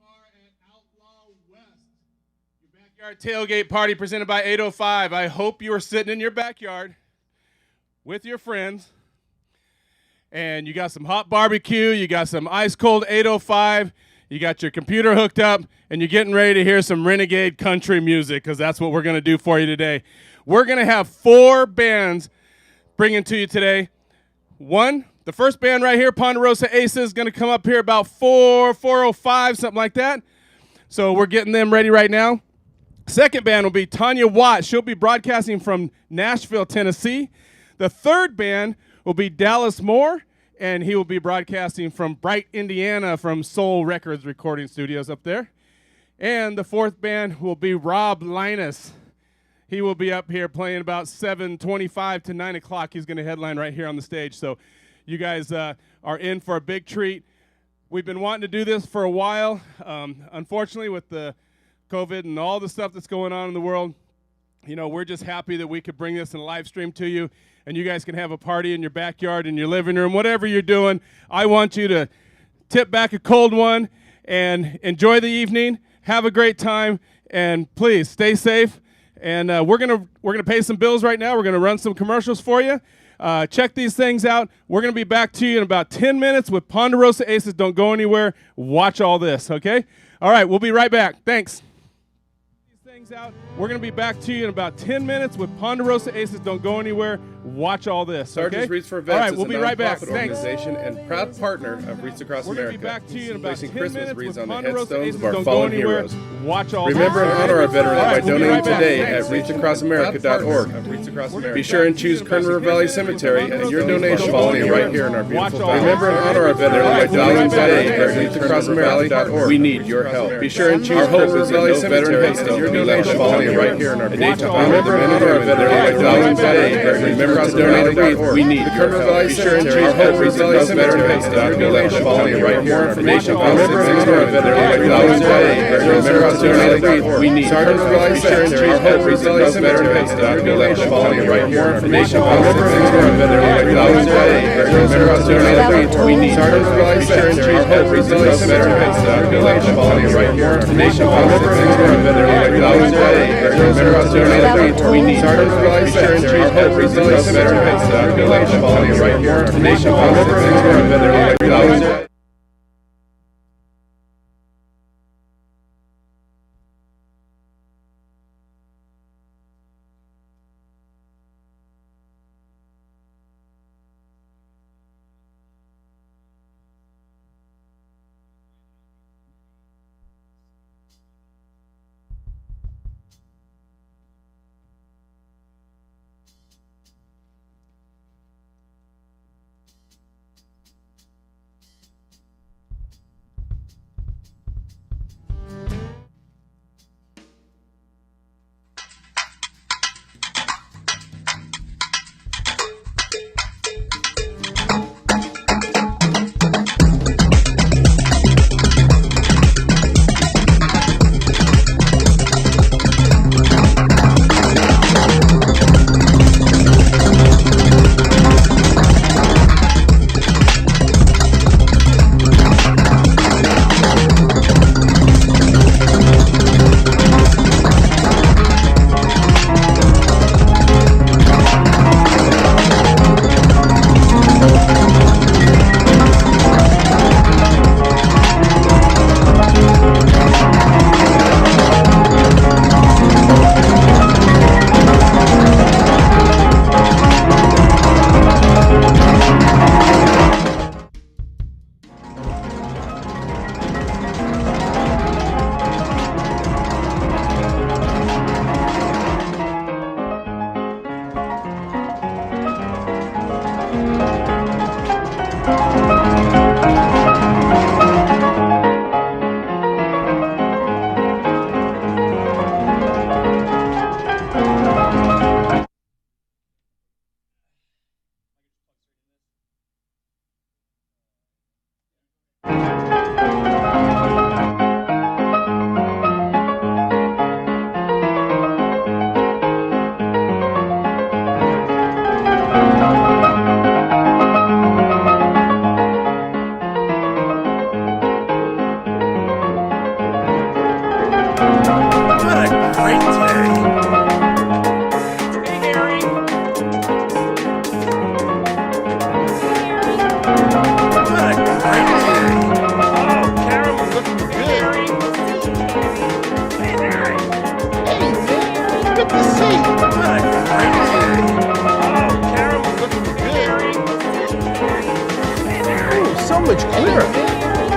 are at Outlaw West, your backyard tailgate party presented by 805. I hope you are sitting in your backyard with your friends, and you got some hot barbecue, you got some ice cold 805, you got your computer hooked up, and you're getting ready to hear some renegade country music, because that's what we're going to do for you today. We're going to have 4 bands bringing to you today. The first band right here, Ponderosa Aces, is going to come up here about 4:05, something like that. So we're getting them ready right now. Second band will be Tanya Watt. She'll be broadcasting from Nashville, Tennessee. The third band will be Dallas Moore, and he will be broadcasting from Bright, Indiana, from Soul Records recording studios up there. And the fourth band will be Rob Linus. He will be up here playing about 7:25 to 9 o'clock. He's going to headline right here on the stage. So you guys are in for a big treat. We've been wanting to do this for a while. Unfortunately, with the COVID and all the stuff that's going on in the world, we're just happy that we could bring this in a live stream to you, and you guys can have a party in your backyard, in your living room, whatever you're doing. I want you to tip back a cold one and enjoy the evening. Have a great time, and please stay safe. And we're gonna pay some bills right now. We're gonna run some commercials for you. Check these things out. We're gonna be back to you in about 10 minutes with Ponderosa Aces. Don't go anywhere. Watch all this, okay? All right, we'll be right back. Thanks. Out. We're going to be back to you in about 10 minutes with Ponderosa Aces. Don't go anywhere. Watch all this. Sergeants Okay? Reach for Vets all right, is we'll a be right back. organization and proud partner of Reach Across We're America. We're going to be back to you in about placing 10 Christmas minutes wreaths with on the Ponderosa headstones Aces. of our Don't fallen go anywhere. heroes. Watch all Remember and honor our veterans by donating today at reachacrossamerica.org. Be sure and choose Kern River Valley Cemetery, and your donation will be right here in our beautiful town. Remember and honor our veterans by donating today at reachacrossamerica.org. We need your help. Be sure and choose Kern River Valley Cemetery, and your donation will be right here in our beautiful town. Remember and honor our veterans by donating today at reachacrossamerica.org. We need your help. Be sure and choose Kern River Valley Cemetery, and your donation will be right here in our information. Remember and honor our veterans by donating today at reachacrossamerica.org. We need Kern River Valley Cemetery, and your donation will be right here in our information. Remember and honor our veterans by donating today at reachacrossamerica.org. We need Kern River Valley Cemetery, and your donation will be right here in our information. Remember and honor our veterans by donating today at reachacrossamerica.org. We need Kern River Valley Cemetery, and your donation will be right here in our information. Remember and honor our veterans by donating today. great day. So much clearer.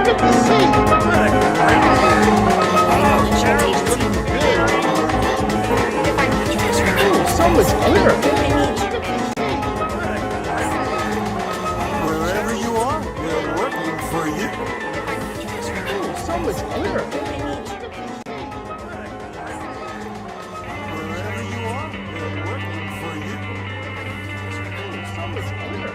Good to see. So much clearer. Wherever you are, we're working for you. So much clearer. Wherever you are, we're working for you. So much clearer.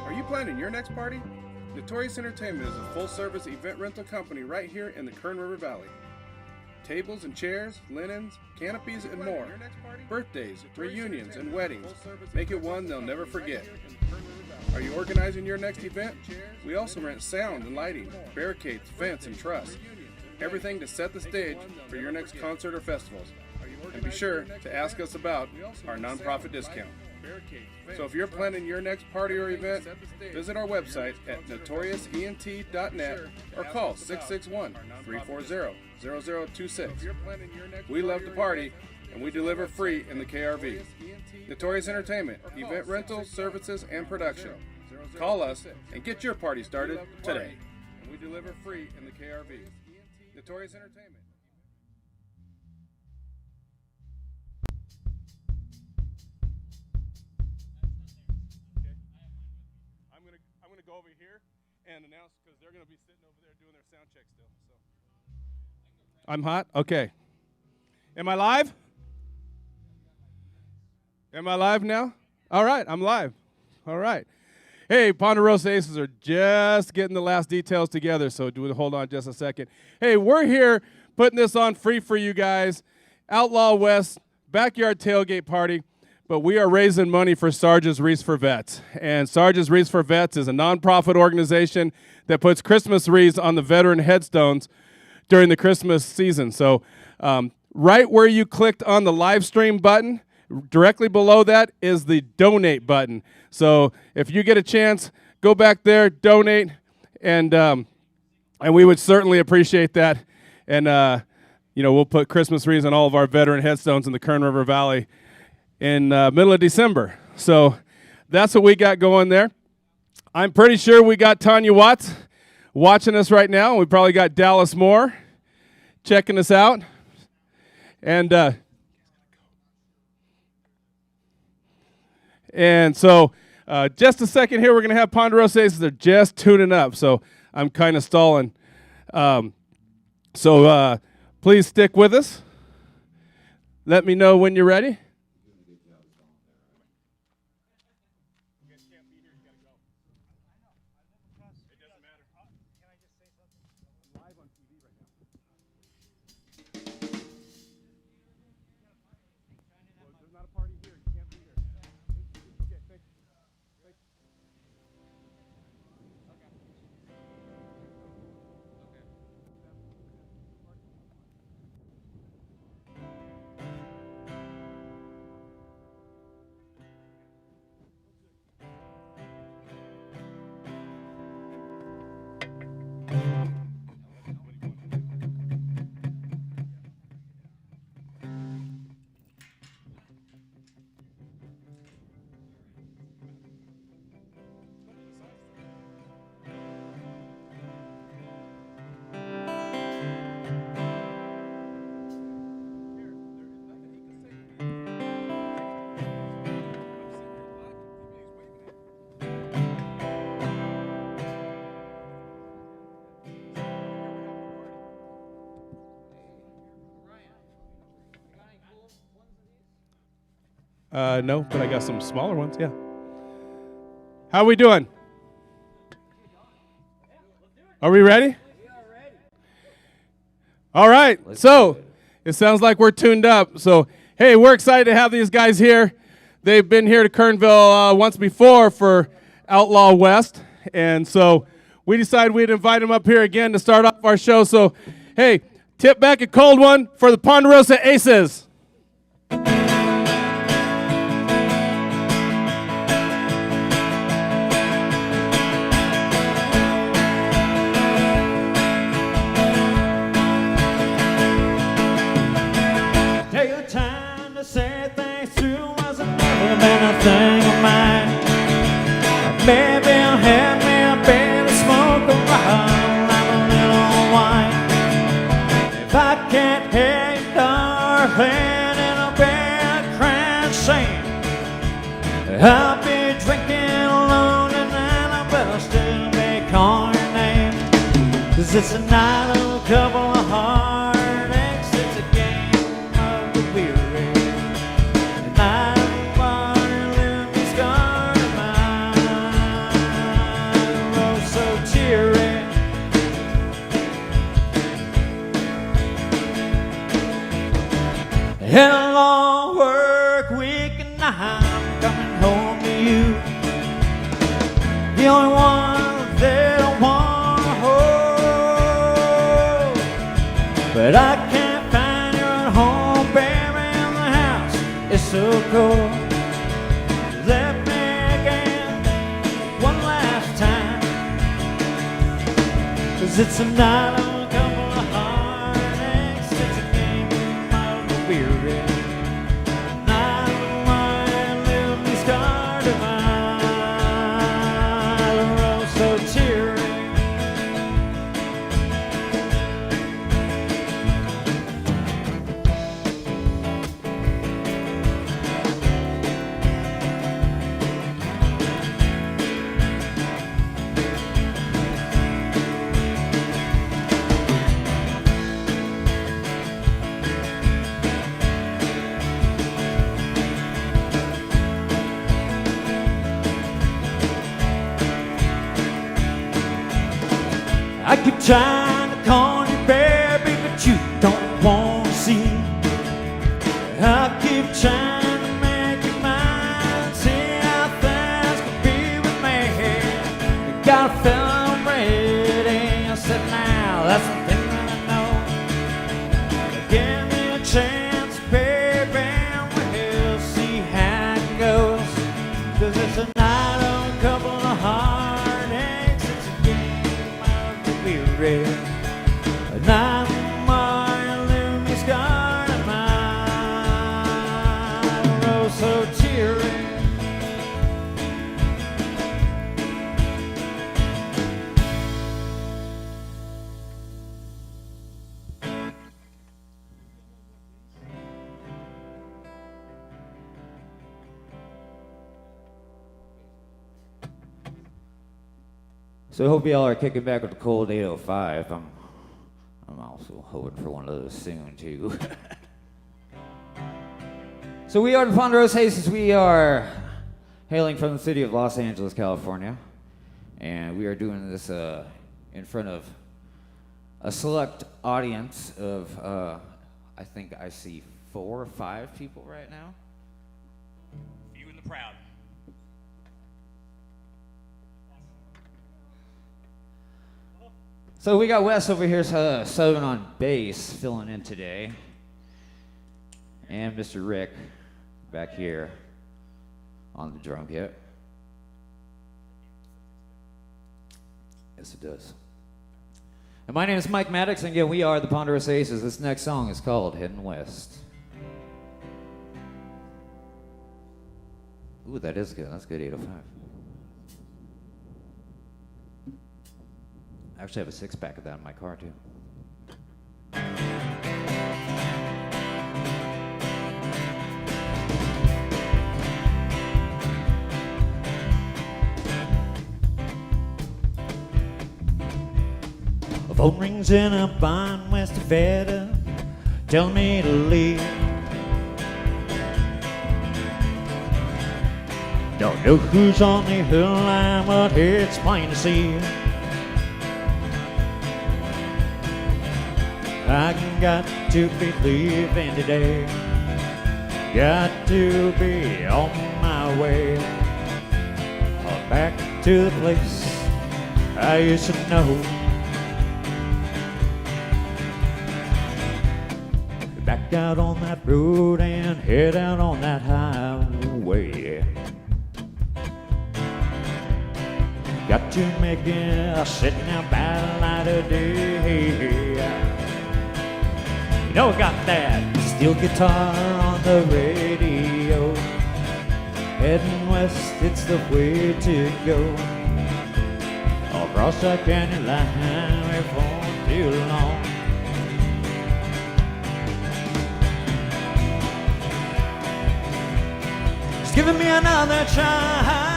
Are you planning your next party? Notorious Entertainment is a full-service event rental company right here in the Kern River Valley. Tables and chairs, linens, canopies, and more. Birthdays, reunions, and weddings. Make it one they'll never forget. Are you organizing your next event? We also rent sound and lighting, barricades, fence, and truss. Everything to set the stage for your next concert or festivals. And be sure to ask us about our nonprofit discount. So if you're planning your next party or event, visit our website at notoriousent.net or call 661-340-0026. We love to party, and we deliver free in the KRV. Notorious Entertainment, event rental, services, and production. Call us and get your party started today. We deliver free in the KRV. Notorious Entertainment. I'm gonna go over here and announce because they're gonna be sitting over there doing their sound check still. So I'm hot. Okay. Am I live? Am I live now? All right, I'm live. All right. Hey, Ponderosa Aces are just getting the last details together, so hold on just a second. Hey, we're here putting this on free for you guys. Outlaw West backyard tailgate party. But we are raising money for Sarge's Wreaths for Vets. And Sarge's Wreaths for Vets is a nonprofit organization that puts Christmas wreaths on the veteran headstones during the Christmas season. So right where you clicked on the live stream button, directly below that is the donate button. So if you get a chance, go back there, donate, and we would certainly appreciate that. And we'll put Christmas wreaths on all of our veteran headstones in the Kern River Valley in middle of December. So that's what we got going there. I'm pretty sure we got Tanya Watts watching us right now. We probably got Dallas Moore checking us out. And so just a second here, we're going to have Ponderosa Aces. They're just tuning up, so I'm kind of stalling. So please stick with us. Let me know when you're ready. No, but I got some smaller ones, yeah. How we doing? Are we ready? All right, so it sounds like we're tuned up. So, hey, we're excited to have these guys here. They've been here to Kernville once before for Outlaw West, and so we decided we'd invite them up here again to start off our show. So, hey, tip back a cold one for the Ponderosa Aces. Take the time to say things through was never been a thing of mine. Maybe I'll have me a bit of smoke around, have a little wine. If I can't hear you, darling, it'll be a crying shame. I'll be drinking alone tonight, but I'll still be calling your name. 'Cause it's a night of a couple of heartaches, it's a game of the weary. And I don't want to live the scar of mine, oh so cheery. Had a long work week and I'm coming home to you. The only one that I want to hold. But I can't find you at home, baby, and the house is so cold. Let me again one last time. 'Cause it's a night of a couple of heartaches, it's a game of the weary. And I don't mind living these scars of mine, oh so cheery. I keep trying to call you baby, but you don't want to see. I keep trying to make you mine, see how things could be with me. You got a fella I'm ready, I said now that's the thing that I know. Give me a chance, baby, and we'll see how it goes. 'Cause it's a night of a couple of heartaches, it's a game of the weary. And I'm living the scar of mine, oh so cheery. So I hope y'all are kicking back with the cold 805. I'm also hoping for one of those soon too. So we are the Ponderosa Aces. We are hailing from the city of Los Angeles, California, and we are doing this in front of a select audience of I think I see 4 or 5 people right now. Few in the crowd. So we got Wes over here subbing on bass, filling in today. And Mr. Rick back here on the drum kit. Yes, it does. And my name is Mike Maddox, and again, we are the Ponderosa Aces. This next song is called Heading West. Ooh, that is good. That's good, 805. I actually have a 6-pack of that in my car, too. A phone rings in a barn west of Veda, telling me to leave. Don't know who's on the hill line, but it's plain to see. I got to be leaving today. Got to be on my way back to the place I used to know. Back out on that road and head out on that highway. Got to make it sitting out by the light of day. You know I got that steel guitar on the radio. Heading west, it's the way to go. Across that county line before too long. It's giving me another try.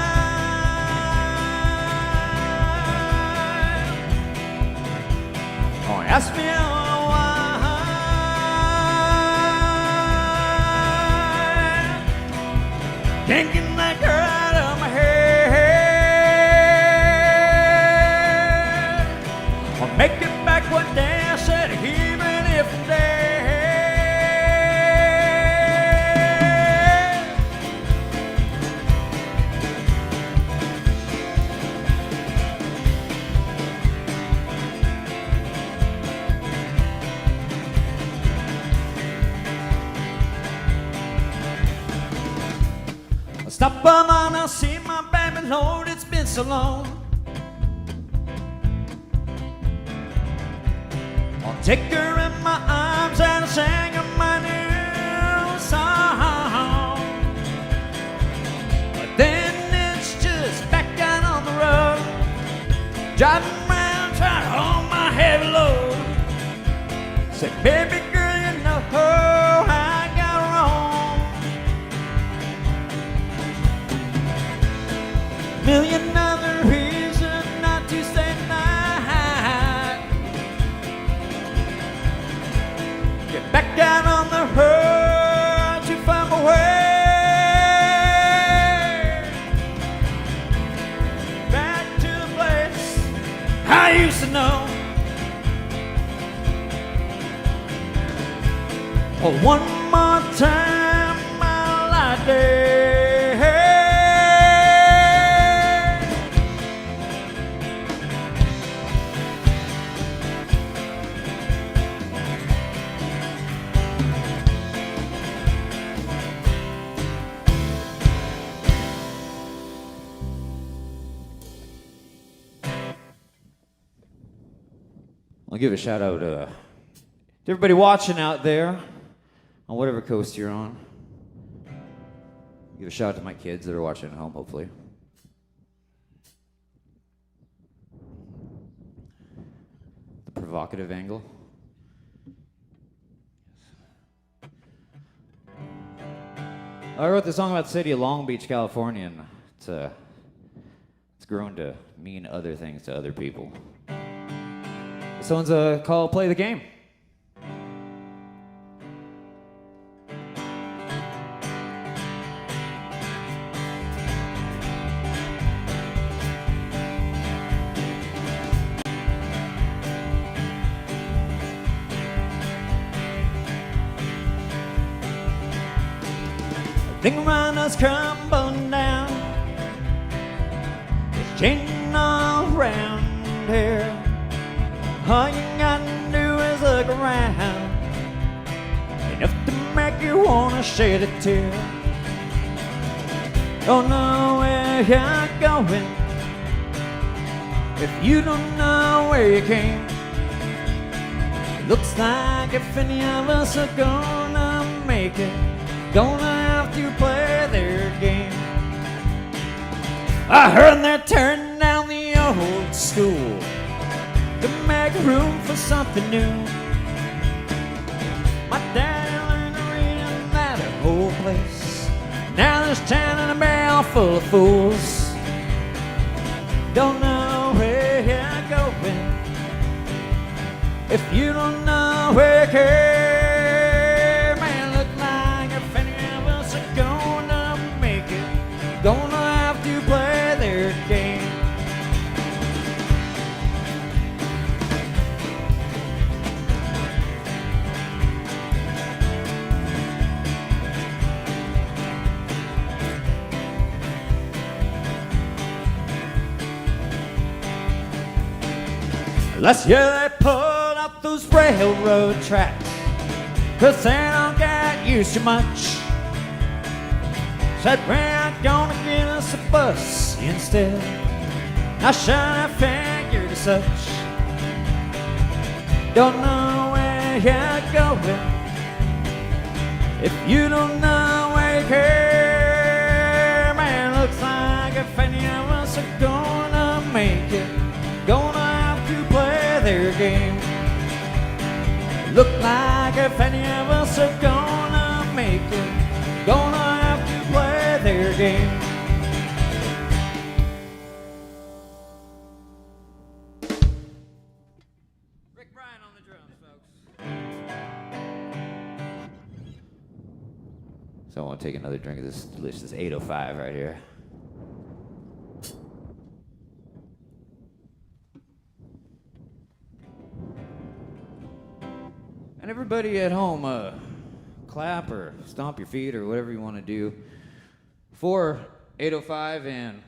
Oh, ask me why. Can't get that girl out of my head. I'll make it back one day, I said, even if I'm dead. Stop by mine, I'll see my baby, Lord, it's been so long. I'll take her in my arms and I'll sing her my new song. But then it's just back out on the road, driving around trying to hold my heavy load. Say, baby girl, you know I got wrong. Million other reasons not to stay tonight. Get back out on the road to find my way back to the place I used to know. Oh, one more time, my life day. I'll give a shout out to everybody watching out there on whatever coast you're on. Give a shout out to my kids that are watching at home, hopefully. The provocative angle. I wrote this song about the city of Long Beach, California, and it's grown to mean other things to other people. This one's called Play the Game. Think around us crumbling down. It's changing all around here. All you gotta do is look around, enough to make you wanna shed a tear. Don't know where you're going if you don't know where you came. It looks like if any of us are gonna make it, gonna have to play their game. I heard they're turning down the old school to make room for something new. My daddy learned to read in that old place. Now there's standing a barrel full of fools. Don't know where you're going if you don't know where you came. Man, look like if any of us are gonna make it, gonna Last year they pulled up those railroad tracks, 'cause they don't get used to much. Said we're gonna get us a bus instead. I should have figured as such. Don't know where you're going if you don't know where you came. Man, looks like if any of us are gonna make it, gonna have to play their game. Look like if any of us are gonna make it, gonna have to play their game. Rick Bryan on the drums, folks. So I want to take another drink of this delicious 805 right here. And everybody at home, clap or stomp your feet or whatever you want to do for 805 and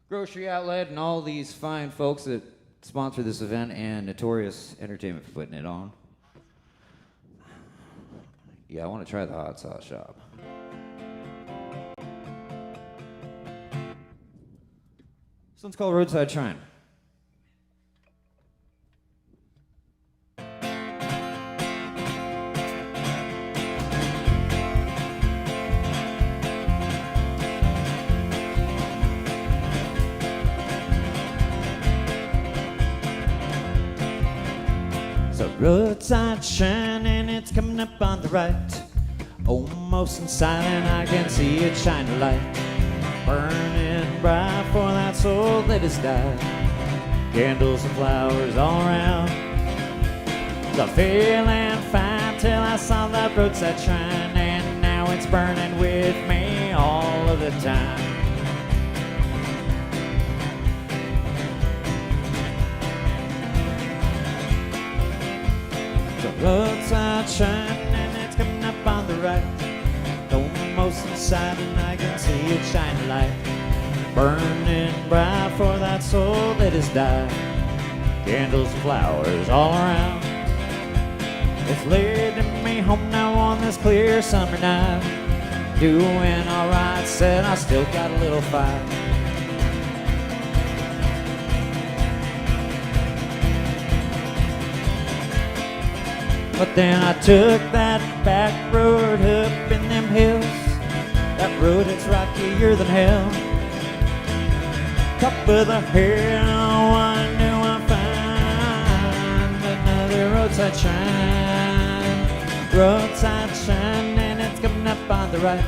Grocery Outlet and all these fine folks that sponsor this event, and Notorious Entertainment for putting it on. Yeah, I want to try the hot sauce shop. This one's called Roadside Shrine. Roadside shrine and it's coming up on the right, almost inside and I can see it shine a light, burning bright for that soul that has died. Candles and flowers all around, the feeling fine till I saw that roadside shrine, and now it's burning with me all of the time. Roadside shrine and it's coming up on the right, almost inside and I can see it shine a light, burning bright for that soul that has died. Candles and flowers all around, it's leading me home now on this clear summer night. Doing alright, said I still got a little fight. But then I took that back road up in them hills, that road that's rockier than hell. Top of the hill, I knew I'd find another roadside shrine. Roadside shrine and it's coming up on the right,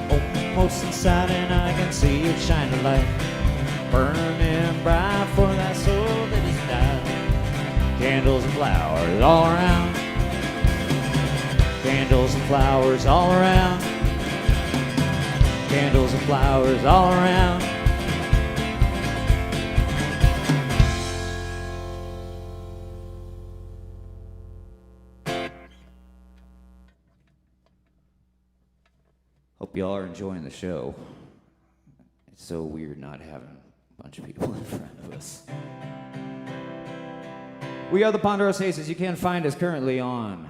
almost inside and I can see it shine a light, burning bright for that soul that has died. Candles and flowers all around, candles and flowers all around, candles and flowers all around. Hope y'all are enjoying the show. It's so weird not having a bunch of people in front of us. We are the Ponderosa Aces. You can find us currently on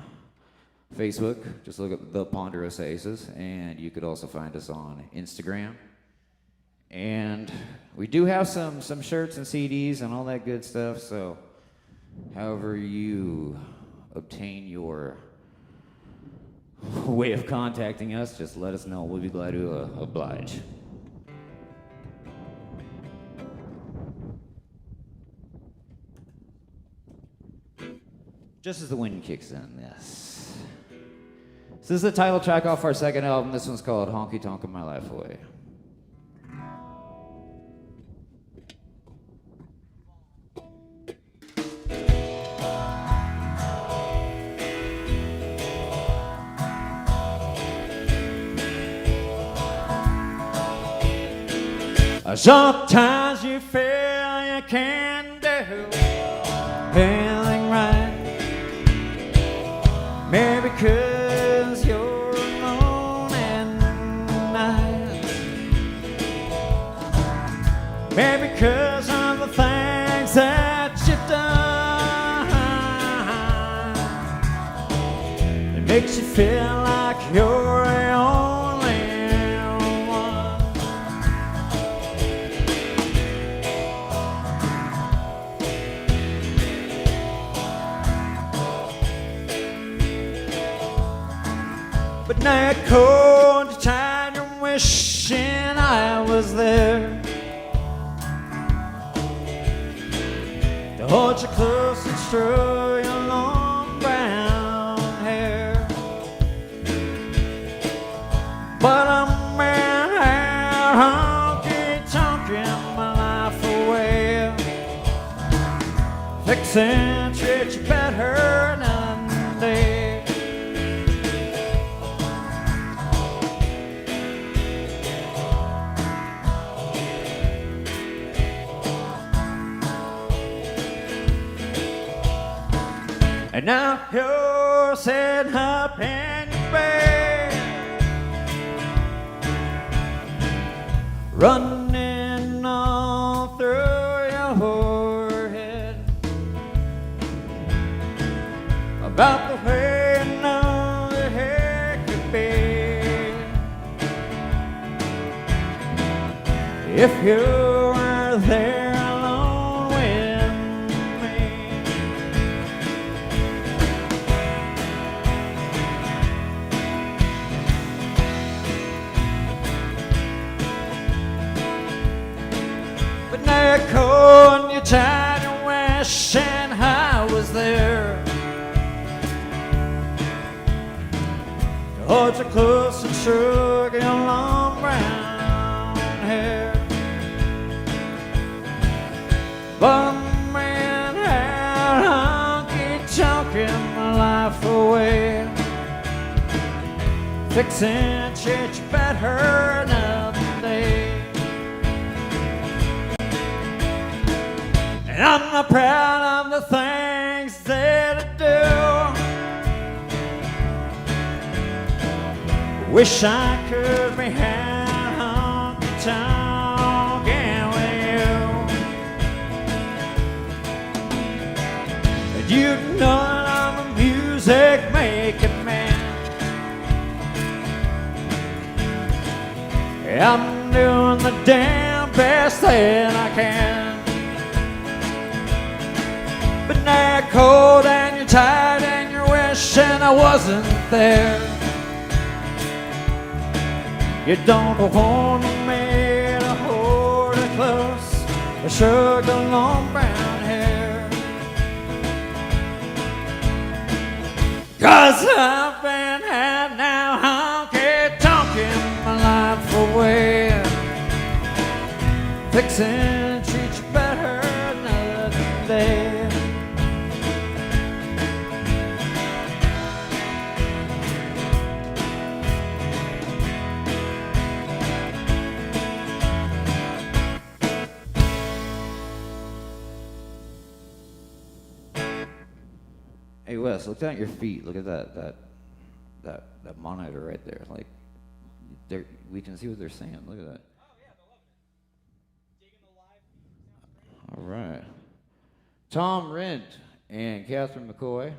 Facebook. Just look up the Ponderosa Aces, and you could also find us on Instagram. And we do have some shirts and CDs and all that good stuff. So, however you obtain your way of contacting us, just let us know. We'll be glad to oblige. Just as the wind kicks in, yes. So this is the title track off our second album. This one's called Honky Tonkin' My Life Away. Sometimes you feel you can't do anything right, maybe 'cause you're alone at night, maybe 'cause of the things that you've done. makes you feel like you're the only one. But now you're cold, you're tired, you're wishing I was there to hold you close and stroke your long brown hair. But I'm out honky tonkin' my life away, fixing to treat you better another day. And now you're sitting up in your bed, running all through your head about the way you know the heck could be if you were there alone with me. But now you're cold and you're tired and wishing I was there to hold you close and stroke your long brown hair. But man, out honky-tonkin' my life away, fixing to treat you better another day. And I'm not proud of the things that I do. Wish I could be had honky-tonkin' with you. And you know that I'm a music-making man. I'm doing the damn best that I can. But now you're cold and you're tired and you're wishing I wasn't there. You don't want me to hold it close or shrug the long brown hair. 'Cause I've been had now honky-tonkin' my life away, fixing to treat you better another day. Hey Wes, look down at your feet. Look at that monitor right there. Like, we can see what they're saying. Look at that. Oh, yeah, they're loving it. Digging the live sound. All right. Tom Rent and Catherine McCoy. It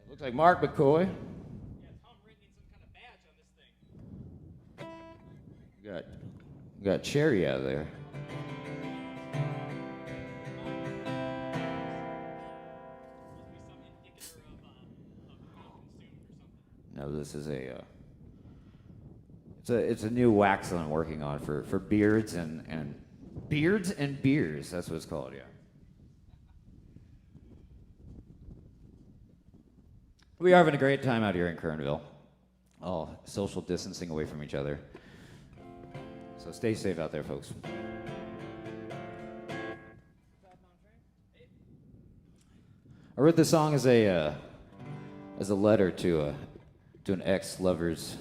looks like Mark McCoy. Yeah, Tom Ritt needs some kind of badge on this thing. We got Cherry out of there. No, this is it's a new wax that I'm working on for beards and beards and beers. That's what it's called, yeah. We are having a great time out here in Kernville. All social distancing away from each other. So stay safe out there, folks. I wrote this song as a letter to an ex-lover's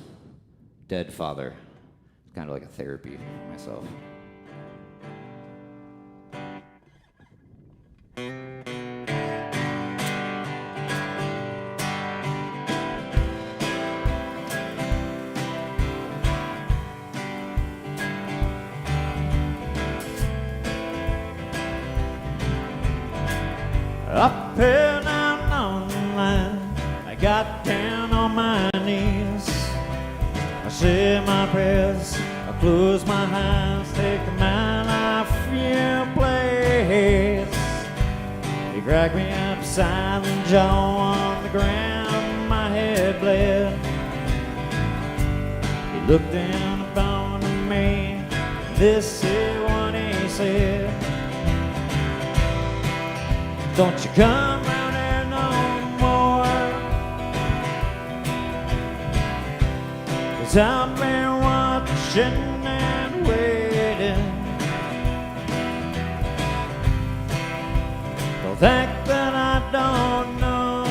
dead father. It's kind of like a therapy for myself. Up and down on the line, I got my knees. I say my prayers, I close my eyes, take my life in place. He cracked me upside the jaw on the ground, my head bled. He looked down upon me, this is what he said. Don't you come round here no more, 'cause I've been watching and waiting. Don't think that I don't know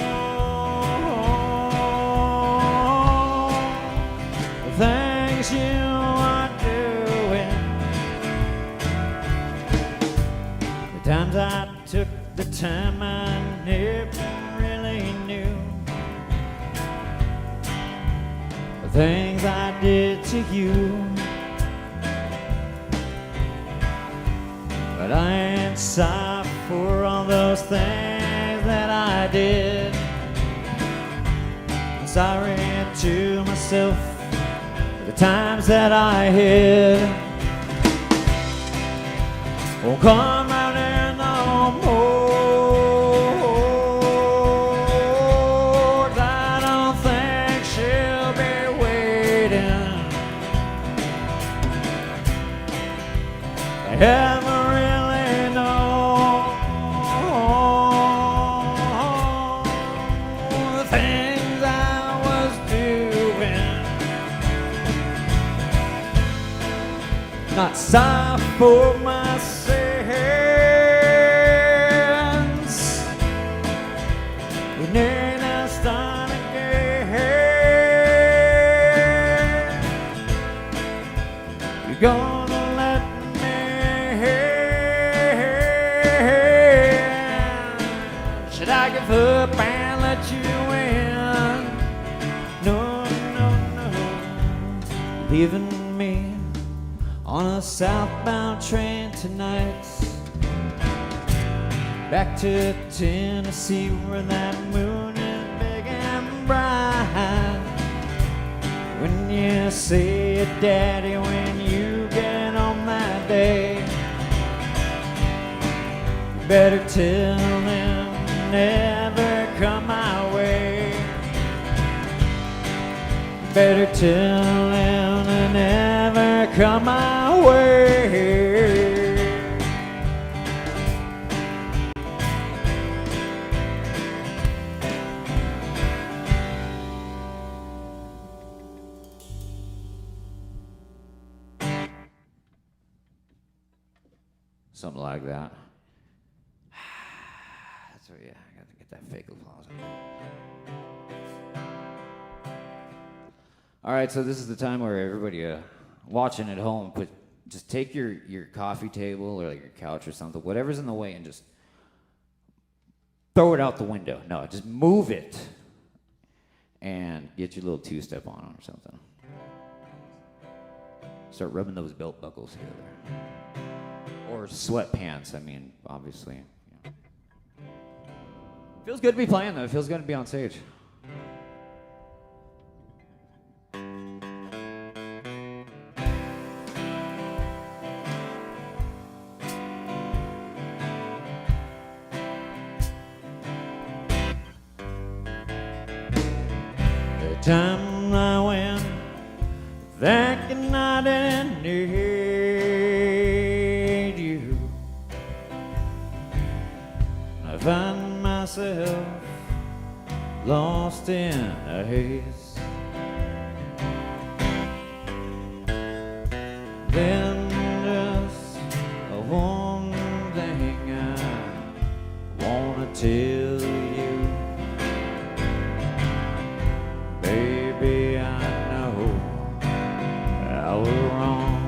the things you are doing. The times I took the time I never really knew, the things I did to you. But I ain't sorry for all those things that I did. I'm sorry to myself for the times that I hid. Won't come out here no more. I don't think she'll be waiting. I ever really know the things I was doing. Not sorry for my sins. We need to start again. You're gonna let me in. Should I give up and let you in? No, no, no. Leaving me on a southbound train tonight, back to Tennessee where that moon is big and bright. When you see it, Daddy, when you get on that day, you better tell him never come my way. You better tell him to never come my way. Something like that. That's what, yeah, I got to get that fake applause. All right, so this is the time where everybody watching at home, just take your coffee table or like your couch or something, whatever's in the way, and just throw it out the window. No, just move it and get your little two-step on or something. Start rubbing those belt buckles together. Or sweatpants, I mean, obviously. Yeah. Feels good to be playing, though. It feels good to be on stage. The time I went thinking I didn't need you, I find myself lost in a haze. Then just one thing I wanna tell you, baby, I know I was wrong.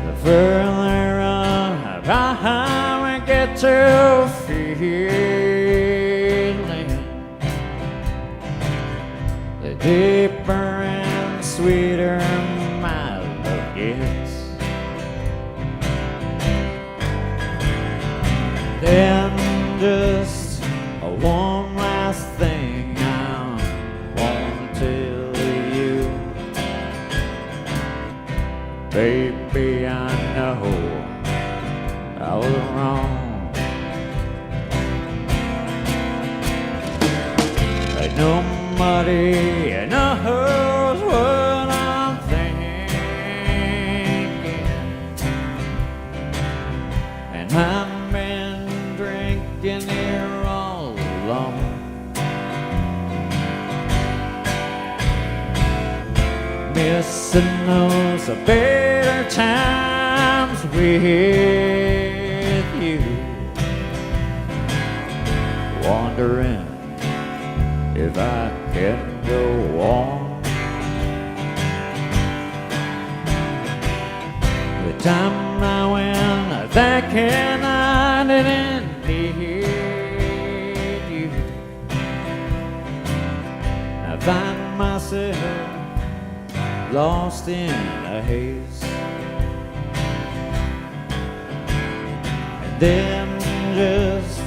The further up I get to feeling, the deeper and sweeter my love gets. Then just Nobody knows what I'm thinking, and I've been drinking here all alone. Missing those better times with you, wondering if I can go on. The time I went thinking I didn't need you, I find myself lost in a haze. And then just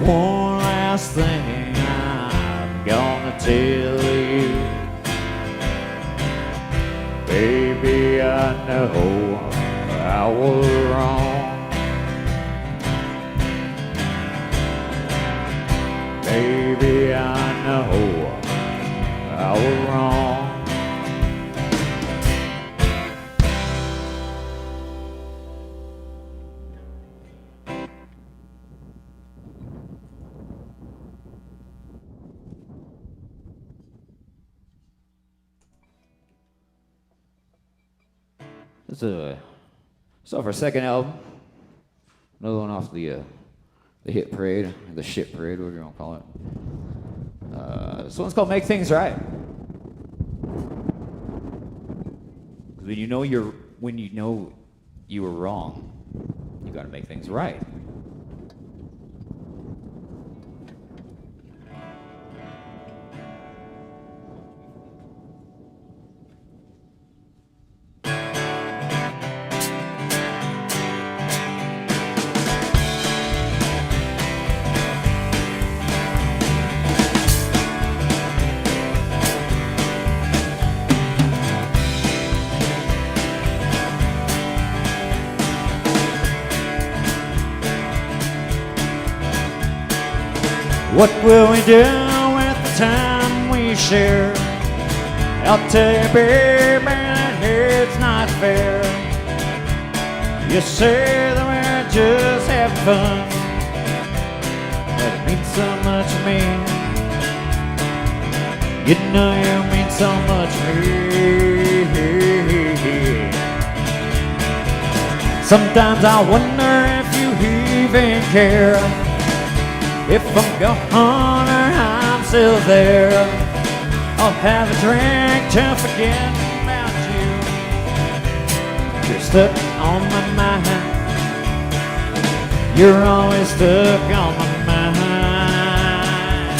one last thing I'm gonna tell you. Baby, I know I was wrong. Baby, I know I was wrong. This is off our second album. Another one off the hit parade, the shit parade, whatever you want to call it. This one's called "Make Things Right." When you know you were wrong, you got to make things right. What will we do with the time we share? I'll tell you, baby, that it's not fair. You say that we're just having fun, but it means so much to me. You know you mean so much to me. Sometimes I wonder if you even care. If I'm gone or I'm still there, I'll have a drink to forget about you. You're stuck on my mind. You're always stuck on my mind.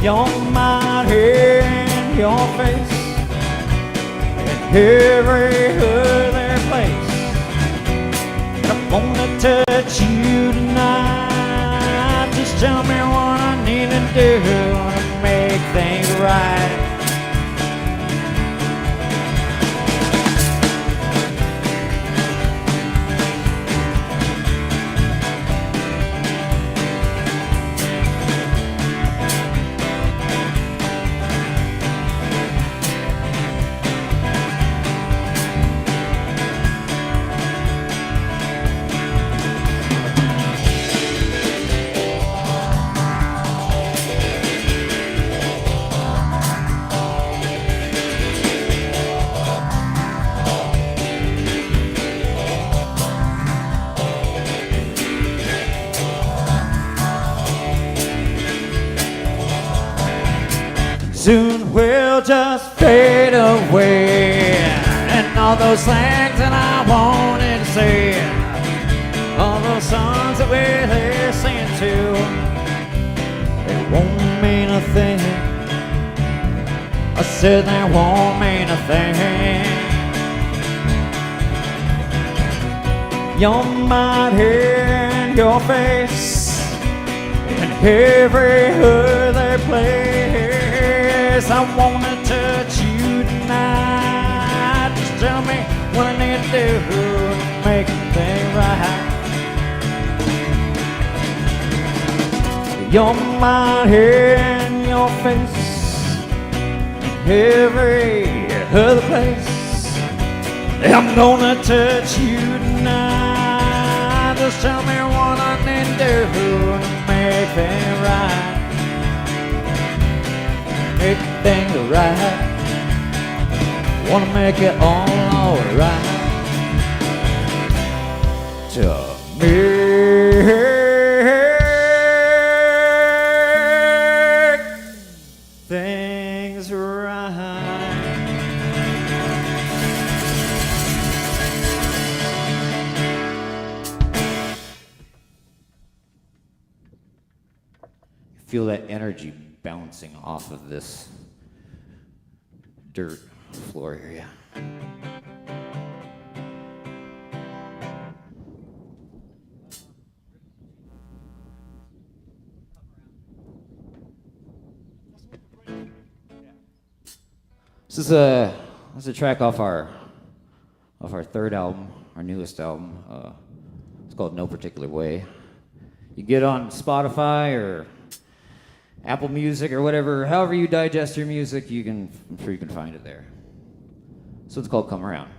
Your mind and your face and every other place. I wanna touch you tonight. Just tell me what I need to do to make things right. Soon we'll just fade away, and all those things that I wanted to say, all those songs that we listen to, they won't mean a thing. I said they won't mean a thing. Your mind and your face, and every other place. I wanna touch you tonight. Just tell me what I need to do to make things right. Your mind here in your face, every other place. I'm gonna touch you tonight. Just tell me what I need to do to make things right. Make things right. Wanna make it all alright. To make things right. Feel that energy bouncing off of this dirt floor area. This is a track off our third album, our newest album. It's called No Particular Way. You get on Spotify or Apple Music or whatever, however you digest your music, I'm sure you can find it there. So it's called Come Around.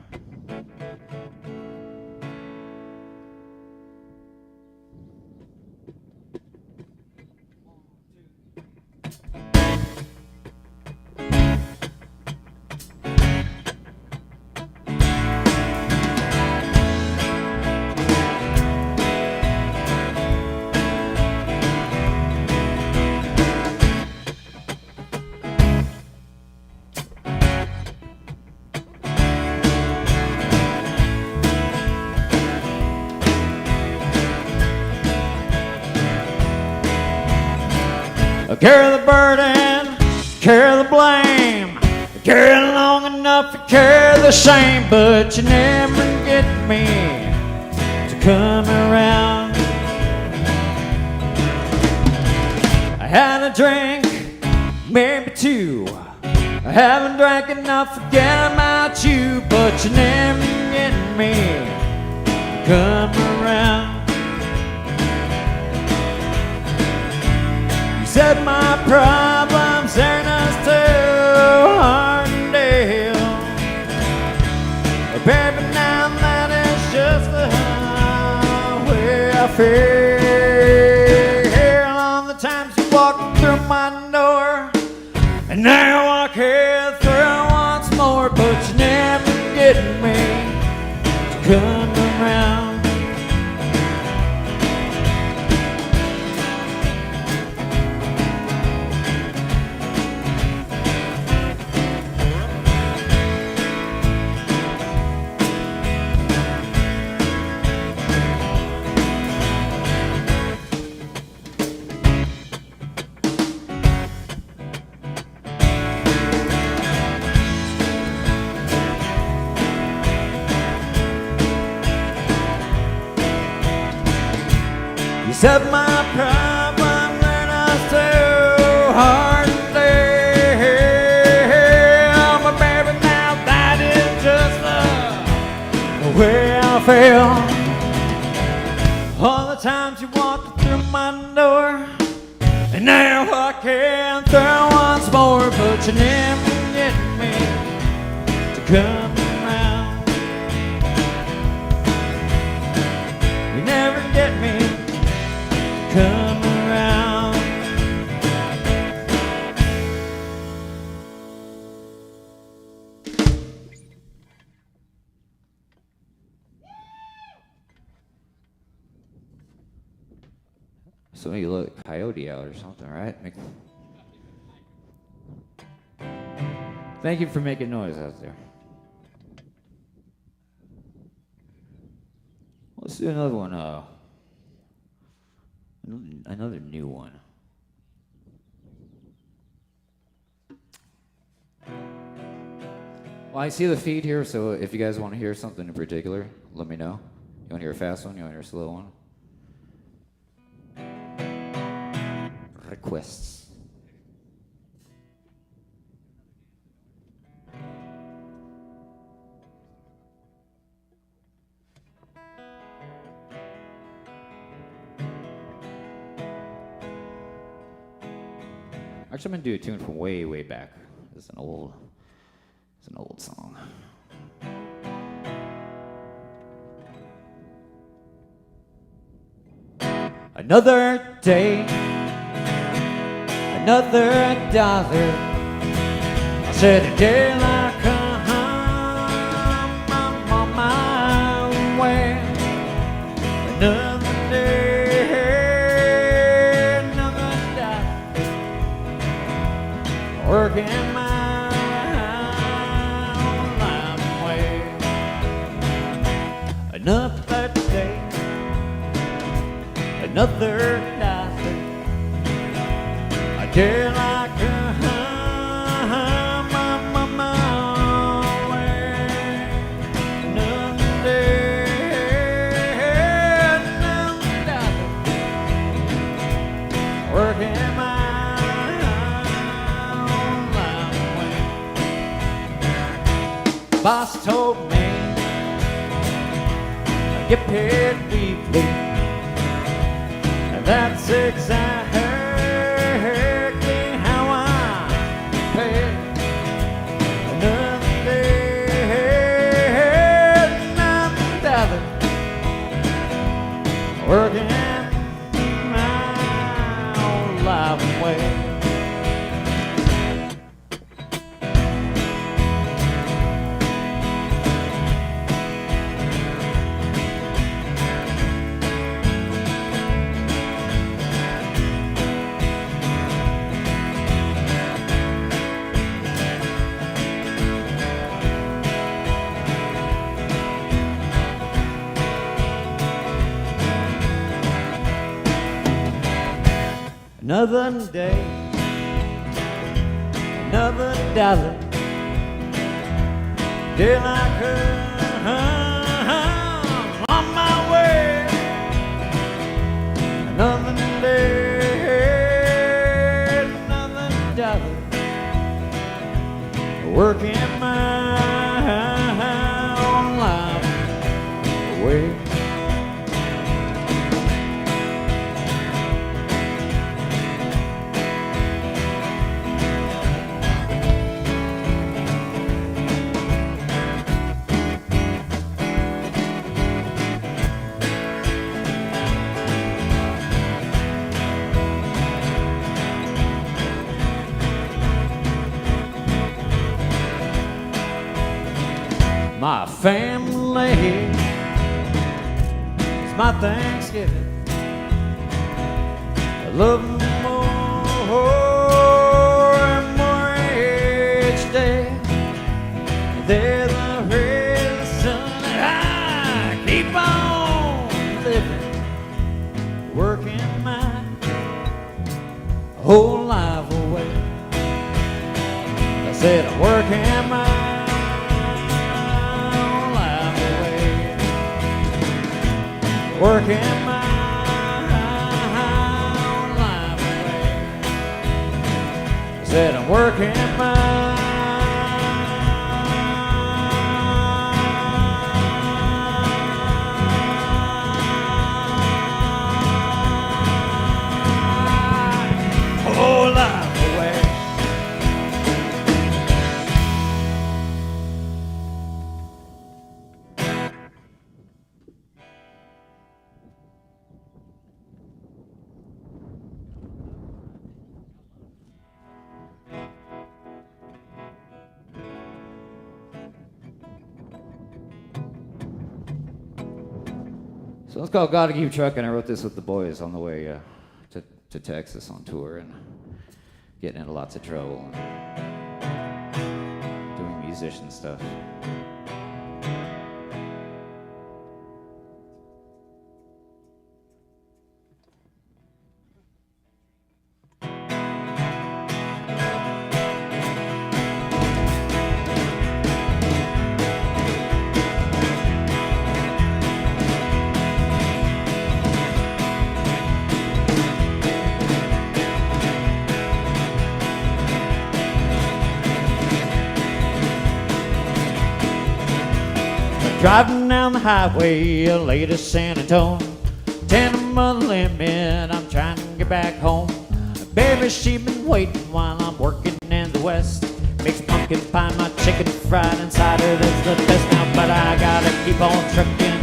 Carry the burden, carry the blame, carry it long enough to carry the shame, but you never get me to come around. I had a drink, maybe two. I haven't drank enough to forget about you, but you never get me to come around. Said my problems ain't as too hard to deal. But baby, now that is just the way I feel. All the times you walked through my door, and now I can't through once more, but you never get me to come around. Said my problem that I was too hard to deal. But baby, now that is just the way I feel. All the times you walked through my door, and now I can't throw once more, but you never get me to come around. You never get me. Come around. So you look coyote out or something, right? Thank you for making noise out there. Let's do another one. Another new one. Well, I see the feed here, so if you guys want to hear something in particular, let me know. You want to hear a fast one? You want to hear a slow one? Requests. Actually, I'm gonna do a tune from way, way back. It's an old song. Another day, another dollar. I said a day like I'm on my way. Another day, another dollar. Working my life away. Another day, another dollar. A day like I'm on my way. Another day, another dollar. Working my life away. Boss told me I get paid weekly. That's exactly how I pay. Another day, another dollar. Working my whole life away. Another day, another dollar. Day like I'm on my way. Another day, another dollar. Working my own life away. My family is my Thanksgiving. I love them more and more each day. They're the reason that I keep on living, working my whole life away. I said I'm working my working my life away. I said I'm working my whole life away. So it's called Gotta Keep Trucking. I wrote this with the boys on the way to Texas on tour and getting into lots of trouble and doing musician stuff. Driving down the highway, LA to San Antonio, 10 a month limit, I'm trying to get back home. Baby, she been waiting while I'm working in the West. Makes pumpkin pie, my chicken fried inside it is the best now. But I gotta keep on trucking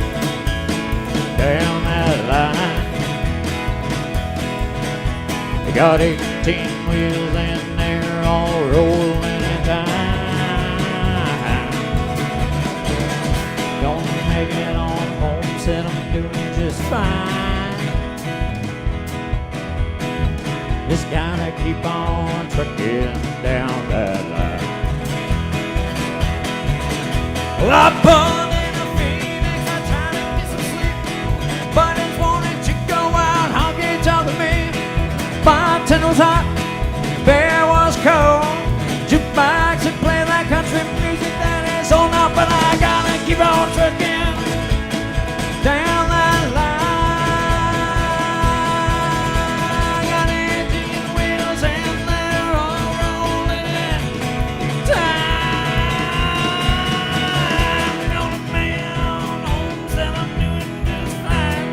down that line. They got 18 wheels and they're all rolling in time. Gonna make it on home, said I'm doing just fine. Just gotta keep on trucking down that line. Well, I pulled in a Phoenix, I tried to get some sleep. Buddies wanted to go out, honky tonk with me. Bartender was hot, beer was cold. Jukebox would play that country music that is old now. But I gotta keep on trucking down that line. Got 18 wheels and they're all rolling in time. Gonna make it on home, said I'm doing just fine.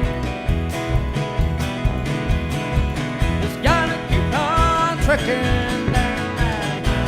Just gotta keep on trucking down that line.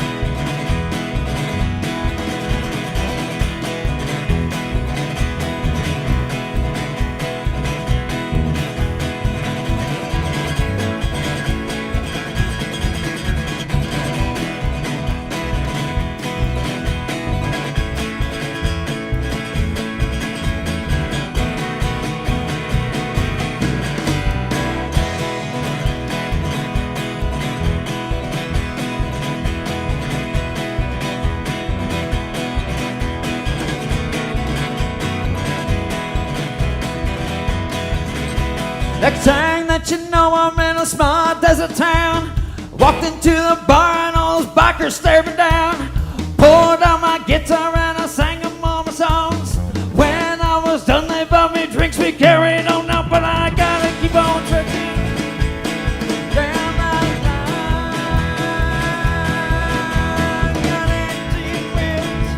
Next thing that you know, I'm in a small desert town. Walked into the bar and all those bikers stared me down. Pulled out my guitar and I sang them all my songs. When I was done, they bought me drinks, we carried on now. But I gotta keep on trucking down that line. Got 18 wheels,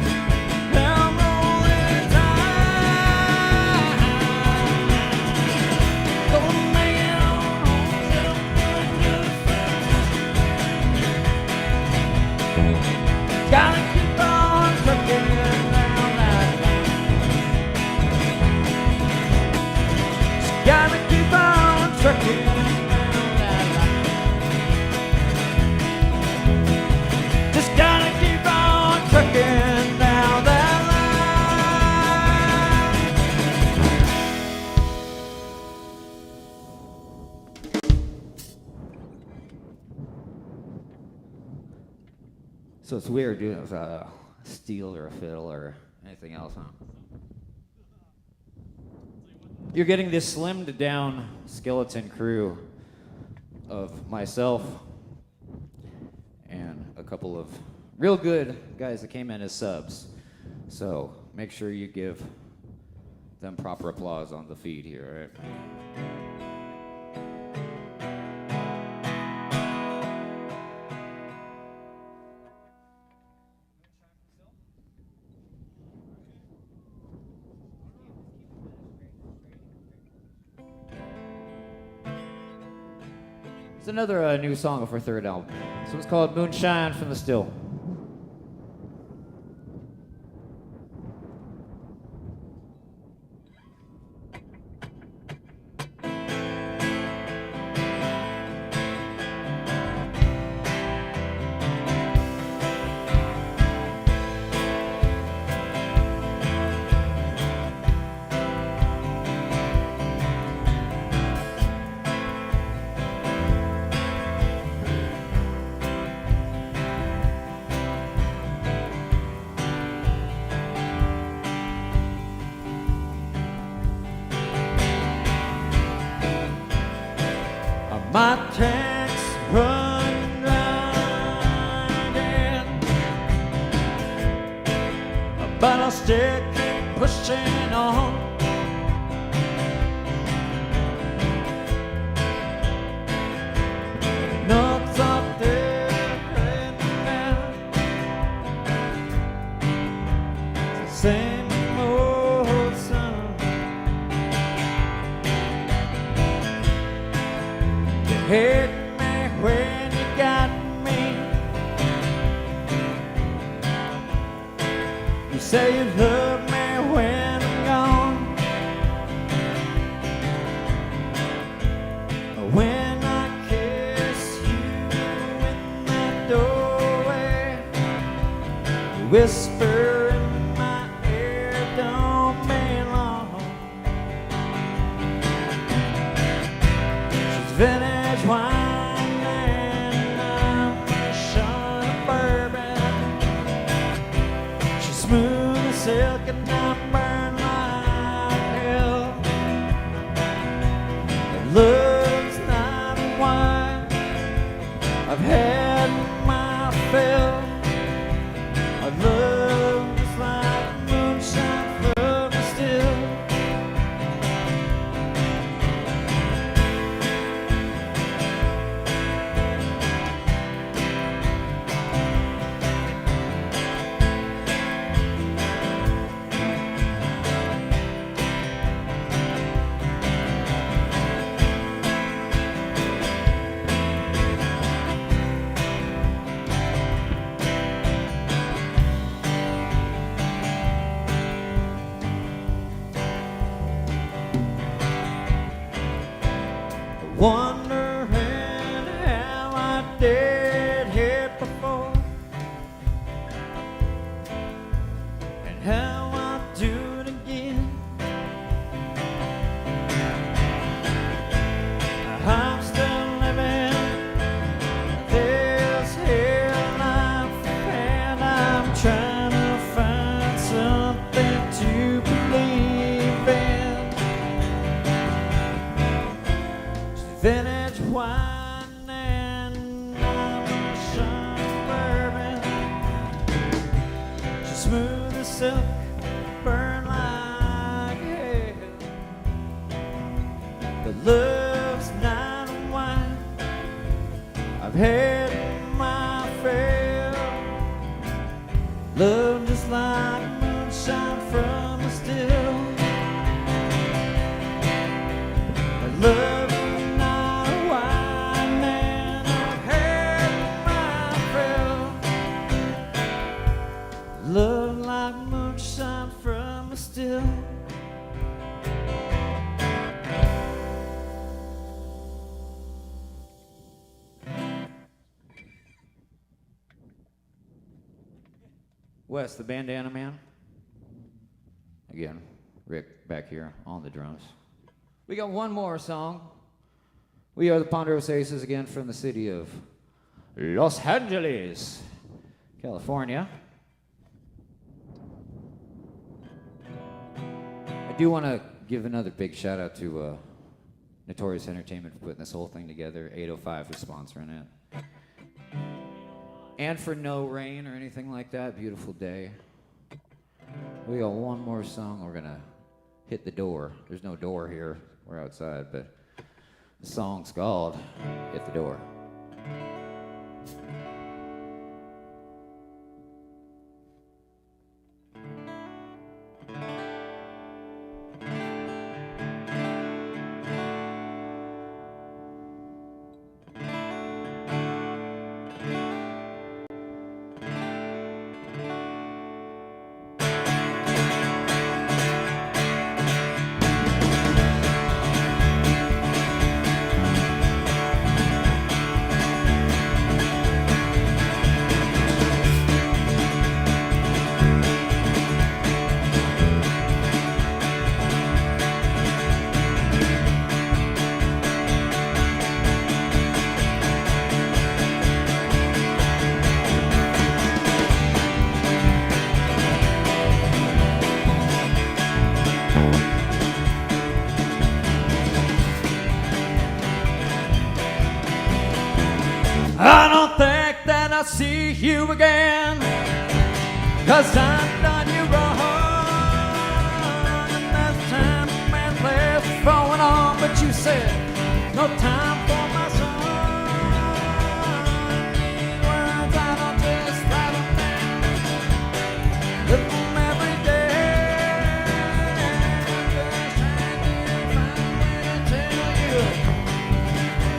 now I'm rolling in time. Gonna make it on home, said I'm doing just fine. Gotta keep on trucking down that line. Just gotta keep on trucking down that line. Just gotta keep on trucking down that line. So it's weird doing it with a steel or a fiddle or anything else, huh? You're getting this slimmed down skeleton crew of myself and a couple of real good guys that came in as subs. So make sure you give them proper applause on the feed here, all right? It's another new song of our third album. This one's called Moonshine from the Still. My tank's run riding, but I'll still keep pushing on. Nuts up there in the same old song. Hit me when whisper in my ear don't belong. She's vintage wine and I'm a shot of bourbon. She's smooth as silk and I burn like hell. And love's not wine. I've had my fill. Love is like moonshine from the still. Wondering how I did it before and how I'll do it again. I'm still living this here life and I'm trying to find something to believe in. Vintage wine and I'm some bourbon. She's smooth as silk, burn like hell. But love's not a wine. I've had my fill. Love just like moonshine from a still. But love love like moonshine from a still. Wes, the bandana man. Again, Rick back here on the drums. We got one more song. We are the Ponderosa Aces again from the city of Los Angeles, California. I do want to give another big shout out to Notorious Entertainment for putting this whole thing together, 805 for sponsoring it. And for no rain or anything like that, beautiful day. We got one more song, we're gonna hit the door. There's no door here, we're outside, but the song's called Hit the Door. I don't think that I'll see you again, 'cause I've done you wrong. And there's time and place going on, but you said no time for my son. These words I don't just write them down, live them every day. Just trying to find a way to tell you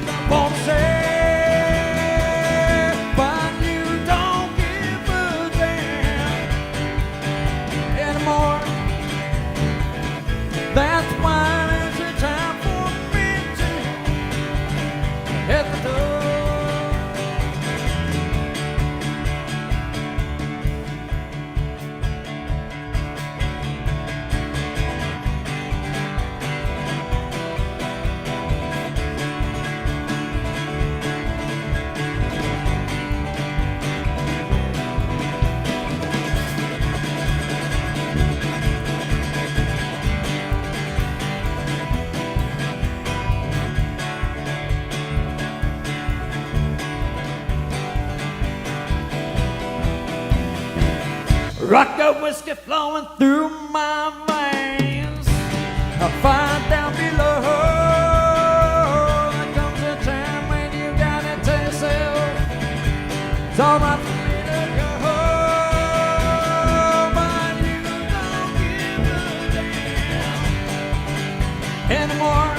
I won't say. That's why it's a time for me to Vodka whiskey flowing through my veins. A fire down below. There comes a time when you gotta tell yourself it's all right for me to go, but you don't give a damn anymore.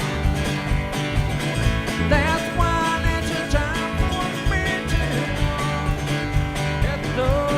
That's why it's a time for me to get the door.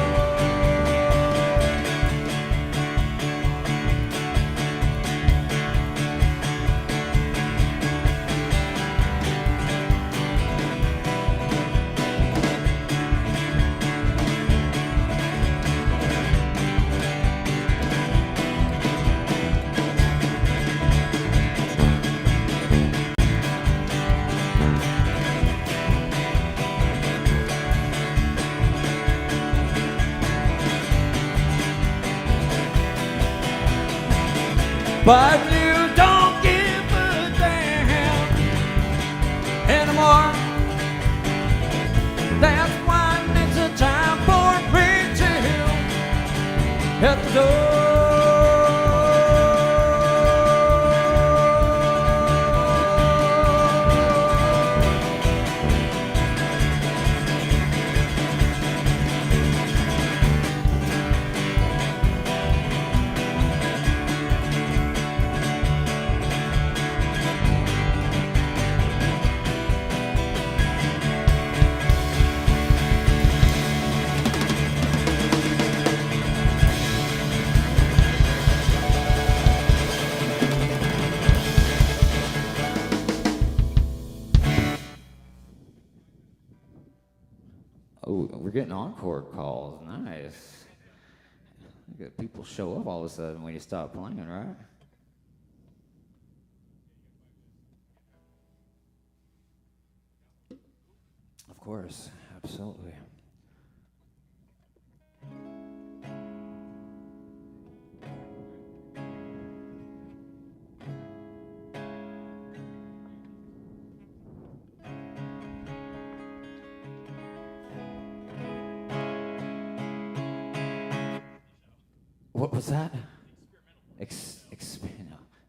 But you don't give a damn anymore. That's why it's a time for me to hit the door. Oh, we're getting encore calls. Nice. Look at people show up all of a sudden when you stop playing, right? Of course, absolutely. What was that? No.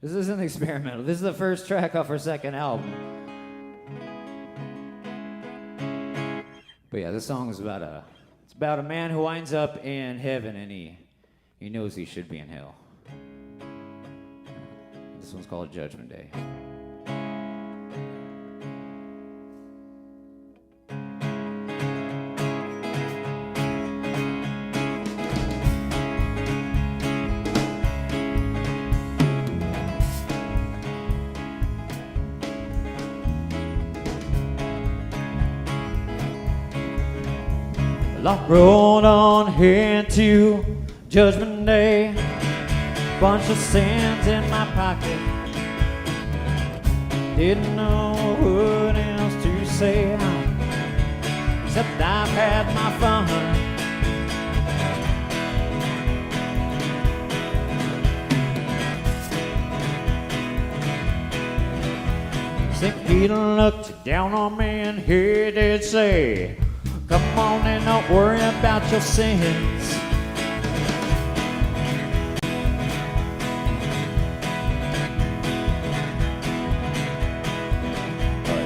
This isn't experimental. This is the first track off our second album. But yeah, this song is about a man who winds up in heaven and he knows he should be in hell. This one's called Judgment Day. I rolled on into Judgment Day, bunch of sins in my pocket, didn't know what else to say, except I've had my fun. St. Peter looked down on me and he did say, come on and don't worry about your sins.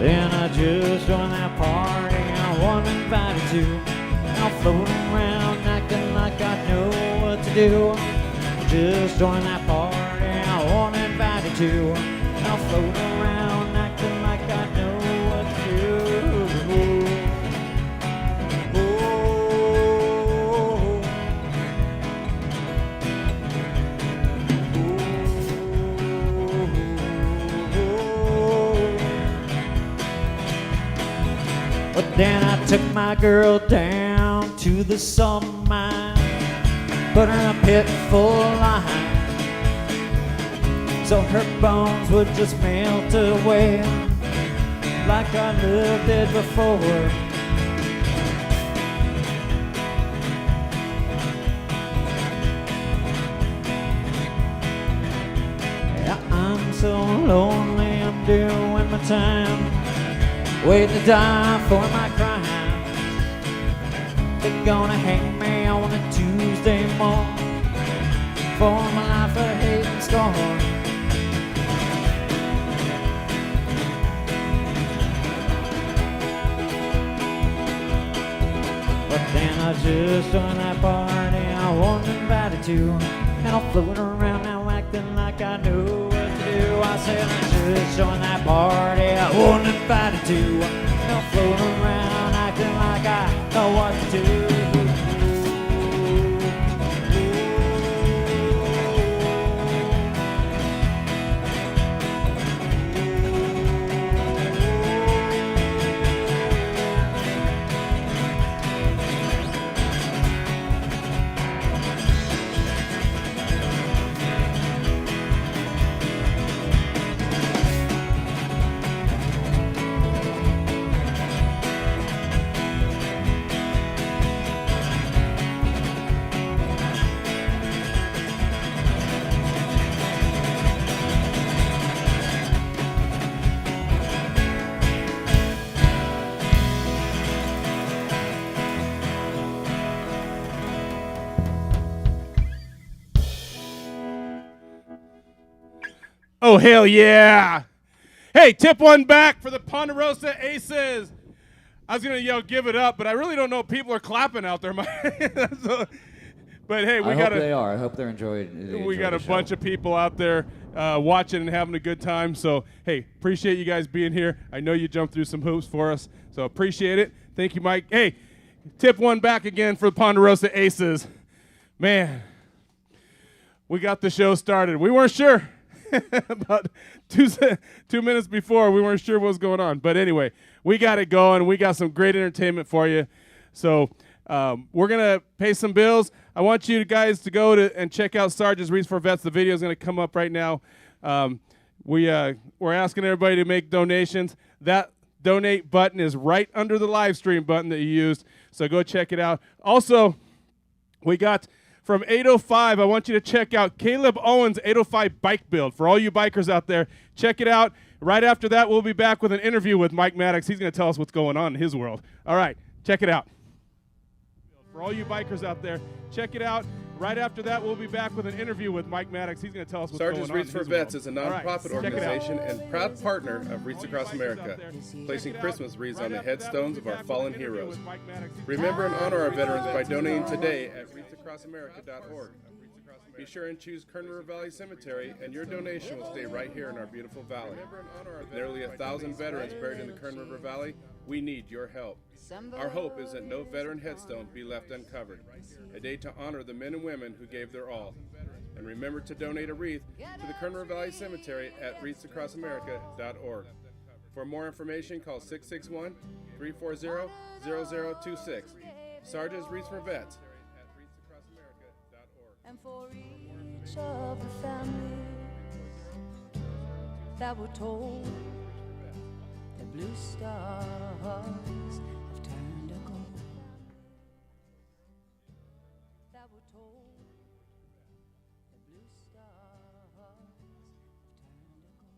Then I just joined that party I wasn't invited to. I'm floating around acting like I know what to do. Just joined that party I wasn't invited to. I'm floating around acting like I know what to do. But then I took my girl down to the salt mine, put her in a pit full of lime, so her bones would just melt away like I lived it before. Yeah, I'm so lonely, I'm doing my time, waiting to die for my crime. They're gonna hang me on a Tuesday Tuesday morning for my life a hate and scorn. But then I just joined that party I wasn't invited to, and I'm floating around now acting like I knew what to do. I said I just joined that party I wasn't invited to, and I'm floating around acting like I know what to do. Oh, hell yeah. Hey, tip one back for the Ponderosa Aces. I was going to yell, give it up, but I really don't know if people are clapping out there. So, but hey, I hope they are. I hope they're enjoying. We got a bunch of people out there watching and having a good time. So, hey, appreciate you guys being here. I know you jumped through some hoops for us, so appreciate it. Thank you, Mike. Hey, tip one back again for the Ponderosa Aces. Man, we got the show started. We weren't sure. About 2 minutes before, we weren't sure what was going on. But anyway, we got it going. We got some great entertainment for you. So we're going to pay some bills. I want you guys to go and check out Sarge's Reach for Vets. The video is going to come up right now. We're asking everybody to make donations. That donate button is right under the live stream button that you used. So go check it out. Also, we got... From 805, I want you to check out Caleb Owens' 805 bike build. For all you bikers out there, check it out. Right after that, we'll be back with an interview with Mike Maddox. He's going to tell us what's going on in his world. All right, check it out. For all you bikers out there, check it out. Right after that, we'll be back with an interview with Mike Maddox. He's going to tell us what's going on in his world. Sergeant's Reach for Vets is a nonprofit organization and proud partner of Wreaths Across America, placing Christmas wreaths on the headstones of our fallen heroes. Remember and honor our veterans by donating today at wreathsacrossamerica.org. Be sure and choose Kern River Valley Cemetery, and your donation will stay right here in our beautiful valley. With nearly 1,000 veterans buried in the Kern River Valley, we need your help. Our hope is that no veteran headstone be left uncovered. A day to honor the men and women who gave their all. And remember to donate a wreath to the Kern River Valley Cemetery at wreathsacrossamerica.org. For more information, call 661-340-0026. Sergeant's Wreaths for Vets at wreathsacrossamerica.org. And for each of the families that were told, the blue stars have turned to gold. That were told, the blue stars have turned to gold.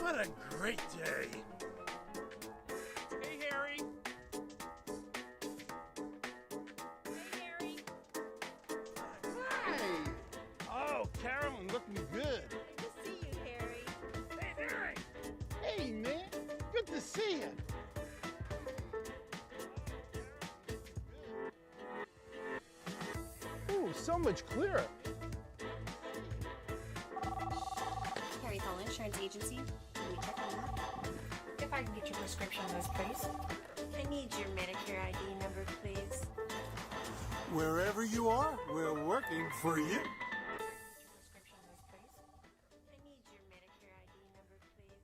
What a great day. Hey, Harry. Hey! Oh, Carolyn, looking good. Good to see you, Harry. Hey, Harry! Hey, man. Good to see you. Ooh, so much clearer. Harry Hall Insurance Agency. Can we check on that? If I can get your prescription list, please. I need your Medicare ID number, please. Wherever you are, we're working for you. Your prescription list, please. I need your Medicare ID number, please.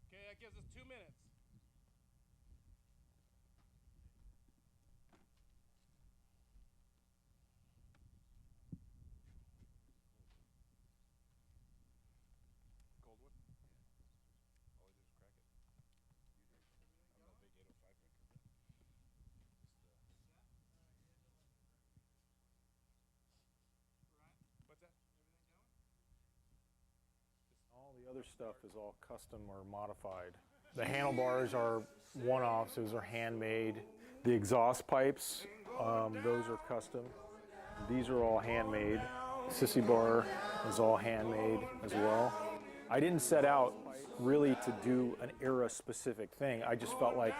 Okay, that gives us 2 minutes. Cold one? Yeah. All I did was crack it. I'm not a big 805 drinker. What's that? All the other stuff is all custom or modified. The handlebars are one-offs, those are handmade. The exhaust pipes, those are custom. These are all handmade. Sissy bar is all handmade as well. I didn't set out really to do an era-specific thing. I just felt like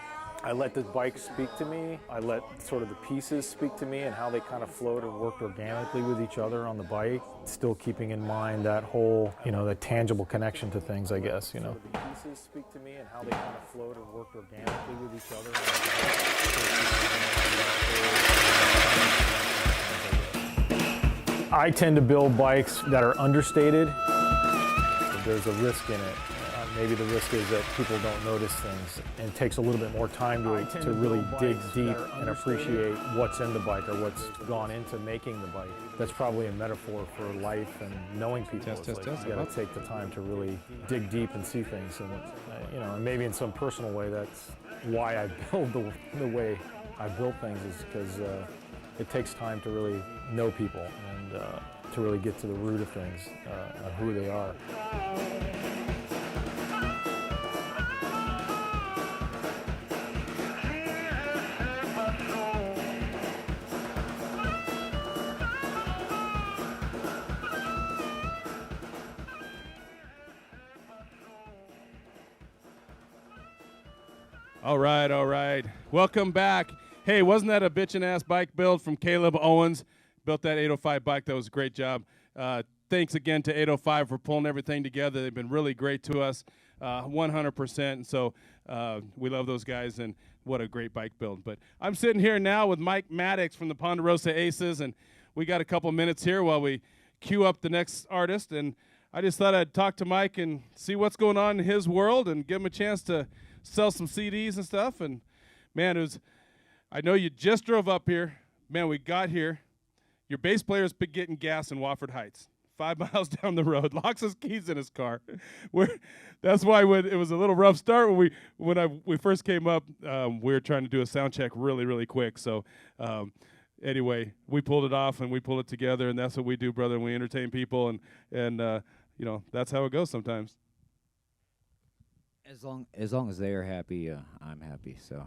I let the bike speak to me. I let sort of the pieces speak to me and how they kind of flowed and worked organically with each other on the bike, still keeping in mind that whole, that tangible connection to things, I guess, The pieces speak to me and how they kind of flowed and worked organically with each other on the bike. I tend to build bikes that are understated. There's a risk in it. Maybe the risk is that people don't notice things, and it takes a little bit more time to really dig deep and appreciate what's in the bike or what's gone into making the bike. That's probably a metaphor for life and knowing people. You gotta take the time to really dig deep and see things, and and maybe in some personal way, that's why I build the way I build things, is because it takes time to really know people and to really get to the root of things, of who they are. All right. Welcome back. Hey, wasn't that a bitchin' ass bike build from Caleb Owens? Built that 805 bike. That was a great job. thanks again to 805 for pulling everything together. They've been really great to us, 100%. And so we love those guys, and what a great bike build. But I'm sitting here now with Mike Maddox from the Ponderosa Aces, and we got a couple minutes here while we queue up the next artist. And I just thought I'd talk to Mike and see what's going on in his world and give him a chance to sell some CDs and stuff. And, man, I know you just drove up here. Man, we got here. Your bass player's been getting gas in Wofford Heights, 5 miles down the road, locks his keys in his car. That's why it was a little rough start when we first came up. We were trying to do a sound check really, really quick. So anyway, we pulled it off and we pulled it together, and that's what we do, brother. And we entertain people, and that's how it goes sometimes. As long as they are happy, I'm happy. So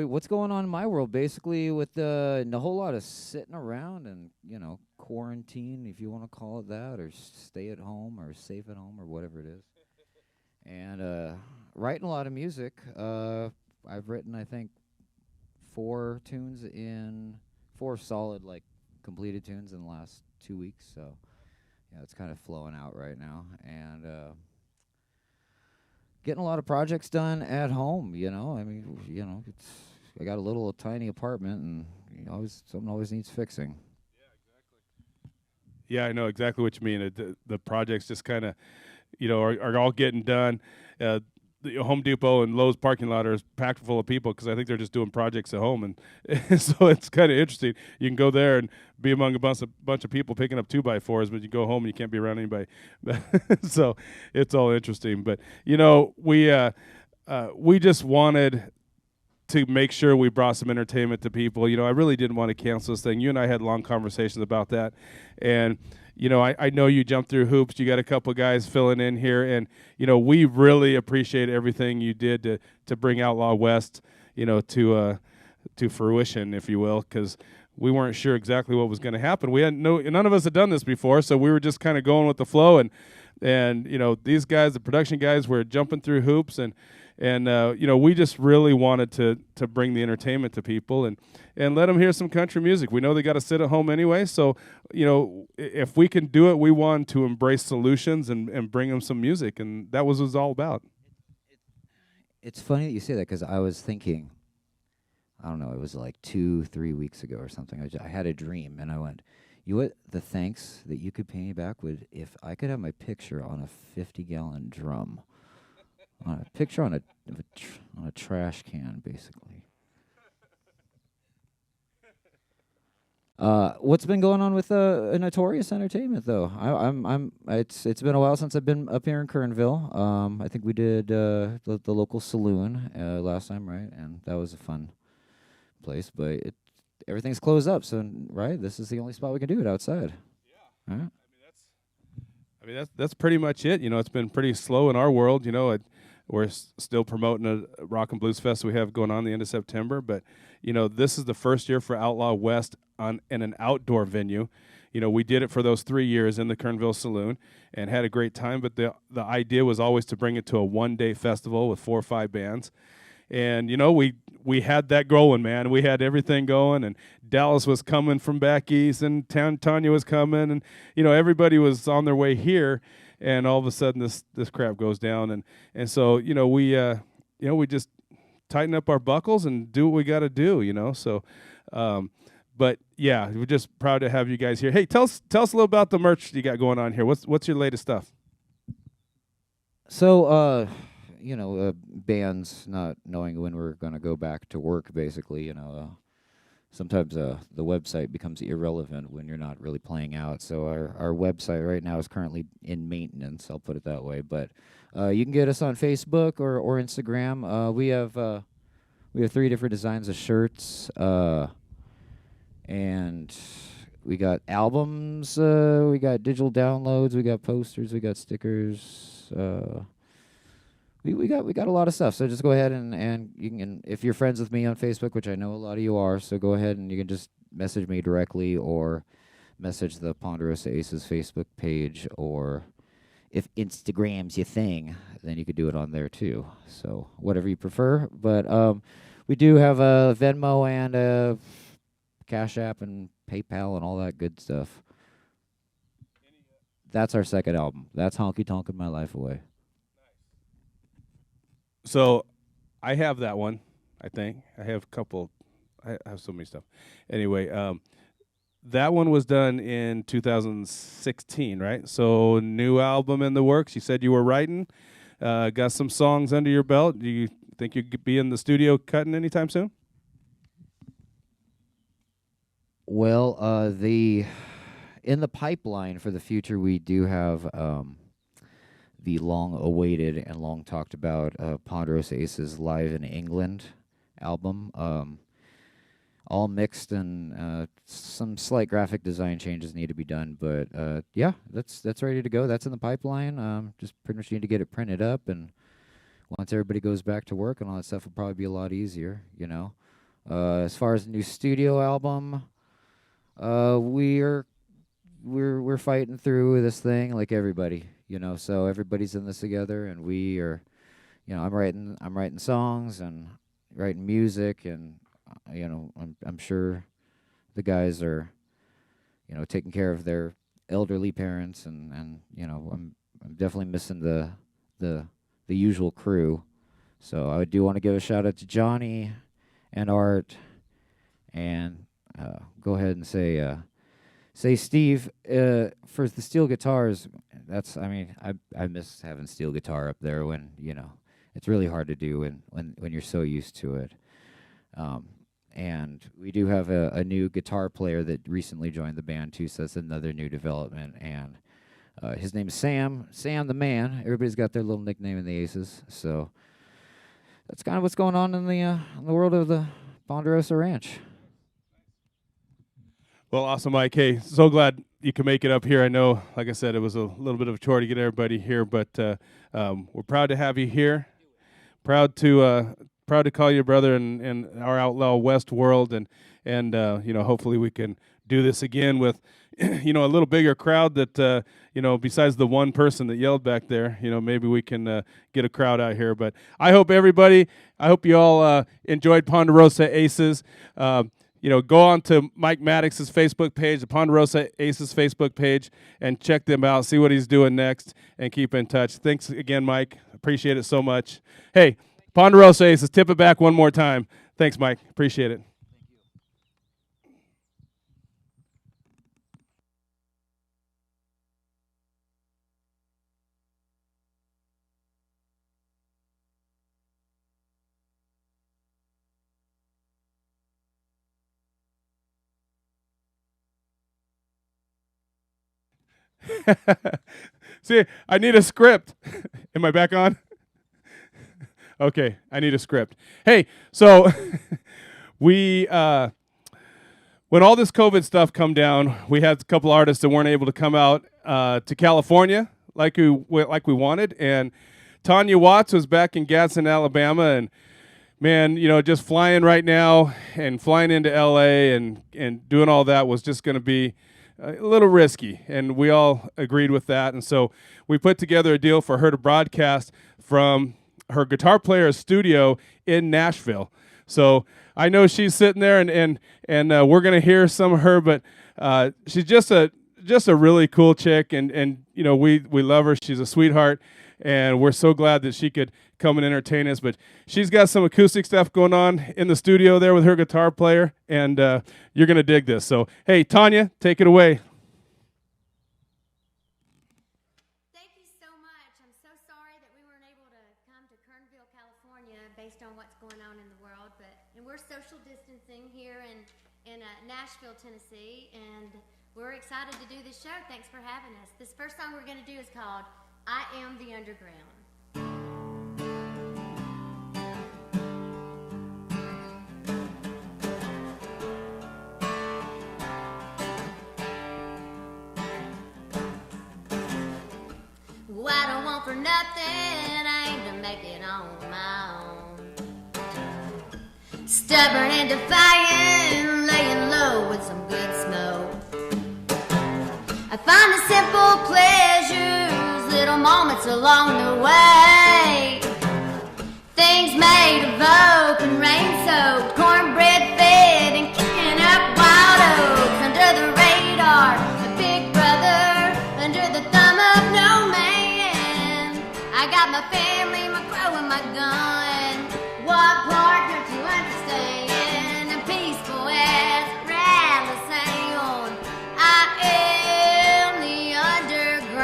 what's going on in my world? Basically, with a whole lot of sitting around and quarantine, if you want to call it that, or stay at home, or safe at home, or whatever it is. And writing a lot of music. I've written, I think, 4 solid completed tunes in the last 2 weeks. So yeah, it's kind of flowing out right now, and getting a lot of projects done at home. I mean, I got a little tiny apartment, and something always needs fixing. Yeah, I know exactly what you mean. The projects just kind of, are all getting done. The Home Depot and Lowe's parking lot are packed full of people because I think they're just doing projects at home, and so it's kind of interesting. You can go there and be among a bunch of people picking up 2x4s, but you go home and you can't be around anybody. So it's all interesting. But we just wanted to make sure we brought some entertainment to people. I really didn't want to cancel this thing. You and I had long conversations about that, and I know you jumped through hoops. You got a couple guys filling in here, and we really appreciate everything you did to bring Outlaw West, to fruition, if you will, because we weren't sure exactly what was going to happen. None of us had done this before, so we were just kind of going with the flow, and these guys, the production guys, were jumping through hoops, and we just really wanted to bring the entertainment to people and let them hear some country music. We know they got to sit at home anyway, so if we can do it, we want to embrace solutions and bring them some music, and that was what it was all about. It's funny that you say that, because I was thinking, I don't know, it was like 2-3 weeks ago or something. I had a dream, and I went, what the thanks that you could pay me back would if I could have my picture on a 50-gallon drum. On a picture on a trash can, basically. What's been going on with Notorious Entertainment, though? It's been a while since I've been up here in Kernville. I think we did the local saloon last time, right? And that was a fun place, but everything's closed up. So right, this is the only spot we can do it outside. Yeah. Right? That's pretty much it. It's been pretty slow in our world. We're still promoting a rock and blues fest we have going on the end of September, but this is the first year for Outlaw West in an outdoor venue. We did it for those 3 years in the Kernville Saloon and had a great time, but the idea was always to bring it to a one-day festival with 4 or 5 bands. And we had that going, man. We had everything going, and Dallas was coming from back east, and Tanya was coming, and everybody was on their way here. And all of a sudden, this crap goes down, and so we just tighten up our buckles and do what we got to do, So, but yeah, we're just proud to have you guys here. Hey, tell us a little about the merch you got going on here. What's your latest stuff? So, bands not knowing when we're going to go back to work, basically, sometimes the website becomes irrelevant when you're not really playing out. So our website right now is currently in maintenance, I'll put it that way. But you can get us on Facebook or Instagram. We have 3 different designs of shirts, and we got albums, we got digital downloads, we got posters, we got stickers. We got a lot of stuff, so just go ahead and you can, if you're friends with me on Facebook, which I know a lot of you are, so go ahead and you can just message me directly or message the Ponderosa Aces Facebook page, or if Instagram's your thing, then you could do it on there too. So whatever you prefer, but we do have a Venmo and a Cash App and PayPal and all that good stuff. that's our second album. That's Honky Tonkin' My Life Away. So I have that one, I think. I have a couple. I have so many stuff. Anyway, that one was done in 2016, right? So new album in the works. You said you were writing. Got some songs under your belt. Do you think you could be in the studio cutting anytime soon? Well, in the pipeline for the future, we do have the long-awaited and long-talked-about Ponderosa Aces Live in England album, all mixed, and some slight graphic design changes need to be done. But yeah, that's ready to go. That's in the pipeline. Just pretty much need to get it printed up, and once everybody goes back to work and all that stuff, will probably be a lot easier, you know. As far as the new studio album, we're fighting through this thing like everybody, you know. So everybody's in this together, and we are, you know, I'm writing songs and writing music, and you know, I'm sure the guys are, you know, taking care of their elderly parents, and you know, I'm definitely missing the usual crew. So I do want to give a shout out to Johnny and Art, and go ahead and say Steve, for the steel guitars. I mean, I miss having steel guitar up there when, you know, it's really hard to do when you're so used to it. And we do have a new guitar player that recently joined the band too, so that's another new development. And his name is Sam the Man. Everybody's got their little nickname in the Aces, so that's kind of what's going on in the world of the Ponderosa Ranch. Well, awesome, Mike. Hey, so glad you can make it up here. I know, like I said, it was a little bit of a chore to get everybody here, but we're proud to have you here. Proud to call you brother in our Outlaw West world, and you know, hopefully we can do this again with, you know, a little bigger crowd that, you know, besides the one person that yelled back there, you know, maybe we can get a crowd out here. But I hope you all enjoyed Ponderosa Aces. You know, go on to Mike Maddox's Facebook page, the Ponderosa Aces Facebook page, and check them out, see what he's doing next, and keep in touch. Thanks again, Mike. Appreciate it so much. Hey, Ponderosa Aces, tip it back one more time. Thanks, Mike. Appreciate it. See, I need a script. Am I back on? Okay, I need a script. Hey, so we, when all this COVID stuff come down, we had a couple artists that weren't able to come out to California like we wanted, and Tanya Watts was back in Gadsden, Alabama, and man, you know, just flying right now and flying into LA and doing all that was just going to be a little risky, and we all agreed with that. And so we put together a deal for her to broadcast from her guitar player's studio in Nashville. So I know she's sitting there, and we're going to hear some of her, but she's just a really cool chick, and you know, we love her. She's a sweetheart, and we're so glad that she could come and entertain us. But she's got some acoustic stuff going on in the studio there with her guitar player, and you're going to dig this. So, hey, Tanya, take it away. Thank you so much. I'm so sorry that we weren't able to come to Kernville, California, based on what's going on in the world. And we're social distancing here in Nashville, Tennessee, and we're excited to do this show. Thanks for having us. This first song we're going to do is called I Am the Underground. Well, I don't want for nothing, I aim to make it on my own. Stubborn and defiant, laying low with some good smoke. I find the simple pleasures, little moments along the way. Things made of oak and rain-soaked, cornbread fed and kicking up wild oats. Under the radar, a big brother, under the thumb my family, my crow, and my gun. What part don't you understand? I'm peaceful as a rattling sound. I am the underground.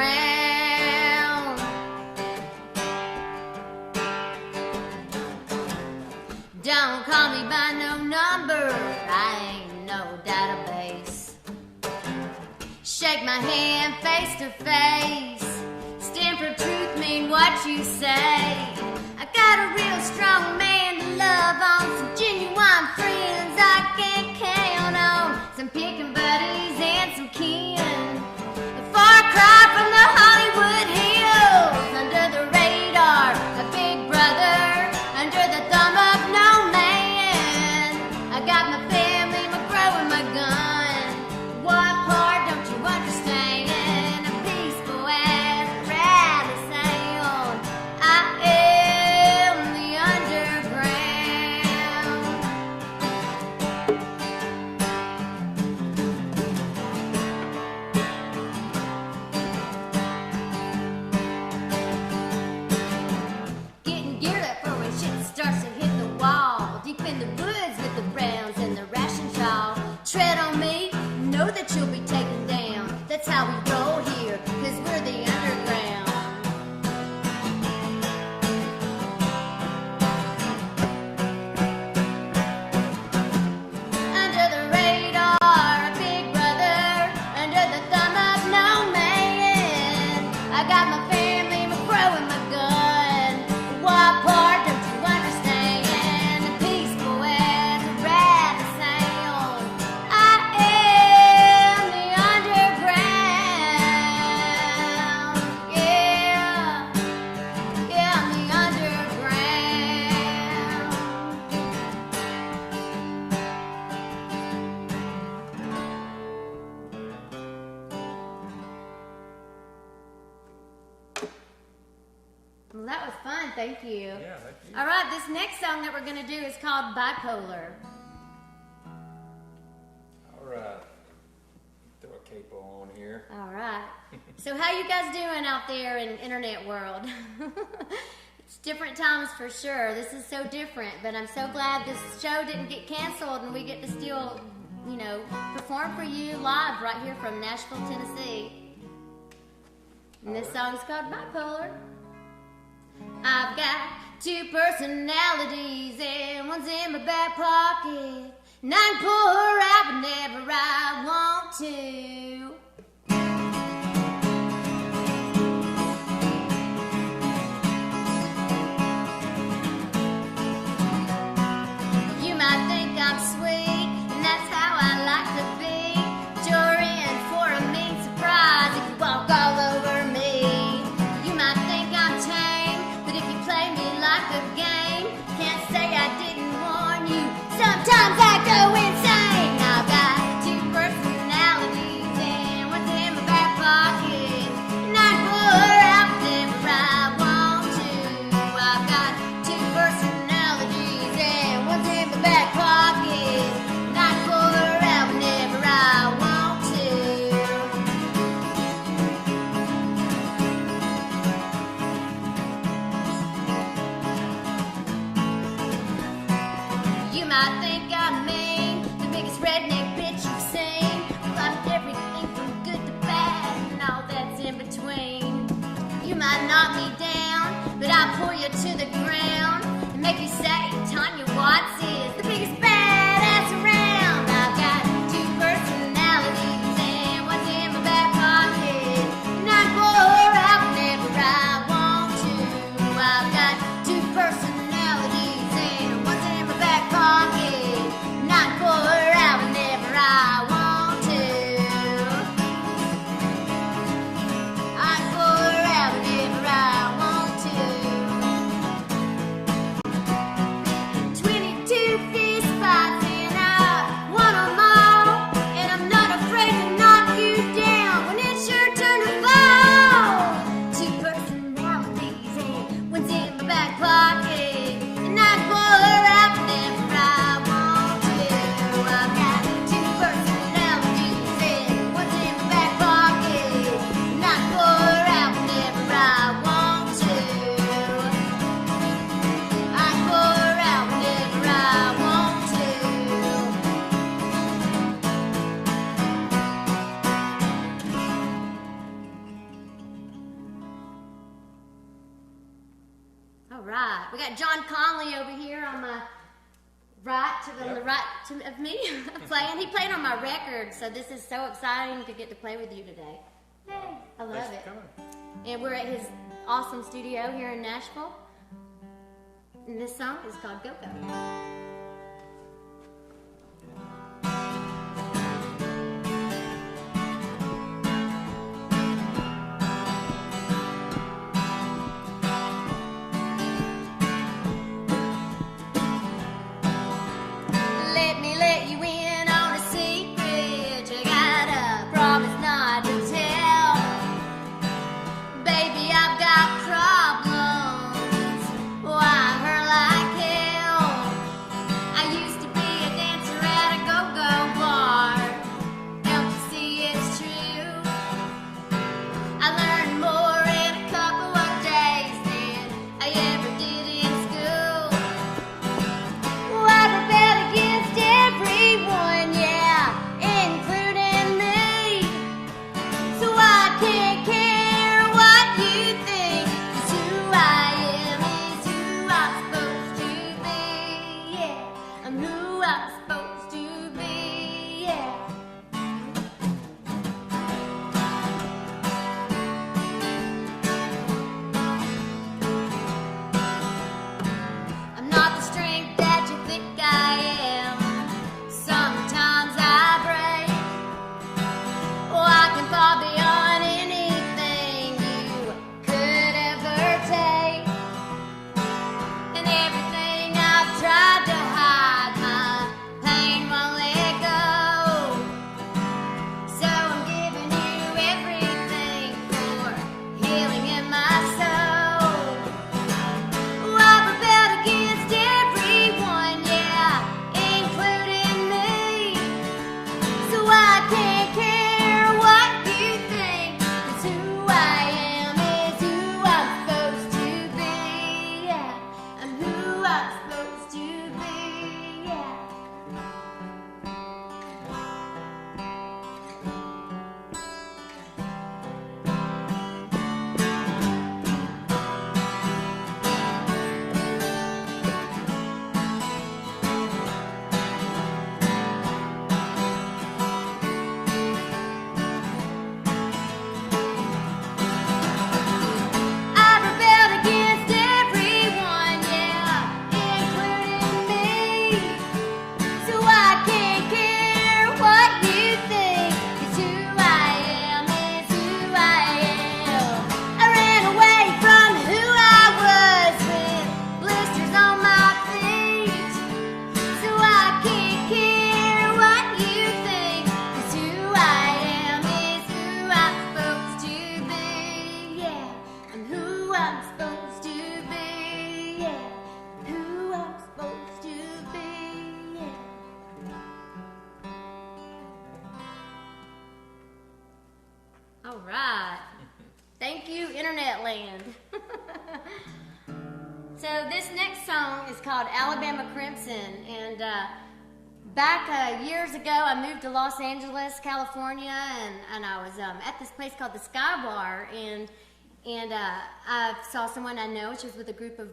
Don't call me by no number, I ain't no database. Shake my hand face to face. Stand for truth, mean what you say. I got a real strong man to love on, some genuine friends I can count on, some picking buddies and some kin. A far cry from the Hollywood hills, under the radar, a big brother, under the thumb of no man. I got my family, my crow, and my gun. What part don't you understand? I'm peaceful as a rattling sound. I am the underground. Getting geared up for when shit starts to hit the wall. Deep in the woods with the Browns and the ration shawl. Tread on me, know that you'll be taken down. That's how we roll here, cause we're the underground. Under the radar, a big brother, under the thumb of no man. I got my family, my crow, and my gun. What part don't you understand? I'm peaceful as a rattling sound. I am the underground. Yeah, yeah, I'm the underground. Well, that was fun. Thank you. Yeah, thank you. All right, this next song that we're going to do is called Bipolar. All right. Throw a capo on here. All right. So how you guys doing out there in internet world? It's different times for sure. This is so different, but I'm so glad this show didn't get canceled and we get to still, perform for you live right here from Nashville, Tennessee. And this song's called Bipolar. I've got two personalities and one's in my back pocket. And I can pull her out whenever I want to. You might think I'm sweet, and that's how I like to be. But you're in for a mean surprise if you walk all over me. You might think I'm tame, but if you play me like a game, can't say I didn't warn you. Sometimes I go insane. I've got two personalities and one's in my back pocket. And I pull her out whenever I want to. I've got two personalities and one's in my back pocket. And I pull her out whenever I want to. You might think I'm mean, the biggest redneck bitch you've seen. I've got everything from good to bad and all that's in between. You might knock me down, but I'll pull you to the ground and make you say Tanya Watts is the biggest badass around. I've got two personalities and one's in my back pocket. And I pull her out whenever I want to. I've got two personalities and one's in my back pocket. And I pull her out whenever I want to. I pull her out whenever I want to. got John Conley over here on my of me playing. He played on my record, so this is so exciting to get to play with you today. Yay, I love it. And we're at his awesome studio here in Nashville. And this song is called Go Go. Let you in on a secret. You gotta promise not to tell. Baby, I've got problems. Why I hurt like hell. I used to be a dancer at a go-go bar. Don't you see it's true? I learned more in a couple of days than I ever did in school. I rebelled against everyone, yeah, including me. So I can't care what you think, 'cause who I am is who I'm supposed to be, yeah. I'm who I'm supposed to be, yeah. I'm not the strength that you think I am. Sometimes I break. Oh, I can fall beyond anything you could ever take. And everything I've tried to hide, my pain won't let go. So I'm giving you everything for healing in my soul. Oh, I rebelled against everyone, yeah, including me. So I can't care what you think, 'cause who I am is who I'm supposed to be, yeah. I'm who I'm supposed to be, yeah. I rebelled against everyone, yeah, including me. So I can't care what you think, 'cause who I am is who I am. I ran away from who I was with blisters on my feet. So I can't care what you think, 'cause who I am is who I'm supposed to be, yeah. I'm who I'm supposed to be, yeah. Who I'm supposed to be, yeah. All right. Thank you, Internet Land. So this next song is called Alabama Crimson, and back years ago I moved to Los Angeles, California, and I was at this place called the Sky Bar, and I saw someone I know. She was with a group of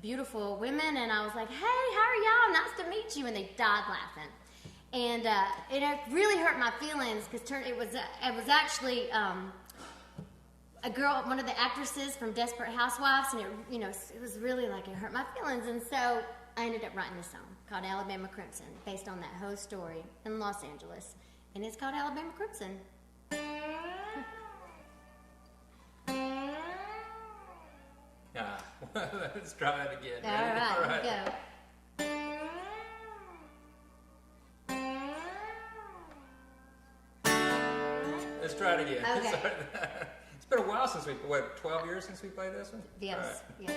beautiful women, and I was like, "Hey, how are y'all? Nice to meet you," and they died laughing. And it really hurt my feelings because it was actually a girl, one of the actresses from Desperate Housewives, and it was really like it hurt my feelings. And so I ended up writing this song called Alabama Crimson, based on that whole story in Los Angeles, and it's called Alabama Crimson. Yeah. Let's try that again. All right, All right. go. Let's try it again. Okay. Sorry. It's been a while since 12 years since we played this one? Yes, All right. yes.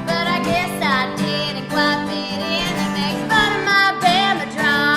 But I guess I didn't quite fit in. They make fun of my Bama draw.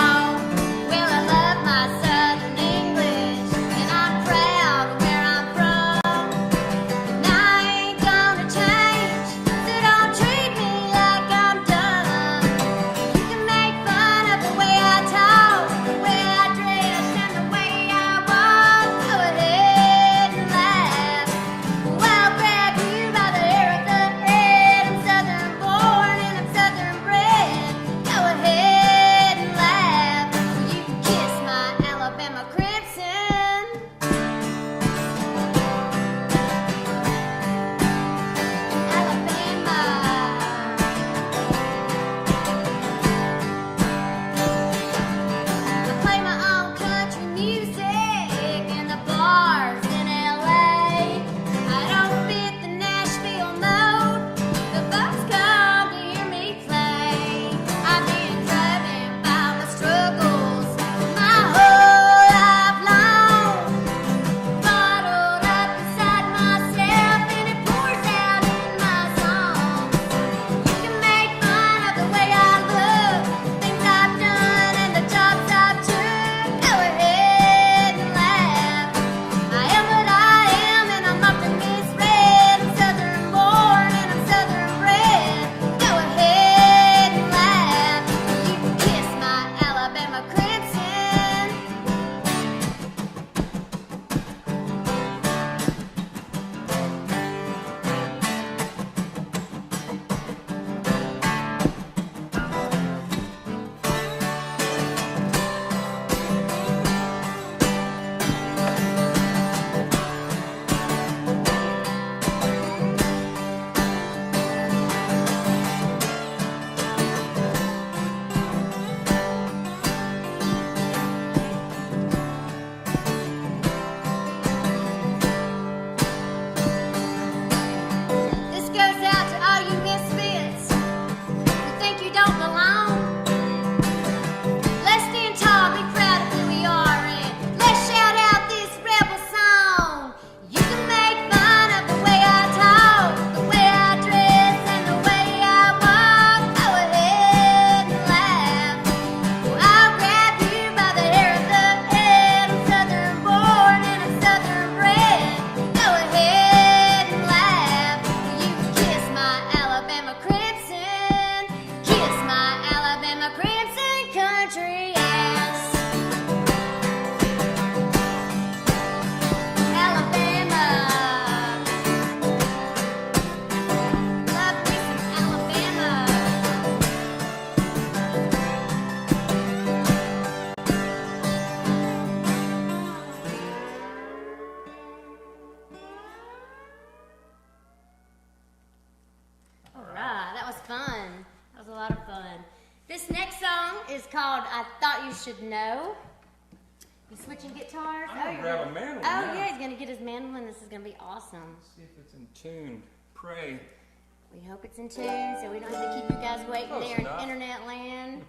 thought you should know. You switching guitars? I'm gonna grab a mandolin Oh now. yeah, he's gonna get his mandolin. This is gonna be awesome. See if it's in tune. Pray. We hope it's in tune, so we don't have to keep you guys waiting Close there enough. in internet land,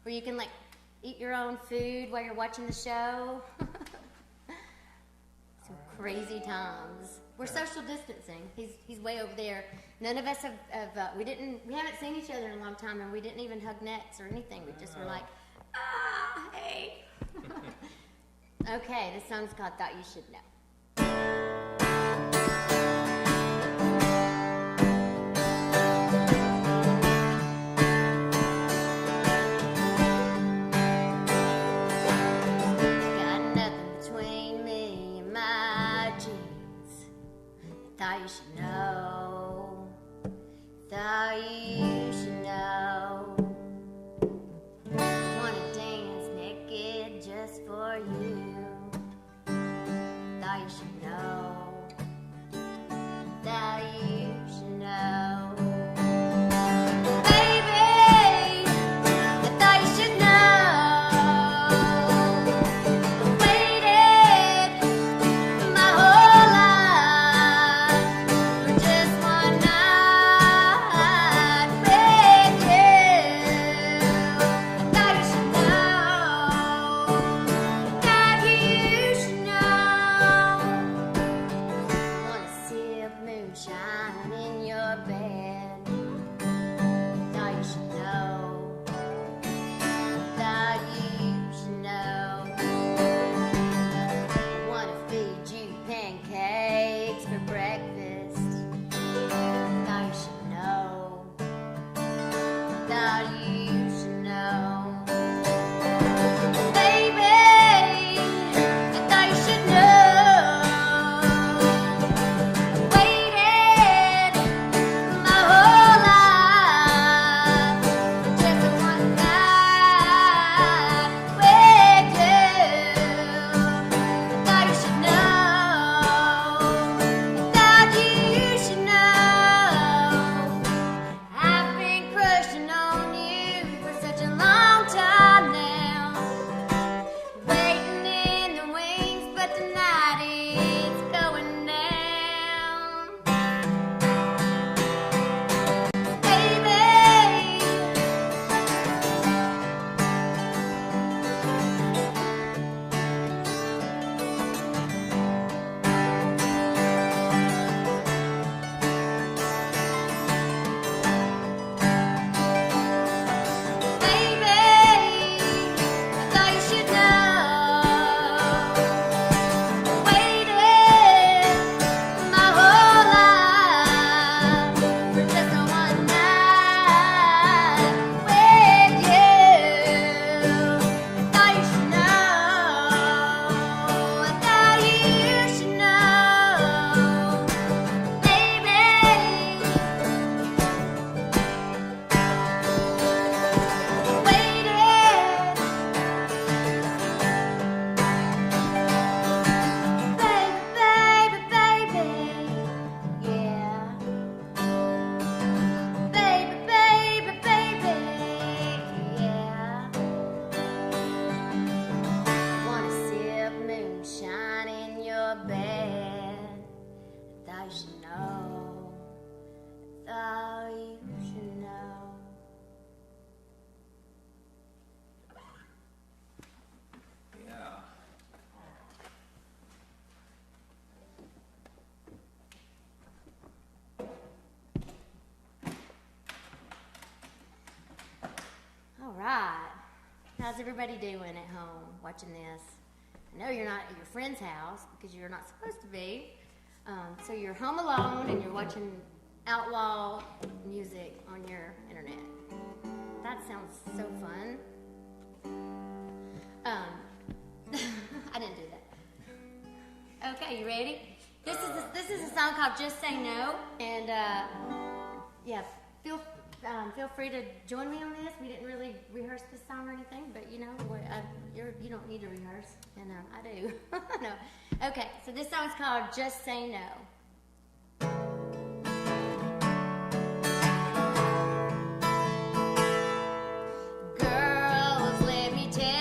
where you can like eat your own food while you're watching the show. Some crazy times. We're social distancing. He's way over there. None of us have we haven't seen each other in a long time, and we didn't even hug necks or anything. We just were like, hey. Okay, this song's called Thought You Should Know. Got nothing between me and my jeans. Thought you should know. Thought you should know. Wanna dance naked just for you. Thought you should know. Thought you should know. Baby, I thought you should know. Waited my whole life for just one night with you. Thought you should know. Thought you should know. Wanna sip moonshine in your bed. Thought you should know. Thought you should know. Wanna feed you pancakes for breakfast. Thought you should know. Thought you should know. Baby, I thought you should know. Waited my whole life for just one night with you. Thought you should know. Thought you should know. I've been crushing on you for such a long time now. Waiting in the wings, but tonight it's going down. Baby, baby, I thought you should know. Waited my whole life for just one night with you. Thought you should know. Thought you should know, baby. Waited, baby, yeah. Baby, yeah. Wanna sip moonshine in your bed. Thought you should know. Thought you should know. Yeah. All right. How's everybody doing at home watching this? I know you're not at your friend's house because you're not supposed to be. So you're home alone and you're watching outlaw music on your internet. That sounds so fun. I didn't do that. Okay, you ready? This is a song called "Just Say No," and yeah, feel free to join me on this. We didn't really rehearse this song or anything, but you know, you don't need to rehearse, and I do. No. Okay, so this song's called "Just Say No." Girls, let me tell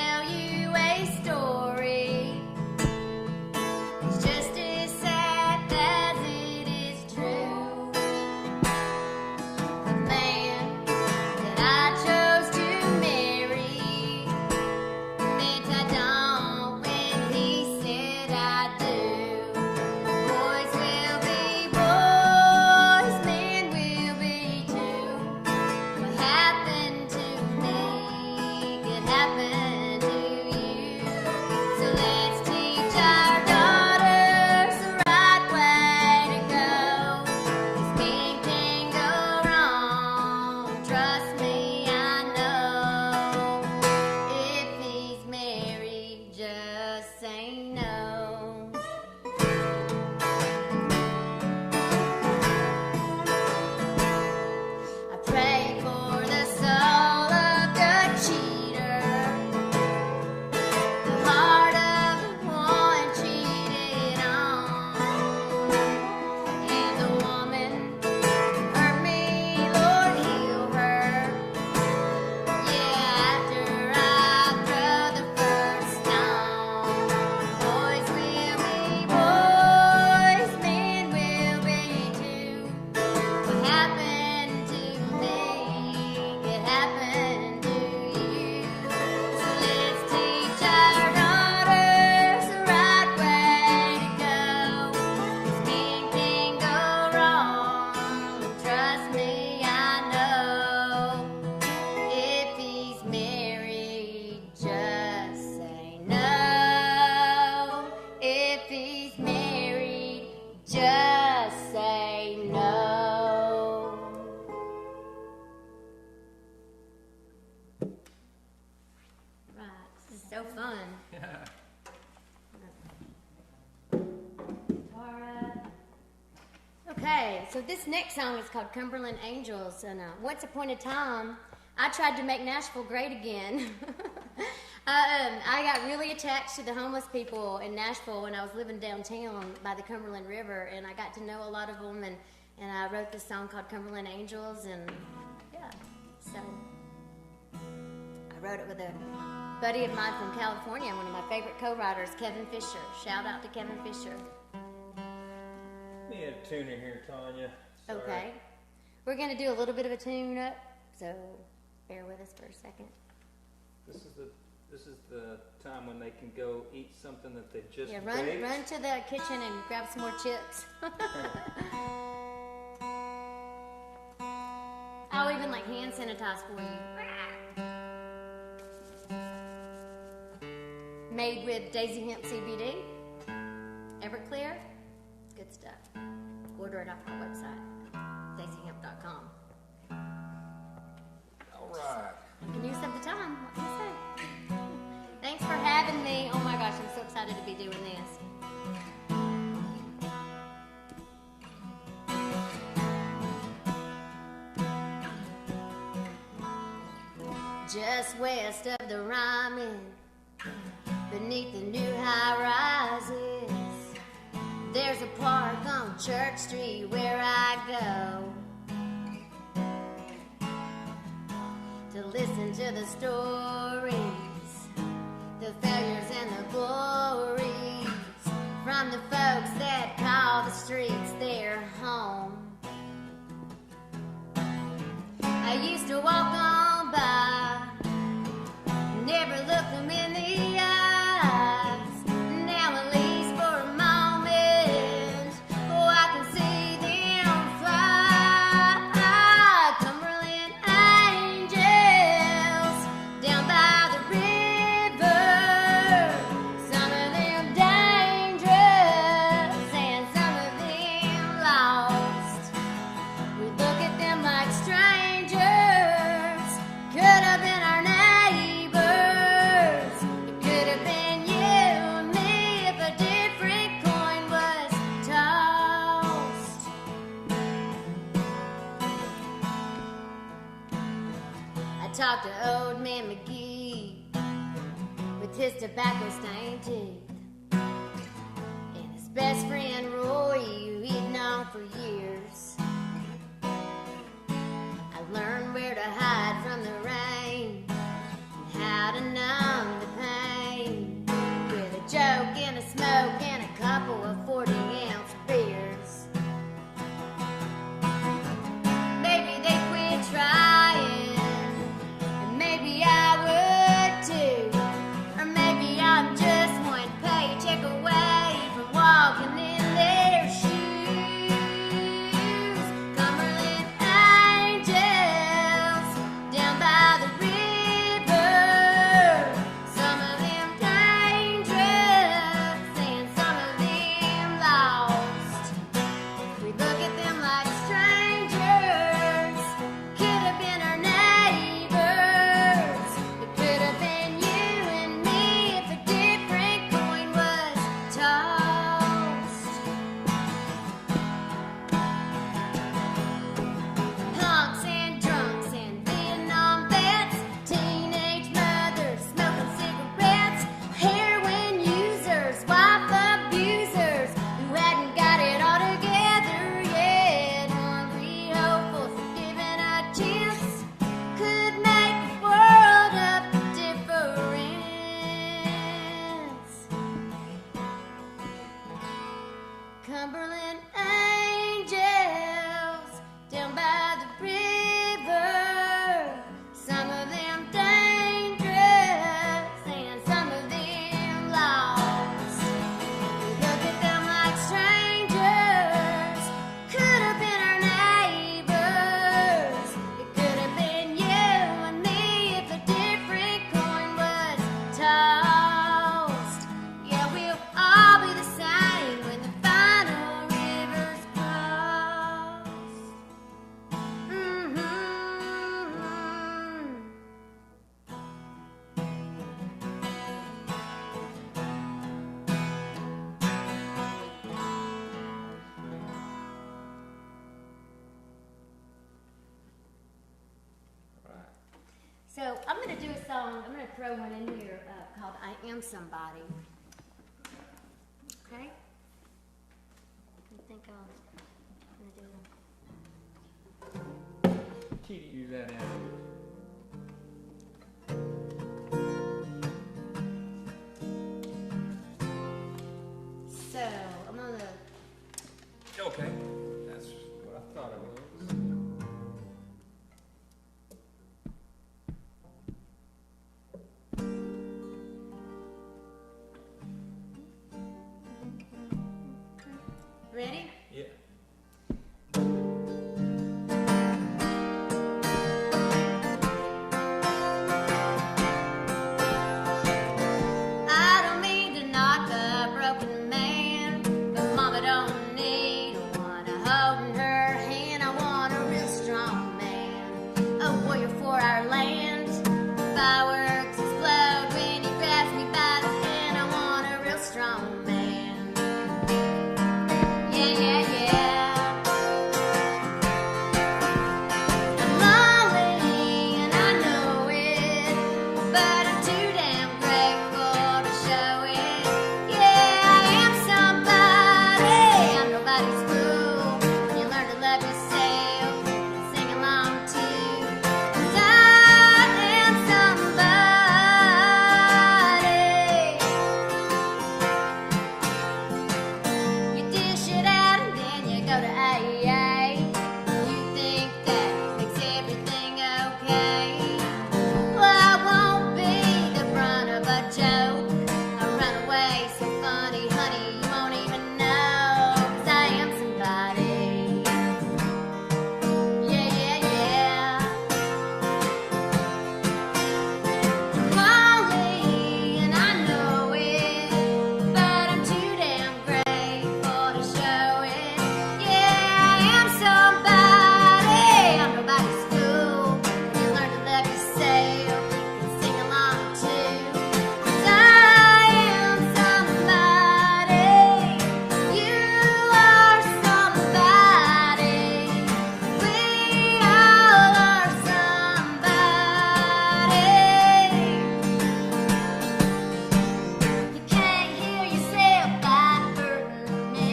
Okay, so this next song is called Cumberland Angels, and once upon a time, I tried to make Nashville great again. I got really attached to the homeless people in Nashville when I was living downtown by the Cumberland River, and I got to know a lot of them, and I wrote this song called Cumberland Angels, and yeah, so I wrote it with a buddy of mine from California, one of my favorite co-writers, Kevin Fisher. Shout out to Kevin Fisher. We had a tuner here, Tanya. Sorry. Okay. We're going to do a little bit of a tune-up, so bear with us for a second. This is the time when they can go eat something that they just run baked. to the kitchen and grab some more chips. I'll even like hand sanitize for you. Made with Daisy Hemp CBD, Everclear. It's good stuff. Order it off our website, daisyhemp.com. All right. You can use up the time. What can you say? Thanks for having me. Oh my gosh, I'm so excited to be doing this. Just west of the Ryman, beneath the new high-rises, there's a park on Church Street where I go to listen to the stories, the failures and the glories from the folks that call the streets their home. I used to walk on by, never look them in the eyes. Now at least for a moment, oh, I can see them fly. Cumberland angels down by the river. Some of them dangerous and some of them lost. We look at them like strangers. Could have been our neighbors. It could have been you and me if a different coin was tossed. I talked to old man McGee with his tobacco-stained teeth, and his best friend Roy, who he'd known for years. I learned where to hide from the rain and how to numb the pain with a joke and a smoke and a couple of 40-ounce beers. Maybe they quit trying, and maybe I would too. Or maybe I'm just one paycheck away from walking in their shoes. Cumberland angels down by the river. Some of them dangerous and some of them lost. We look at them like strangers. Could have been our neighbors. It could have been you and me if a different coin was tossed. Punks and drunks and Vietnam vets, teenage mothers smoking cigarettes, heroin users, wife abusers who hadn't got it all together yet. Hungry hopefuls given a chance could make the world a difference. Cumberland angels down by the river. Some of them dangerous and some of them lost. We look at them like strangers. Could have been our neighbors. It could have been you and me if a different coin was tossed. Yeah, we'll all be the same when the final song. I'm going to throw one in here called I Am Somebody. Okay? I think I'm going to do Key to use that in. So, I'm going to... Okay. That's what I thought it was. Ready? Yeah. I don't mean to knock a broken man, but Mama don't need one holding her hand. I want a real strong man, a warrior for our land. Fireworks explode when he grabs me by the hand. I want a real strong man. Yeah, yeah, yeah. I'm lonely and I know it, but I'm too damn grateful to show it. Yeah, I am somebody. I'm nobody's fool. You learn to love yourself and sing along too. 'Cause I am somebody. You dish it out and then you go to AA. You think that makes everything okay. Well, I won't be the brunt of a joke. I run away so funny, honey, you won't even know. 'Cause I am somebody. Yeah, yeah, yeah. I'm lonely and I know it, but I'm too damn grateful to show it. Yeah, I am somebody. I'm nobody's fool. You learn to love yourself and sing along too. 'Cause I am somebody. You are somebody. We all are somebody. You can't hear yourself by hurting me.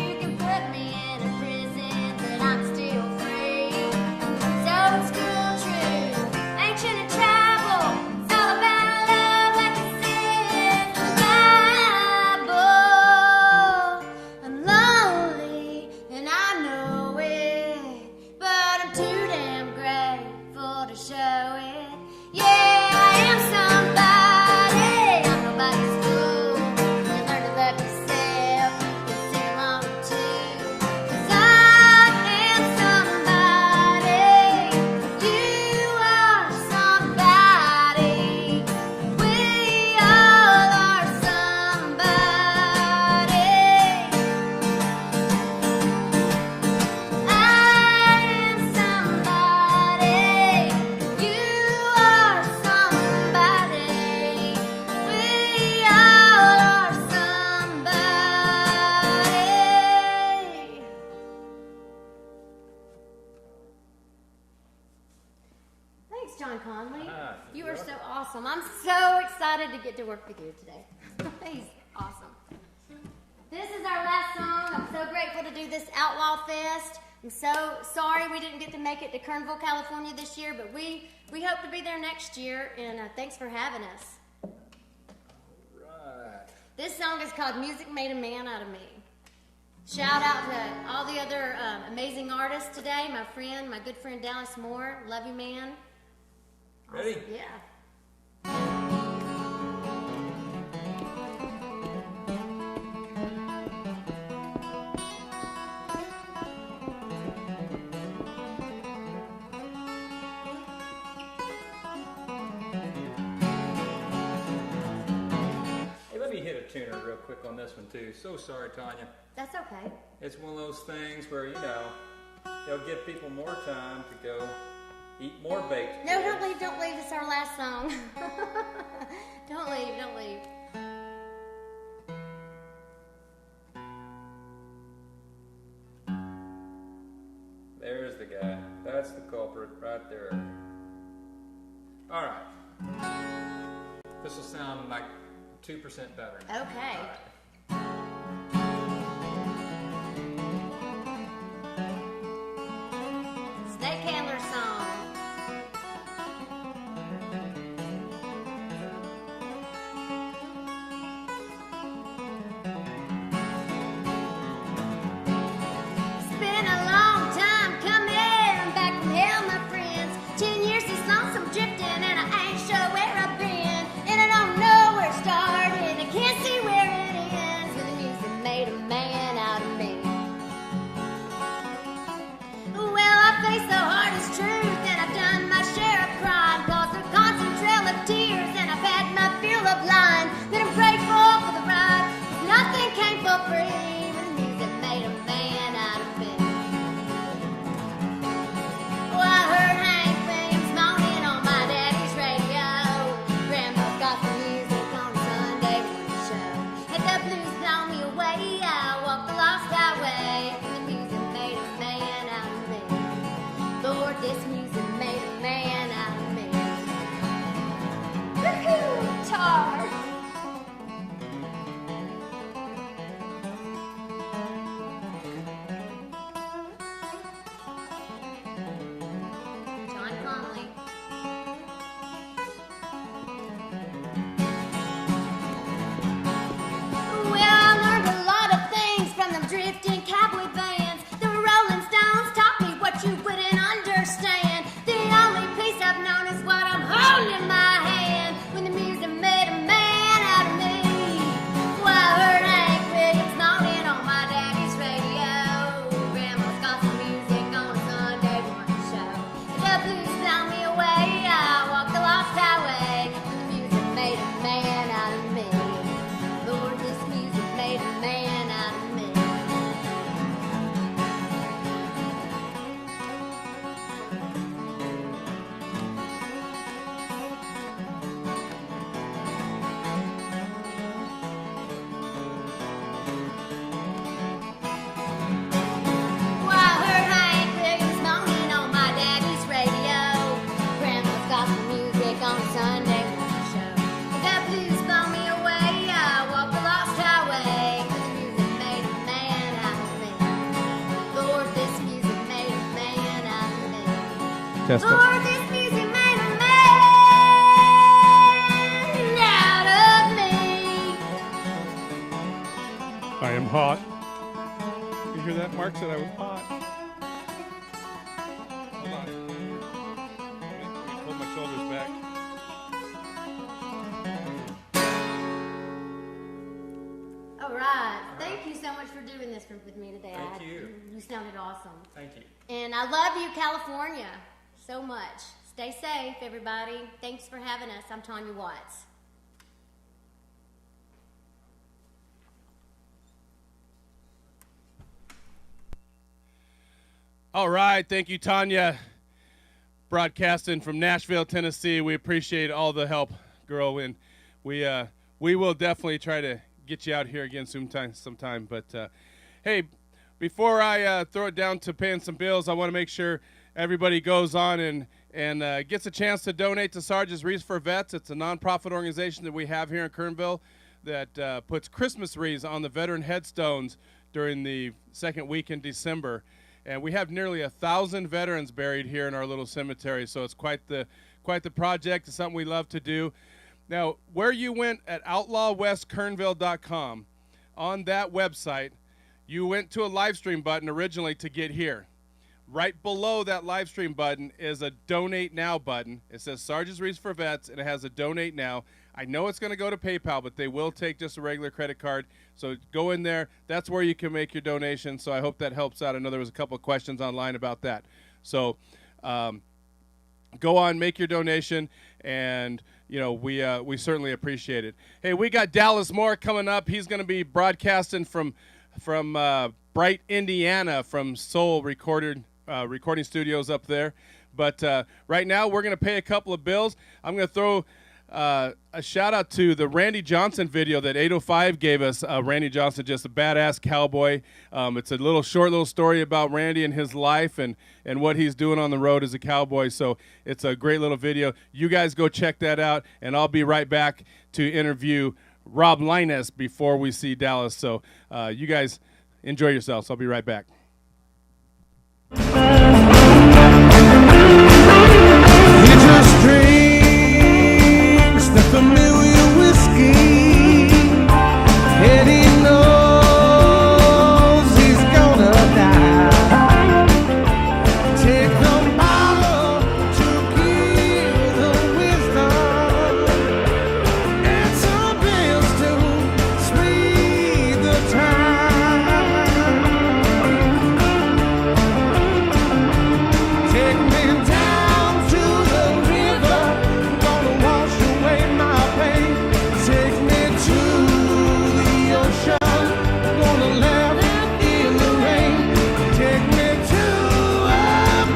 You can put me in a prison, but I'm still free. So it's cool, true, ancient and tribal. It's all about love, like it says in the Bible. I'm lonely and I know it, but I'm too damn grateful to show it. Yeah, I am somebody. I'm nobody's fool. You learn to love yourself and sing along too. 'Cause I am somebody. You are somebody. We all are somebody. I am somebody. You are somebody. We all are somebody. Thanks, John Conley. You are so awesome. I'm so excited to get to work with you today. He's awesome. This is our last song. I'm so grateful to do this Outlaw Fest. I'm so sorry we didn't get to make it to Kernville, California this year, but we hope to be there next year, and thanks for having us. Right. This song is called Music Made a Man Out of Me. Shout out to all the other amazing artists today. My good friend Dallas Moore. Love you, man. Ready? Awesome. Yeah. Hey, let me hit a tuner real quick on this one too. So sorry, Tanya. That's okay. It's one of those things where, they'll give people more time to go eat more baked No, goods. don't leave. It's our last song. Don't leave. There's the guy. That's the culprit right there. All right. This will sound like 2% better. Okay. All right. Snake Handler song. It's been a long time coming back from hell, my friends. 10 years this lonesome drifting, and I ain't sure where I've been. And I don't know where it started, I can't see where it ends. But the music made a man out of me. Well, I face the hardest truth, and I've done my share of crime. Caused a constant trail of tears, and I've had my fill of lying. That I'm grateful for the ride, 'cause nothing came for free. But the music made a man out of me. Oh, I heard Hank Williams moaning on my daddy's radio. Grandma's got the music on a Sunday morning show. Had the blues blow me away, I walked the lost highway. And the music made a man out of me. Lord, this music made a man out of me. Woohoo! Tar! John Conley. Well, I learned a lot of things from them drifting cowboy bands. The Rolling Stones taught me what you wouldn't understand. The only peace I've known is what I'm holding in my hand. When the music made a man out of me. Well, I heard Hank Williams moaning on my daddy's radio. Grandma's got some music on a Sunday morning show. The blues blow me away, I walked the lost highway. When the music made a man out of me. Lord, this music made a man out of me. Well, I heard Hank Williams moaning on my daddy's radio. Grandma's got the music on a Sunday morning show. The blues blow me away, I walked the lost highway. The music made a man out of me. Lord, this music made a man out of me. Lord, this music made a man out of me. I am hot. You hear that? Mark said I was hot. Hold on. Let me pull my shoulders back. All right. Thank you so much for doing this with me today. Thank you. You sounded awesome. Thank you. And I love you, California, so much. Stay safe, everybody. Thanks for having us. I'm Tanya Watts. All right, thank you, Tanya. Broadcasting from Nashville, Tennessee. We appreciate all the help, girl, and we will definitely try to get you out here again sometime. But hey, before I throw it down to paying some bills, I want to make sure everybody goes on and gets a chance to donate to Sarge's Wreaths for Vets. It's a nonprofit organization that we have here in Kernville that puts Christmas wreaths on the veteran headstones during the second week in December. And we have nearly 1,000 veterans buried here in our little cemetery, so it's quite the project. It's something we love to do. Now, where you went at outlawwestkernville.com, on that website, you went to a live stream button originally to get here. Right below that live stream button is a Donate Now button. It says Sarge's Wreaths for Vets, and it has a Donate Now. I know it's going to go to PayPal, but they will take just a regular credit card. So go in there. That's where you can make your donation. So I hope that helps out. I know there was a couple of questions online about that. So go on, make your donation, and we certainly appreciate it. Hey, we got Dallas Moore coming up. He's going to be broadcasting from Bright, Indiana, from Soul recording studios up there. But right now we're going to pay a couple of bills. I'm going to throw a shout out to the Randy Johnson video that 805 gave us. Randy Johnson, just a badass cowboy. It's a short little story about Randy and his life and what he's doing on the road as a cowboy. So it's a great little video. You guys go check that out, and I'll be right back to interview Rob Linus before we see Dallas. So you guys enjoy yourselves. I'll be right back. He just drinks the familiar whiskey, and he knows he's gonna die. Take the bottle to give the wisdom, and some pills to speed the time. Take me down to the river, gonna wash away my pain. Take me to the ocean, gonna laugh in the rain. Take me to a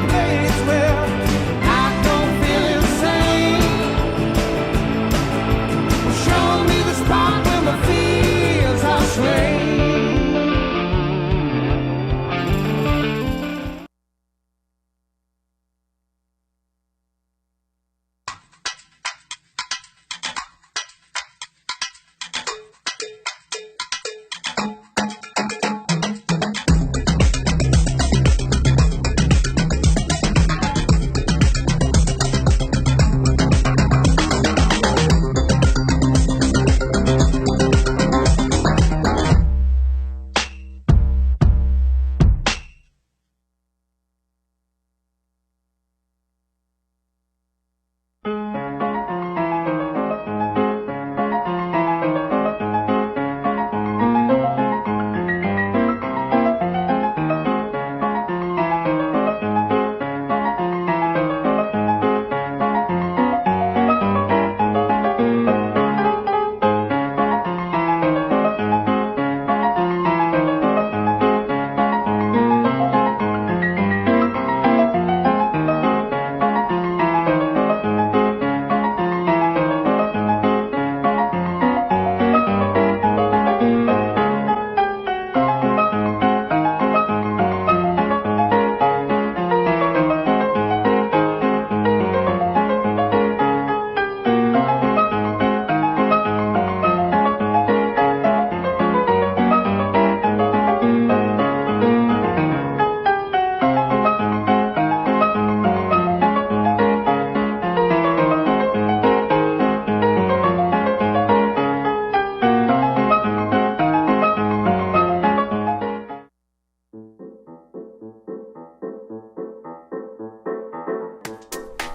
place where I don't feel insane. Show me the spot where my fears are slain.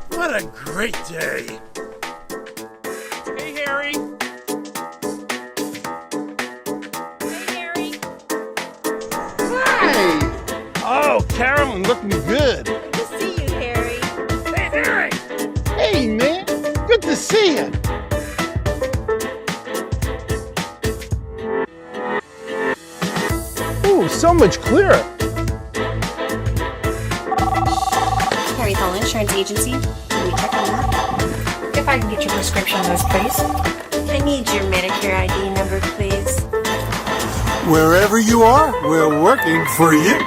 What a great day. Hey, Harry. Hey! Oh, Carolyn, looking good. Good to see you, Harry. Hey, Harry! Hey, man. Good to see you. Ooh, so much clearer. Harry's Hall Insurance Agency. Can we check on that? If I can get your prescription list, please. I need your Medicare ID number, please. Wherever you are, we're working for you.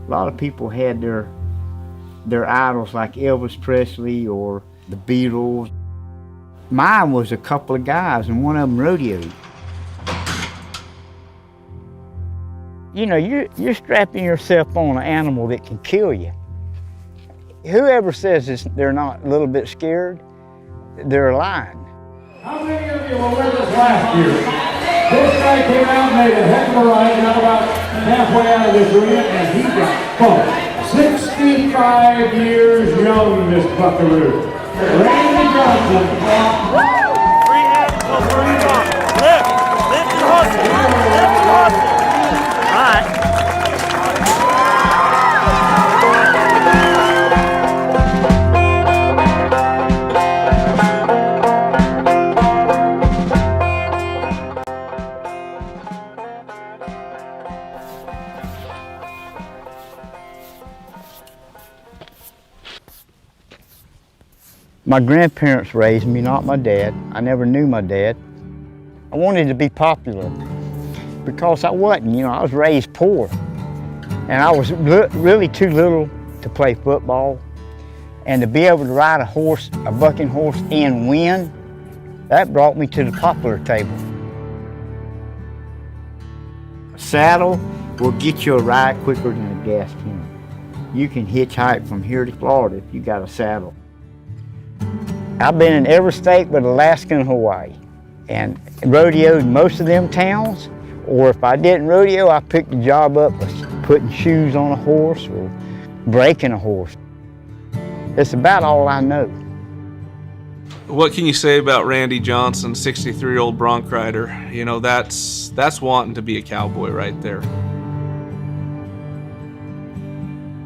A lot of people had their idols like Elvis Presley or the Beatles. Mine was a couple of guys, and one of them rodeoed. You know, you're strapping yourself on an animal that can kill you. Whoever says they're not a little bit scared, they're lying. How many of you were with us last year? This guy came out and made a heck of a ride, got about halfway out of this arena, and he got bumped. 65 years young, this buckaroo. Randy Johnson. Free hands, go free on. Lift your hustle. Lift your hustle. All right. My grandparents raised me, not my dad. I never knew my dad. I wanted to be popular because I wasn't, you know, I was raised poor. And I was really too little to play football. And to be able to ride a horse, a bucking horse, and win, that brought me to the popular table. A saddle will get you a ride quicker than a gas can. You can hitchhike from here to Florida if you got a saddle. I've been in every state but Alaska and Hawaii, and rodeoed most of them towns, or if I didn't rodeo, I picked a job up of putting shoes on a horse or breaking a horse. It's about all I know. What can you say about Randy Johnson, 63-year-old bronc rider? You know, that's wanting to be a cowboy right there.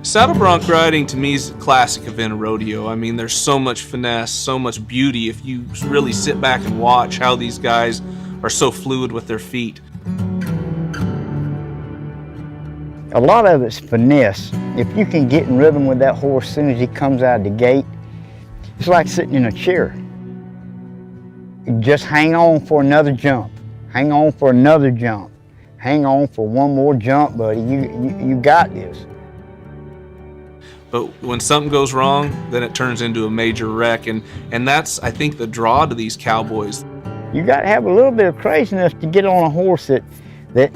Saddle bronc riding to me is a classic event of rodeo. I mean, there's so much finesse, so much beauty if you really sit back and watch how these guys are so fluid with their feet. A lot of it's finesse. If you can get in rhythm with that horse as soon as he comes out of the gate, it's like sitting in a chair. Just hang on for another jump. Hang on for another jump. Hang on for one more jump, buddy. You got this. But when something goes wrong, then it turns into a major wreck, and that's, I think, the draw to these cowboys. You got to have a little bit of craziness to get on a horse that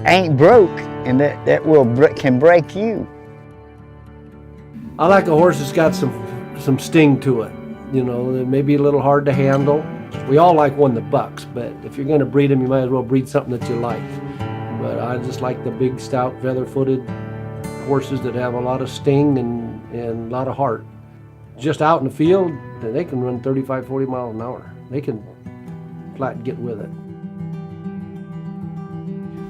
ain't broke and that can break you. I like a horse that's got some sting to it. You know, it may be a little hard to handle. We all like one that bucks, but if you're going to breed them, you might as well breed something that you like. But I just like the big, stout, feather-footed horses that have a lot of sting and a lot of heart. Just out in the field, they can run 35, 40 miles an hour. They can flat get with it.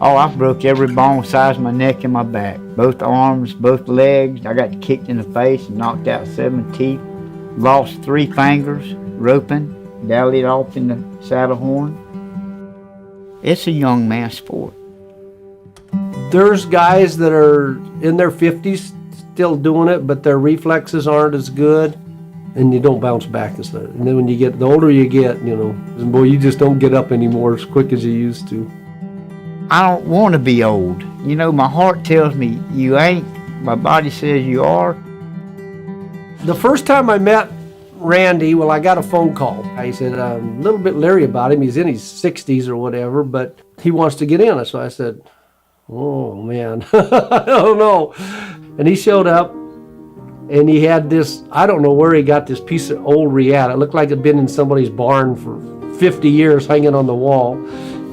Oh, I broke every bone size of my neck and my back. Both arms, both legs. I got kicked in the face and knocked out 7 teeth. Lost 3 fingers, roping, dallied off in the saddle horn. It's a young man's sport. There's guys that are in their 50s still doing it, but their reflexes aren't as good, and you don't bounce back as much. And then when you get, the older you get, you know, boy, you just don't get up anymore as quick as you used to. I don't want to be old. You know, my heart tells me you ain't. My body says you are. The first time I met Randy, well, I got a phone call. He said, I'm a little bit leery about him. He's in his 60s or whatever, but he wants to get in. So I said, oh, man, I don't know. And he showed up, and he had this, I don't know where he got this piece of old riata. It looked like it'd been in somebody's barn for 50 years hanging on the wall.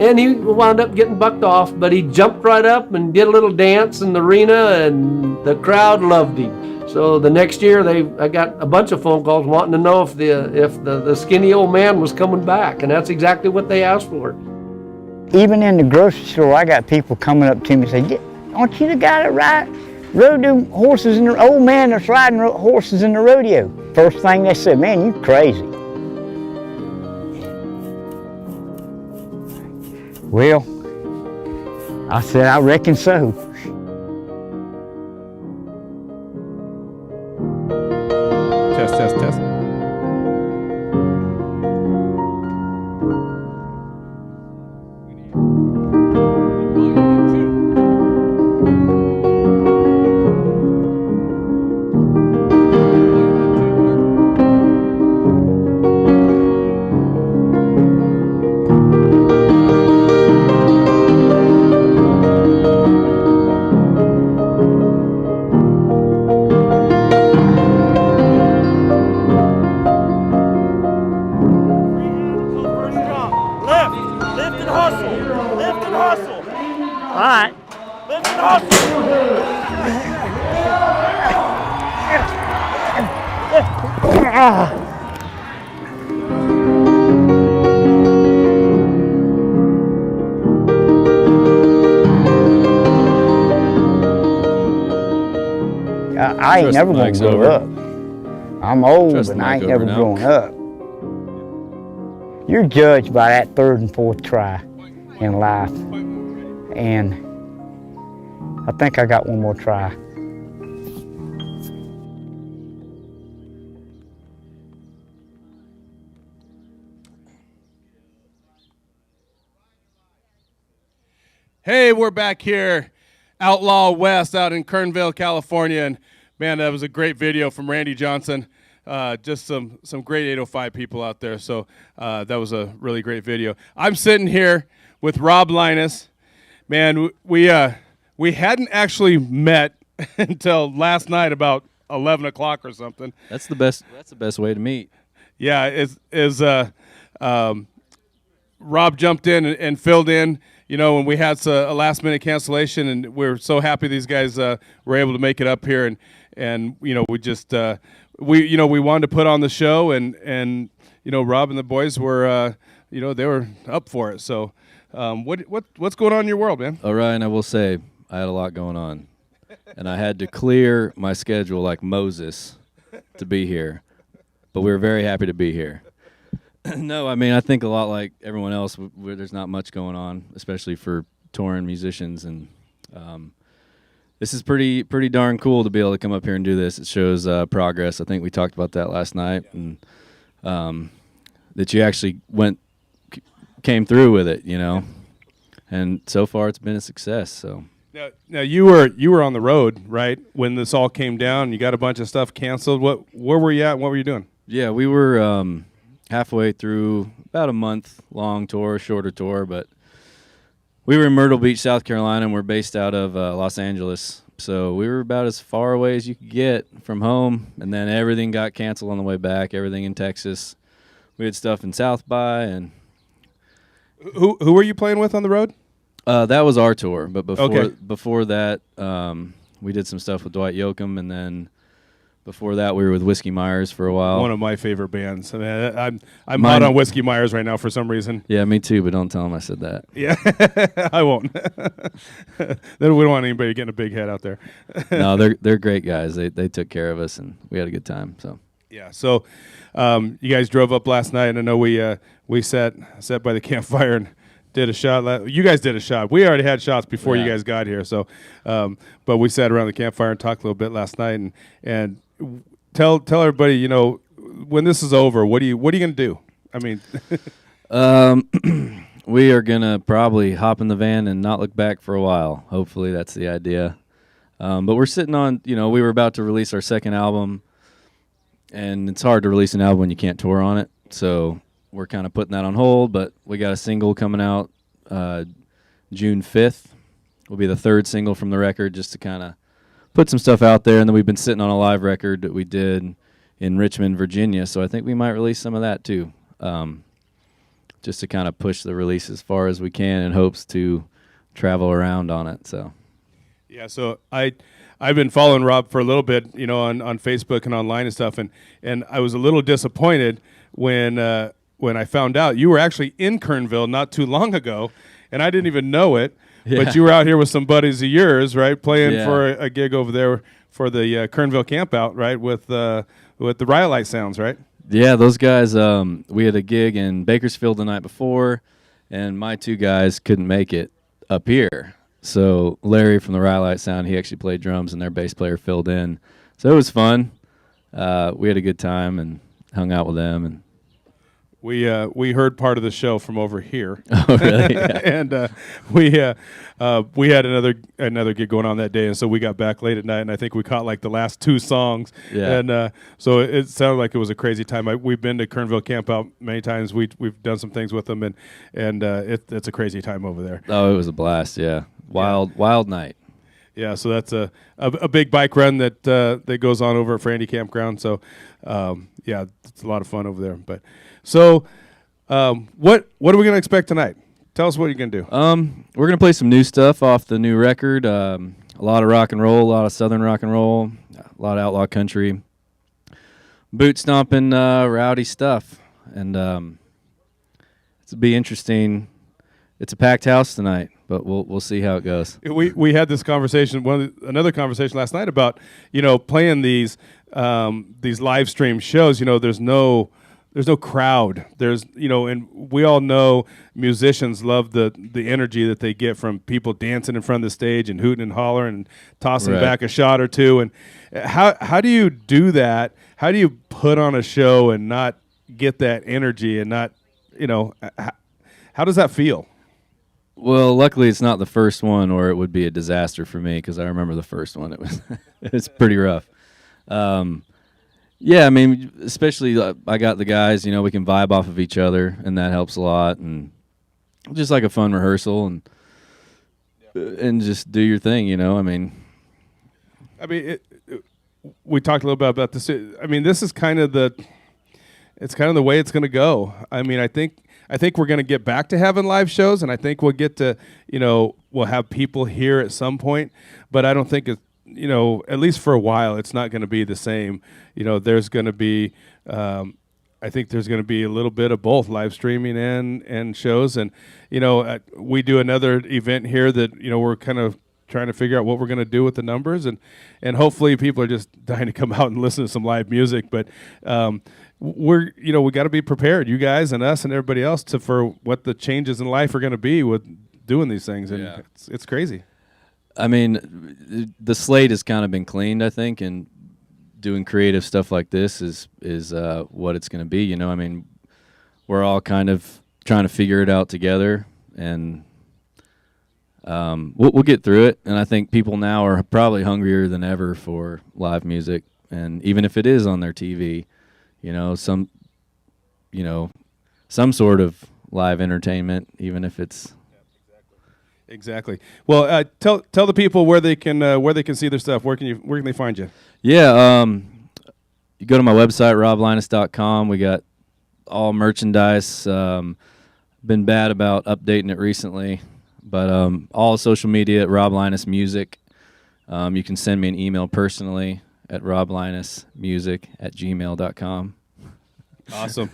And he wound up getting bucked off, but he jumped right up and did a little dance in the arena, and the crowd loved him. So the next year, I got a bunch of phone calls wanting to know if the skinny old man was coming back, and that's exactly what they asked for. Even in the grocery store, I got people coming up to me and say, aren't you the guy that rode them horses in the old man that's riding horses in the rodeo? First thing they said, man, you crazy. Well, I said, I reckon so. Test, test, test. hustle. All right. Let's hustle. I ain't Trust never the gonna mic's grow over. up. I'm old, Trust the but I mic ain't over never now. grown up. You're judged by that third and fourth try in life. And I think I got one more try. Hey, we're back here, Outlaw West out in Kernville, California, and man, that was a great video from Randy Johnson. Just some great 805 people out there, so that was a really great video. I'm sitting here with Rob Linus. Man, we hadn't actually met until last night about 11 o'clock or something. That's the best. That's the best way to meet. Yeah, Rob jumped in and filled in, you know, when we had a last-minute cancellation, and we're so happy these guys were able to make it up here, and you know, we just we wanted to put on the show, and you know, Rob and the boys were you know, they were up for it. So what's going on in your world, man? All right, and I will say I had a lot going on, and I had to clear my schedule like Moses to be here, but we were very happy to be here. No, I mean, I think a lot like everyone else, where there's not much going on, especially for touring musicians, and this is pretty darn cool to be able to come up here and do this. It shows progress. I think we talked about that last night, and that you actually came through with it, you know, and so far it's been a success. So now you were on the road, right, when this all came down. You got a bunch of stuff canceled. Where were you at? And what were you doing? Yeah, we were halfway through about a month-long tour, shorter tour, but we were in Myrtle Beach, South Carolina, and we're based out of Los Angeles. So we were about as far away as you could get from home, and then everything got canceled on the way back, everything in Texas. We had stuff in South by, and Who were you playing with on the road? that was our tour, but Okay. before that, we did some stuff with Dwight Yoakam, and then before that, we were with Whiskey Myers for a while. One of my favorite bands. I mean, I'm Mine- hot on Whiskey Myers right now for some reason. Yeah, me too, but don't tell him I said that. Yeah, I won't. Then we don't want anybody getting a big head out there. No, they're great guys. They took care of us, and we had a good time. So Yeah. So you guys drove up last night, and I know we sat by the campfire and did a shot. You guys did a shot. We already had shots before you Yeah. guys got here. So, but we sat around the campfire and talked a little bit last night, and tell everybody, you know, when this is over, what are you gonna do? I mean, we are gonna probably hop in the van and not look back for a while. Hopefully, that's the idea. But we're sitting on, you know, we were about to release our second album, and it's hard to release an album when you can't tour on it. So we're kind of putting that on hold. But we got a single coming out June 5th. Will be the third single from the record, just to kind of put some stuff out there. And then we've been sitting on a live record that we did in Richmond, Virginia. So I think we might release some of that too, just to kind of push the release as far as we can in hopes to travel around on it. So. yeah. So I've been following Rob for a little bit, you know, on Facebook and online and stuff, and I was a little disappointed when I found out you were actually in Kernville not too long ago, and I didn't even know it. Yeah. But you were out here with some buddies of yours, right, playing Yeah. for a gig over there for the Kernville campout, right, with the Riot Light Sounds, right? Yeah, those guys, we had a gig in Bakersfield the night before, and my two guys couldn't make it up here. So Larry from the Riot Light Sound, he actually played drums, and their bass player filled in. So it was fun. We had a good time and hung out with them. And We heard part of the show from over here. Oh, really? Yeah. And we had another gig going on that day, and so we got back late at night, and I think we caught like the last two songs. Yeah. And so it sounded like it was a crazy time. We've been to Kernville Campout many times. We've done some things with them, and it's a crazy time over there. Oh, it was a blast, yeah. Wild night. Yeah, so that's a big bike run that goes on over at Frandy Campground. So yeah, it's a lot of fun over there. But so what are we going to expect tonight? Tell us what you're gonna do. We're gonna play some new stuff off the new record. A lot of rock and roll, a lot of southern rock and roll, a lot of outlaw country, boot stomping, rowdy stuff, and it'll be interesting. It's a packed house tonight, but we'll see how it goes. We had this conversation, another conversation last night about playing these live stream shows. There's no crowd. There's and we all know musicians love the energy that they get from people dancing in front of the stage and hooting and hollering and tossing back a shot or two. And how do you do that? How do you put on a show and not get that energy and not how does that feel? Well, luckily it's not the first one, or it would be a disaster for me because I remember the first one. It's pretty rough. Yeah, I mean, especially I got the guys. We can vibe off of each other, and that helps a lot. And just like a fun rehearsal, and just do your thing. I mean, we talked a little bit about this. I mean, this is kind of the way it's going to go. I mean, I think we're going to get back to having live shows, and I think we'll get to, we'll have people here at some point, but I don't think it's, at least for a while, it's not going to be the same. There's going to be, I think there's going to be a little bit of both live streaming and shows. And, we do another event here that, we're kind of trying to figure out what we're going to do with the numbers, and hopefully people are just dying to come out and listen to some live music. But, we got to be prepared, you guys and us and everybody else, for what the changes in life are going to be with doing these things. And it's crazy. I mean, the slate has kind of been cleaned, I think, and doing creative stuff like this is what it's going to be. I mean, we're all kind of trying to figure it out together, and we'll get through it. And I think people now are probably hungrier than ever for live music, and even if it is on their TV, some sort of live entertainment, even if it's. Exactly. Well, tell the people where they can see their stuff. Where can they find you? Yeah, you go to my website, roblinus.com. We got all merchandise. Been bad about updating it recently, but all social media at Rob Linus Music. You can send me an email personally at roblinusmusic@gmail.com. Awesome.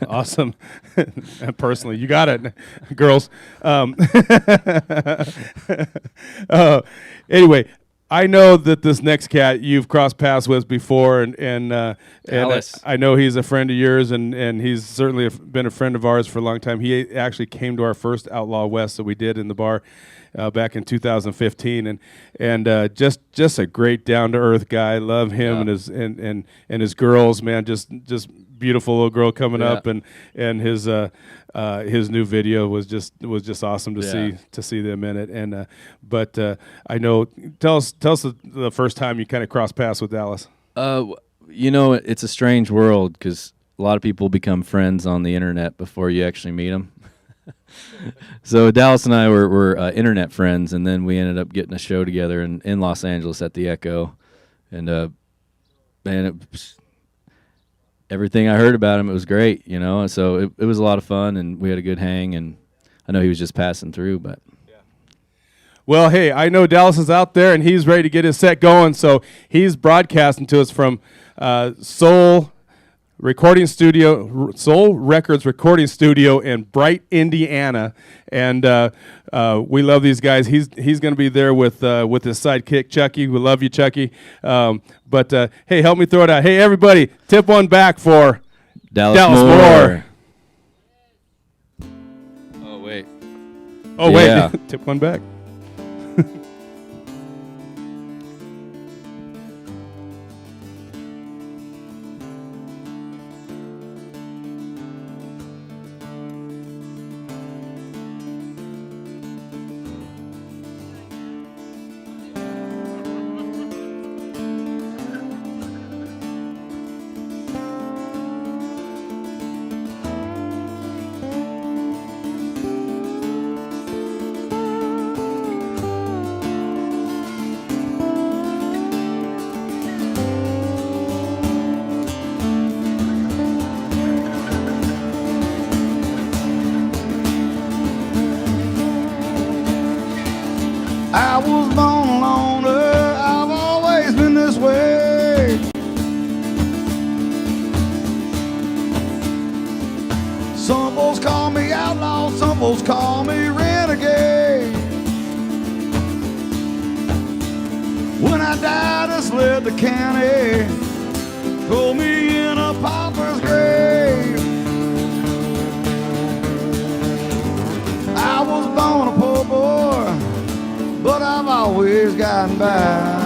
Personally, you got it, girls. Anyway, I know that this next cat you've crossed paths with before, and I know he's a friend of yours, and he's certainly been a friend of ours for a long time. He actually came to our first Outlaw West that we did in the bar back in 2015, and just a great down to earth guy. Love him and his girls, man. Just beautiful little girl coming up, and his new video was just awesome to see them in it. And but I know, tell us the first time you kind of crossed paths with Dallas. It's a strange world because a lot of people become friends on the internet before you actually meet them. So Dallas and I were internet friends, and then we ended up getting a show together in Los Angeles at the Echo, and man, it was, everything I heard about him, it was great, So it was a lot of fun, and we had a good hang, and I know he was just passing through, but. Well, hey, I know Dallas is out there, and he's ready to get his set going, so he's broadcasting to us from Soul Records Recording Studio in Bright, Indiana, and we love these guys. He's going to be there with his sidekick Chucky. We love you, Chucky. But hey, help me throw it out. Hey, everybody, tip one back for Dallas Moore. Oh wait, tip one back. I was born a loner, I've always been this way. Some folks call me outlaw, some folks call me renegade. When I die, just let the county throw me in a pauper's grave. I was born a poor boy, but I've always gotten by.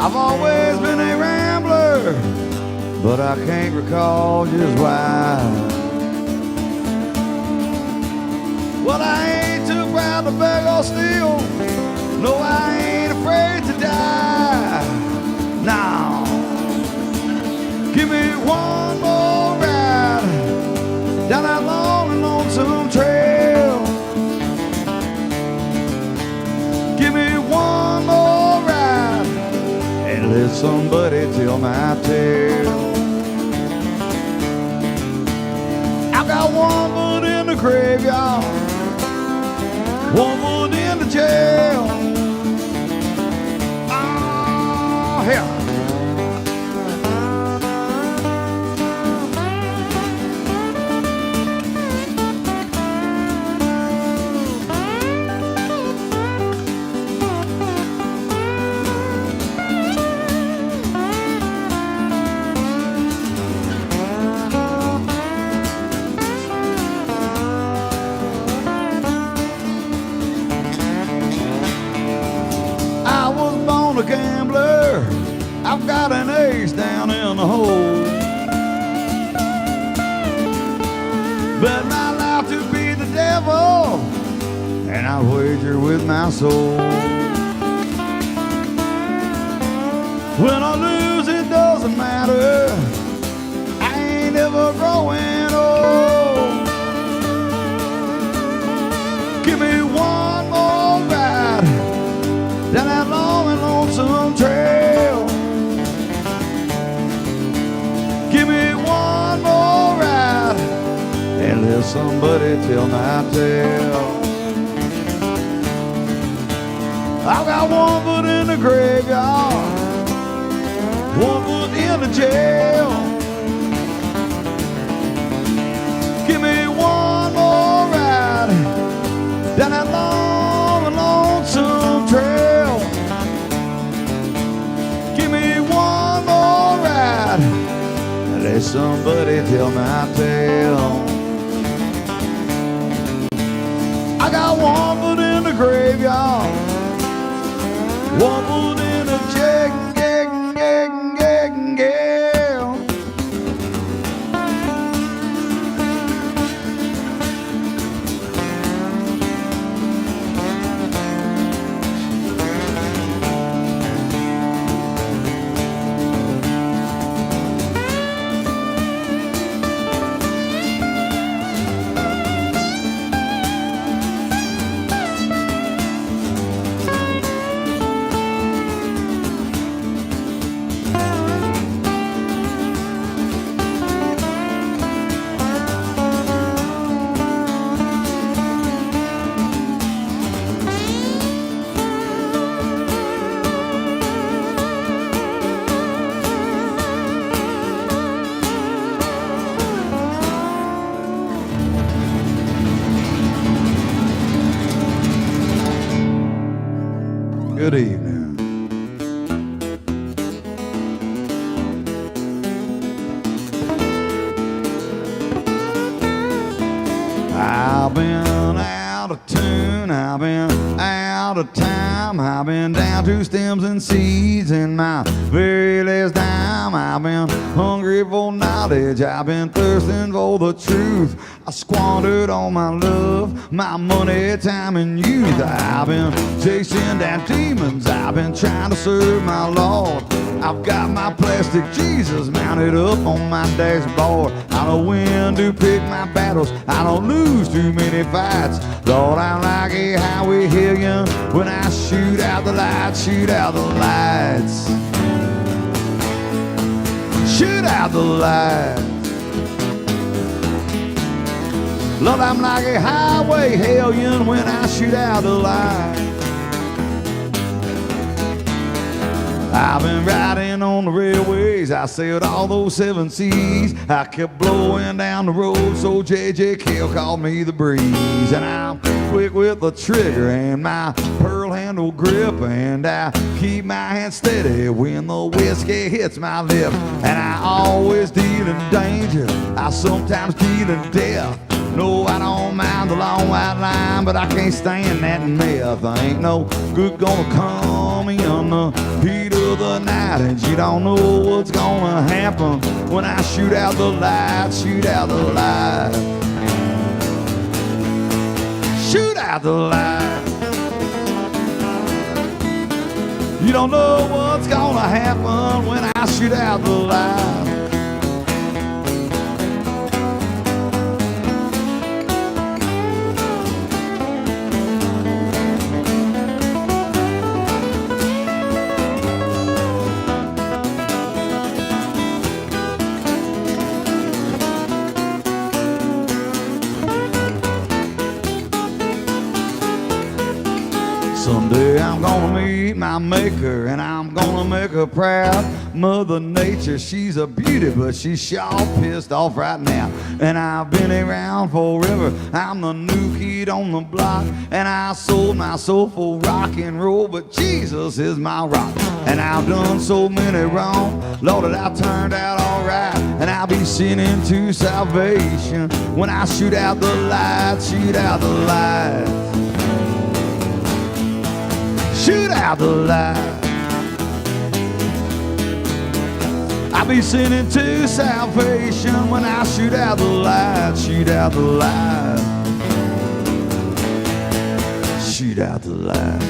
I've always been a rambler, but I can't recall just why. Well, I ain't too proud to beg or steal. No, I ain't afraid to die. Now, give me one more ride down that long and lonesome trail. Give me one more ride and let somebody tell my tale. I got one foot in the graveyard, one foot in the jail. Oh, hell. A gambler, I've got an ace down in the hole. Bet my life to be the devil, and I wager with my soul. When I lose, it doesn't matter. I ain't ever growing old. Give me one more ride down that long and lonesome trail. Give me one more ride and let somebody tell my tale. I've got one foot in the graveyard, one foot in the jail. Give me one more ride down that long and lonesome trail. Let somebody tell my tale. I got one foot in the graveyard, one foot in the jail. Good evening. I've been out of tune, I've been out of time, I've been down to stems and seeds in my very last dime. I've been hungry for knowledge, I've been thirsting for the truth. I squandered all my love, my money, time, and youth. I've been chasing down demons, I've been trying to serve my Lord. I've got my plastic Jesus mounted up on my dashboard. I know when to pick my battles, I don't lose too many fights. Lord, I like it how we hear you when I shoot out the lights, shoot out the lights. Shoot out the lights. Lord, I'm like a highway hellion when I shoot out the light. I've been riding on the railways, I sailed all those 7 seas. I kept blowing down the road, so J.J. Cale called me the breeze. And I'm quick with the trigger and my pearl handle grip, and I keep my hand steady when the whiskey hits my lip. And I always deal in danger, I sometimes deal in death. No, I don't mind the long white line, but I can't stand that meth. I ain't no good gonna come in the heat of the night, and you don't know what's gonna happen when I shoot out the light, shoot out the light, shoot out the light. You don't know what's gonna happen when I shoot out the light. Someday I'm gonna meet my maker and I'm gonna make her proud. Mother Nature, she's a beauty, but she's sure pissed off right now. And I've been around forever, I'm the new kid on the block. And I sold my soul for rock and roll, but Jesus is my rock. And I've done so many wrong, Lord, that I turned out alright. And I'll be sinning to salvation when I shoot out the light, shoot out the light, shoot out the light. I'll be sinning to salvation when I shoot out the light, shoot out the light, shoot out the light.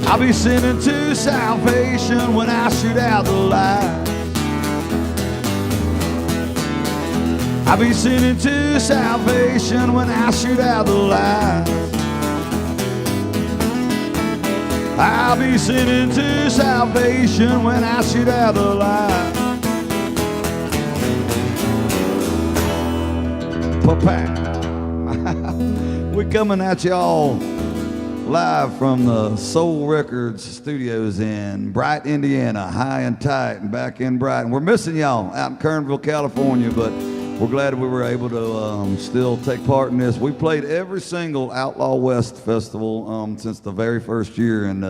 I'll be sinning to salvation when I shoot out the light. I'll be sinning to salvation when I shoot out the light. I'll be sinning to salvation when I shoot out the light. We're coming at y'all live from the Soul Records studios in Bright, Indiana, high and tight and back in Brighton. We're missing y'all out in Kernville, California, but we're glad we were able to still take part in this. We played every single Outlaw West festival since the very first year, and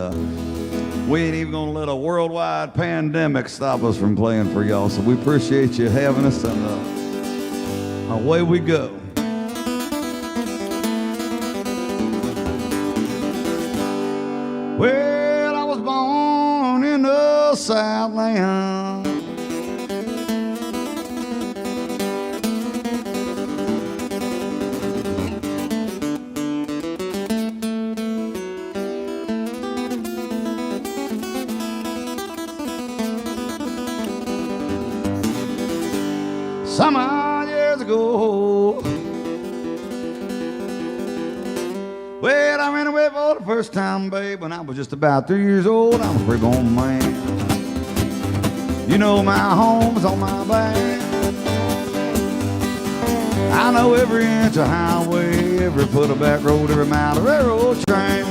we ain't even gonna let a worldwide pandemic stop us from playing for y'all. So we appreciate you having us, and away we go. Well, I was born in the Southland. Some odd years ago, well, I ran away for the first time, babe, when I was just about 3 years old. I'm a free-born man. You know my home's on my back. I know every inch of highway, every foot of back road, every mile of railroad train.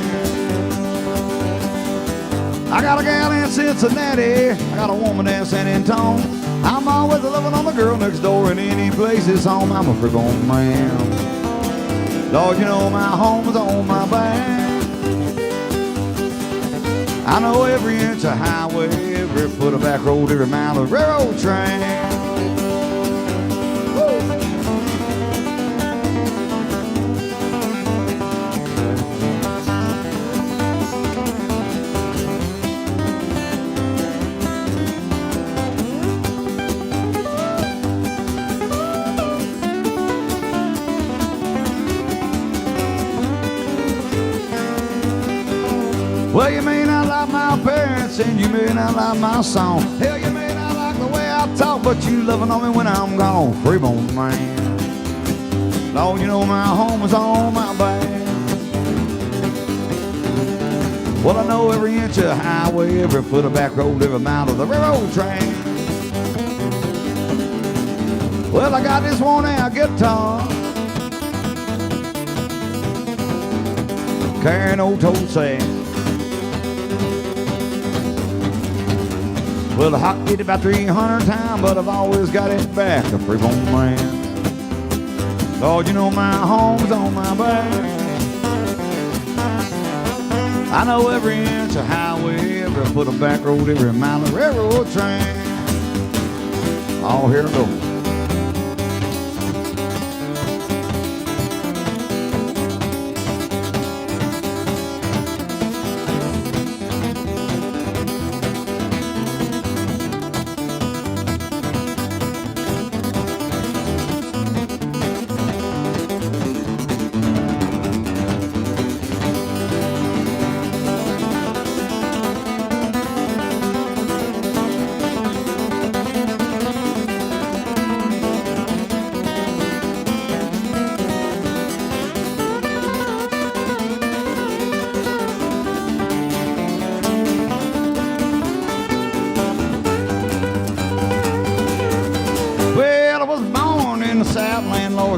I got a gal in Cincinnati, I got a woman in San Antonio. I'm always loving on the girl next door, and any place is home. I'm a free-born man. Lord, you know my home's on my back. I know every inch of highway, every foot of back road, every mile of railroad train. Well, you may not like my parents, and you may not like my song. Hell, you may not like the way I talk, but you loving on me when I'm gone. Free-born man. Lord, you know my home is on my back. Well, I know every inch of highway, every foot of back road, every mile of the railroad train. Well, I got this worn out guitar, carrying old toe sack. Well, I hocked it about 300 times, but I've always got it back, a free-born man. Lord, you know my home's on my back. I know every inch of highway, every foot of back road, every mile of railroad train. Oh, here we go.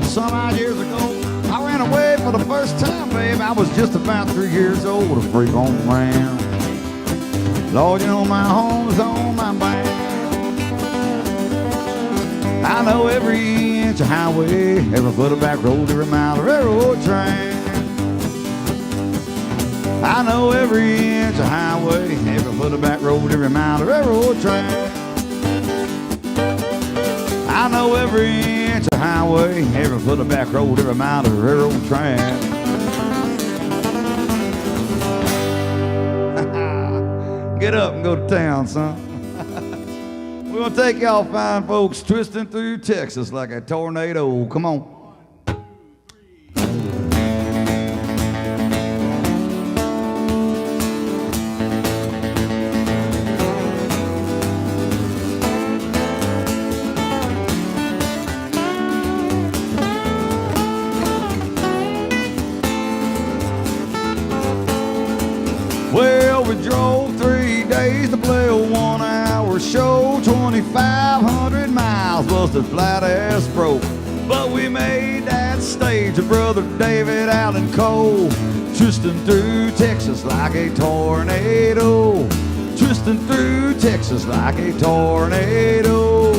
Some odd years ago, I ran away for the first time, babe. I was just about 3 years old, a freak on man. Lord, you know my home's on my back. I know every inch of highway, every foot of back road, every mile of railroad train. I know every inch of highway, every foot of back road, every mile of railroad train. I know every inch of highway, every foot of back road, every mile of railroad track. Get up and go to town, son. We're gonna take y'all fine folks twisting through Texas like a tornado. Come on. Well, we drove 3 days to play a 1-hour show, 2,500 miles, busted flat ass broke. But we made that stage with Brother David Allen Cole, twisting through Texas like a tornado, twisting through Texas like a tornado.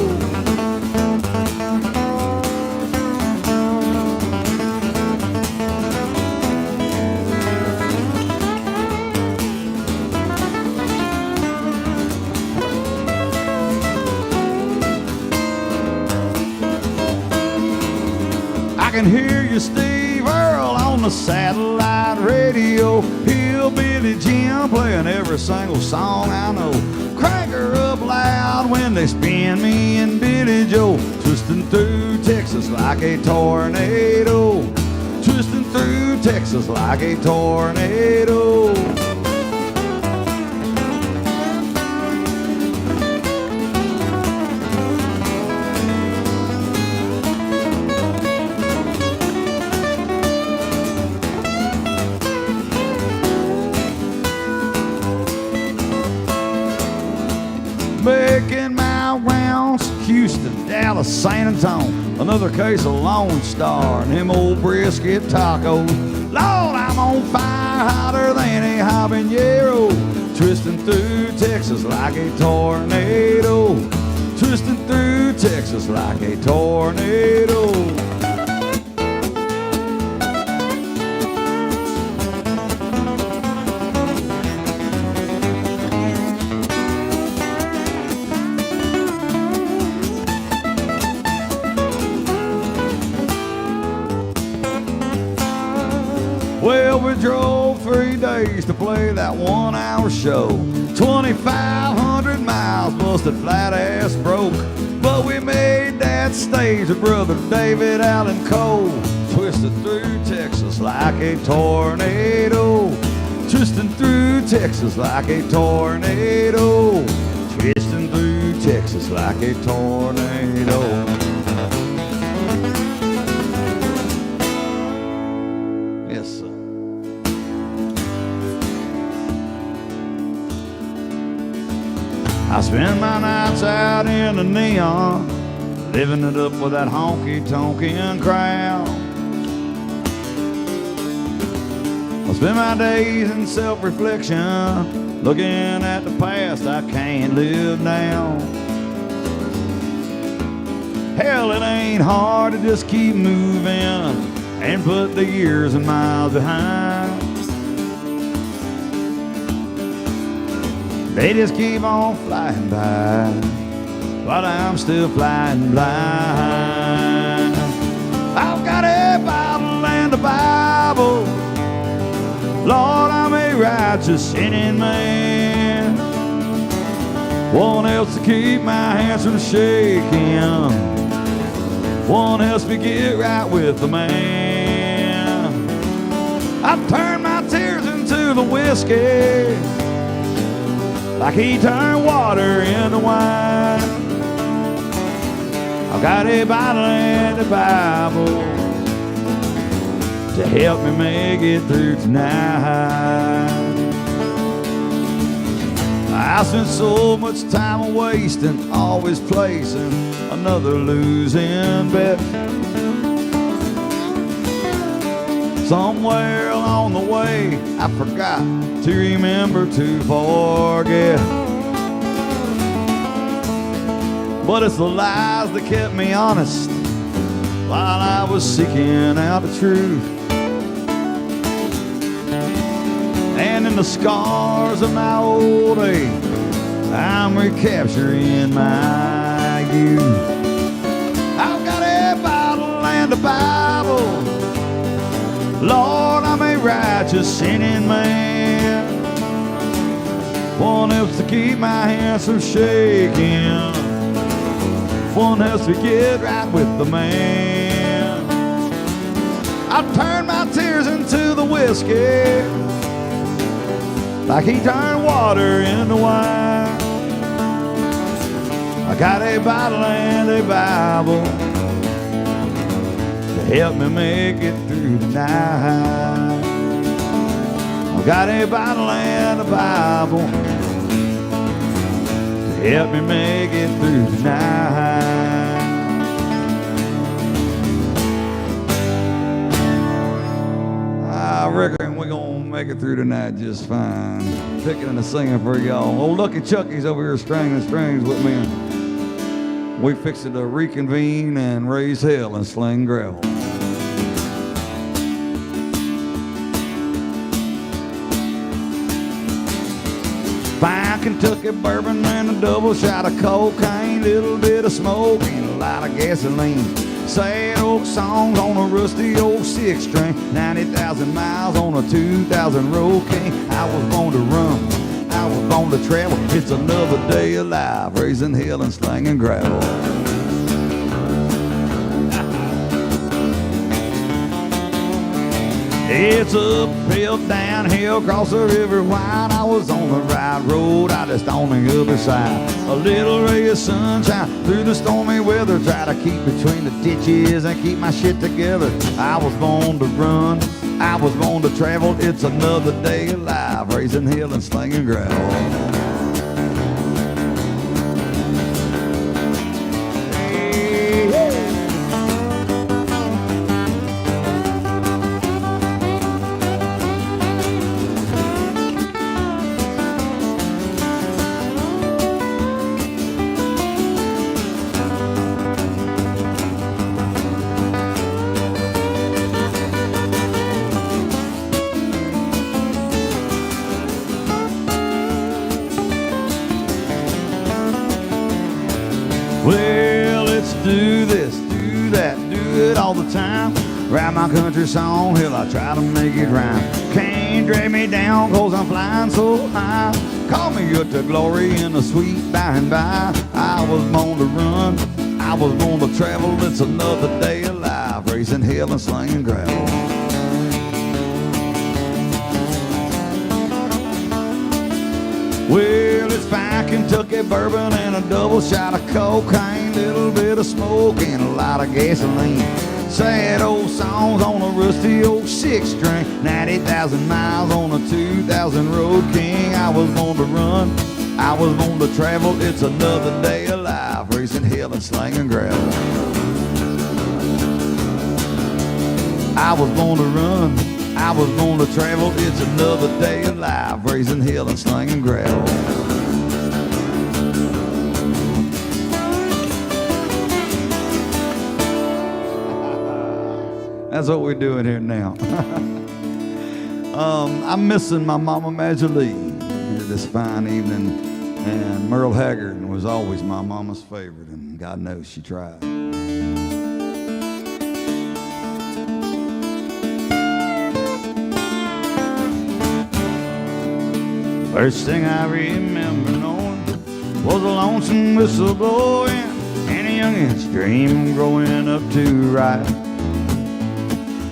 I can hear you, Steve Earle, on the satellite radio. Hillbilly Jim playing every single song I know. Crank her up loud when they spin me and Billy Joe, twisting through Texas like a tornado, twisting through Texas like a tornado. Making my rounds, Houston, Dallas, San Antonio. Another case of Lone Star and them old brisket tacos. Lord, I'm on fire, hotter than a habanero, twisting through Texas like a tornado, twisting through Texas like a tornado. Well, we drove 3 days to play that 1-hour show, 2,500 miles, busted flat ass broke. But we made that stage with Brother David Allen Cole, twisted through Texas like a tornado, twisting through Texas like a tornado, twisting through Texas like a tornado. I spend my nights out in the neon, living it up with that honky-tonkin' crowd. I spend my days in self-reflection, looking at the past I can't live now. Hell, it ain't hard to just keep moving and put the years and miles behind. They just keep on flying by while I'm still flying blind. I've got a Bible and a Bible. Lord, I'm a righteous sinning man. One helps to keep my hands from shaking. One helps me get right with the man. I turn my tears into the whiskey, like he turned water into wine. I've got a Bible and a Bible to help me make it through tonight. I spent so much time wasting, always placing another losing bet. Somewhere along the way, I forgot to remember to forget. But it's the lies that kept me honest while I was seeking out the truth. And in the scars of my old age, I'm recapturing my youth. I've got a Bible and a Bible. Lord, I'm a righteous sinning man. One helps to keep my hands from shaking. One helps me get right with the man. I turn my tears into the whiskey, like he turned water into wine. I got a Bible and a Bible to help me make it through the night. I got a Bible and a Bible to help me make it through the night. I reckon we're gonna make it through tonight just fine. Picking and singing for y'all. Old Lucky Chucky's over here stringing strings with me. We fixed to reconvene and raise hell and sling gravel. Fine Kentucky bourbon and a double shot of cocaine, little bit of smoke and a lot of gasoline. Sad old songs on a rusty old six string, 90,000 miles on a 2000 road king. I was born to run, I was born to travel. It's another day alive, raising hell and slinging gravel. It's uphill, downhill, across the river wide. I was on the right road, I just on the other side. A little ray of sunshine through the stormy weather. Try to keep between the ditches and keep my shit together. I was born to run, I was born to travel. It's another day alive, raising hell and slinging gravel. Well, let's do this, do that, do it all the time. Write my country song, hell, I try to make it rhyme. Can't drag me down, cause I'm flying so high. Call me up to glory in the sweet by and by. I was born to run, I was born to travel. It's another day alive, raising hell and slinging gravel. Well, it's fine Kentucky bourbon and a double shot of cocaine, little bit of smoke and a lot of gasoline. Sad old songs on a rusty old six string, 90,000 miles on a 2000 road king. I was born to run, I was born to travel. It's another day alive, raising hell and slinging gravel. I was born to run, I was born to travel. It's another day of life, raising hell and slinging gravel. That's what we're doing here now. I'm missing my mama Majalee here this fine evening, and Merle Haggard was always my mama's favorite, and God knows she tried. First thing I remember knowing was a lonesome whistle blowing and a youngin's dream growing up to ride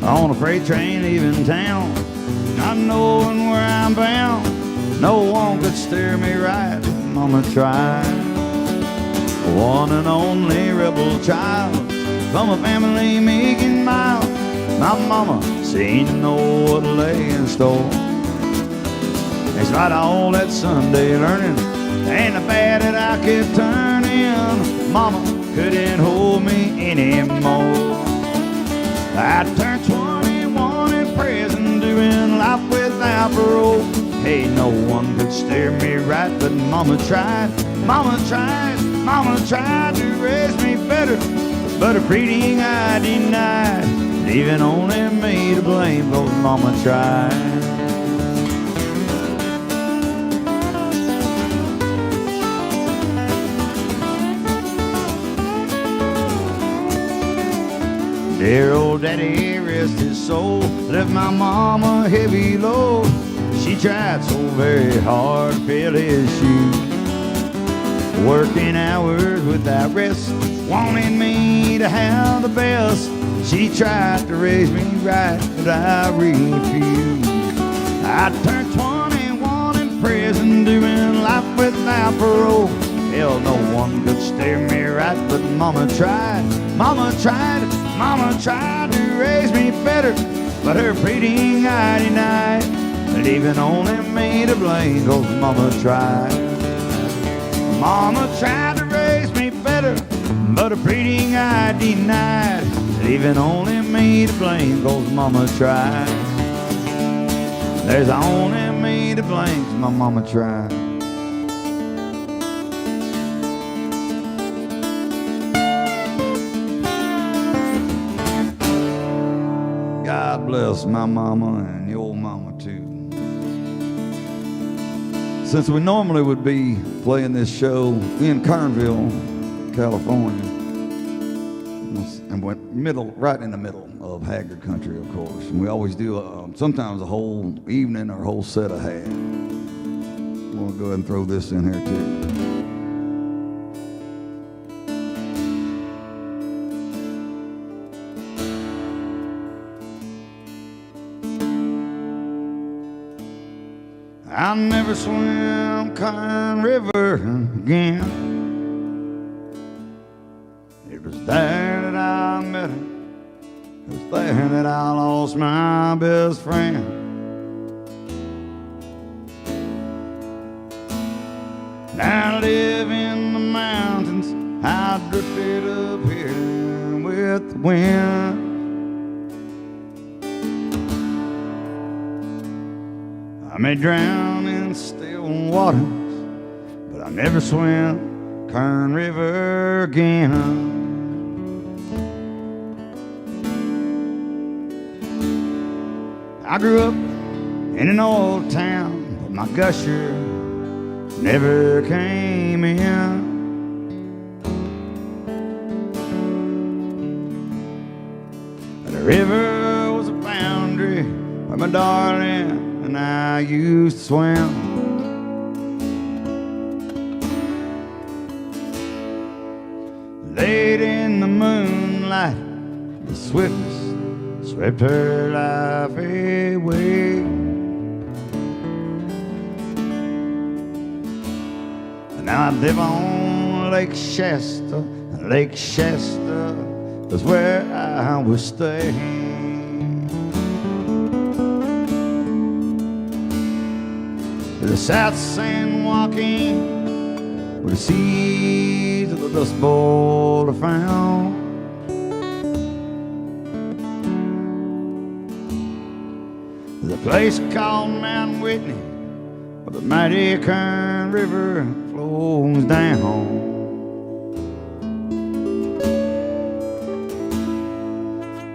on a freight train leaving town, not knowing where I'm bound. No one could steer me right, mama tried. One and only rebel child from a family meek and mild. My mama seemed to know what lay in store. Despite all that Sunday learning and the bad that I kept turning, mama couldn't hold me anymore. I turned 21 in prison, doing life without parole. Hey, no one could steer me right, but mama tried, mama tried, mama tried to raise me better, but her breeding I denied, leaving only me to blame, 'cause mama tried. Dear old daddy, rest his soul, left my mama a heavy load. She tried so very hard to fill his shoes, working hours without rest, wanting me to have the best. She tried to raise me right, but I refused. I turned 21 in prison, doing life without parole. Hell, no one could steer me right, but mama tried, mama tried, mama tried to raise me better, but her breeding I denied, leaving only me to blame, 'cause mama tried. Mama tried to raise me better, but her breeding I denied, leaving only me to blame, 'cause mama tried. There's only me to blame, 'cause my mama tried. God bless my mama and your mama too. Since we normally would be playing this show in Kernville, California, and went right in the middle of Haggard country, of course, and we always do sometimes a whole evening or a whole set of half. We'll go ahead and throw this in here too. I'll never swim Kern River again. It was there that I met her. It was there that I lost my best friend. Now I live in the mountains. I drifted up here with the wind. I may drown in still waters, but I'll never swim Kern River again. I grew up in an old town, but my gusher never came in. The river was a boundary where my darling and I used to swim. Late in the moonlight, the swiftness swept her life away. And now I live on Lake Shasta, and Lake Shasta is where I will stay. The South San Joaquin, where the seas of the Dust Bowl world are found. There's a place called Mount Whitney where the mighty Kern River flows down.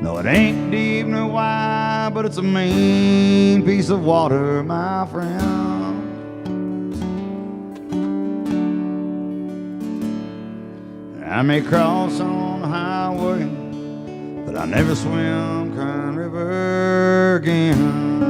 No, it ain't deep nor wide, but it's a mean piece of water, my friend. I may cross on the highway, but I never swim Kern River again.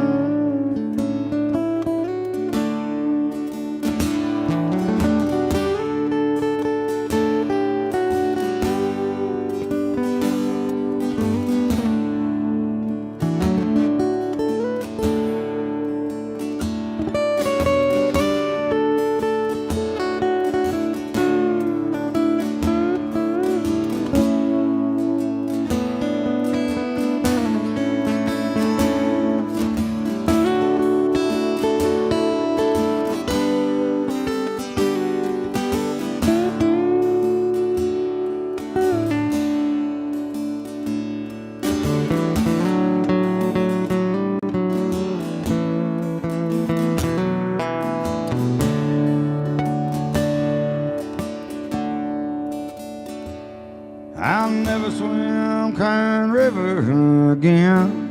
I'll never swim Kern River again.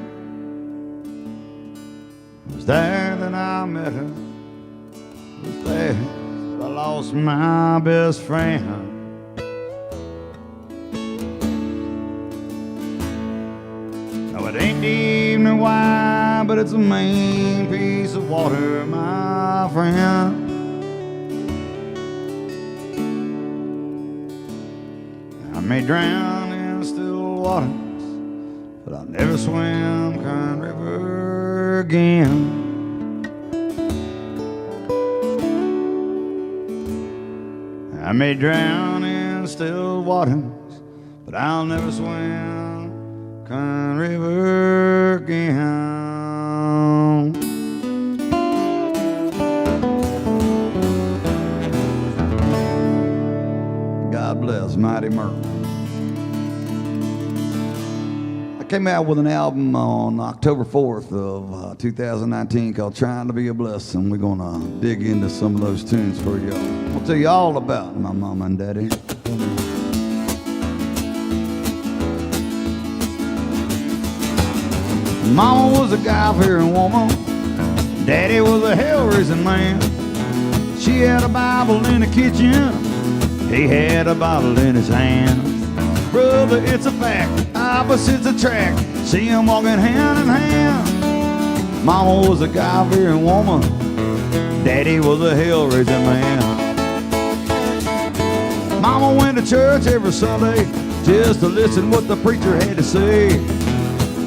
It was there that I met her. It was there that I lost my best friend. No, it ain't deep nor wide, but it's a main piece of water, my friend. I may drown in still waters, but I'll never swim Kern River again. I may drown in still waters, but I'll never swim Kern River again. God bless Mighty Merle. I came out with an album on October 4th of 2019 called Trying to Be a Blessing. We're going to dig into some of those tunes for y'all. I'll tell you all about my mom and daddy. Mama was a God-fearing woman. Daddy was a hell-raising man. She had a Bible in the kitchen. He had a bottle in his hand. Brother, it's a fact, opposites attract. See them walking hand in hand. Mama was a God-fearing woman. Daddy was a hell-raising man. Mama went to church every Sunday just to listen what the preacher had to say.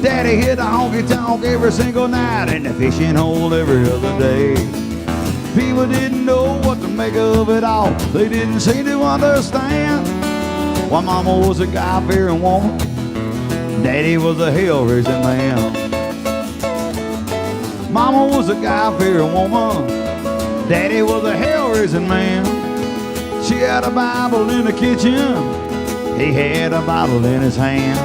Daddy hit the honky-tonk every single night and the fishing hole every other day. People didn't know what to make of it all. They didn't seem to understand. Why Mama was a God-fearing woman. Daddy was a hell-raising man. Mama was a God-fearing woman. Daddy was a hell-raising man. She had a Bible in the kitchen. He had a bottle in his hand.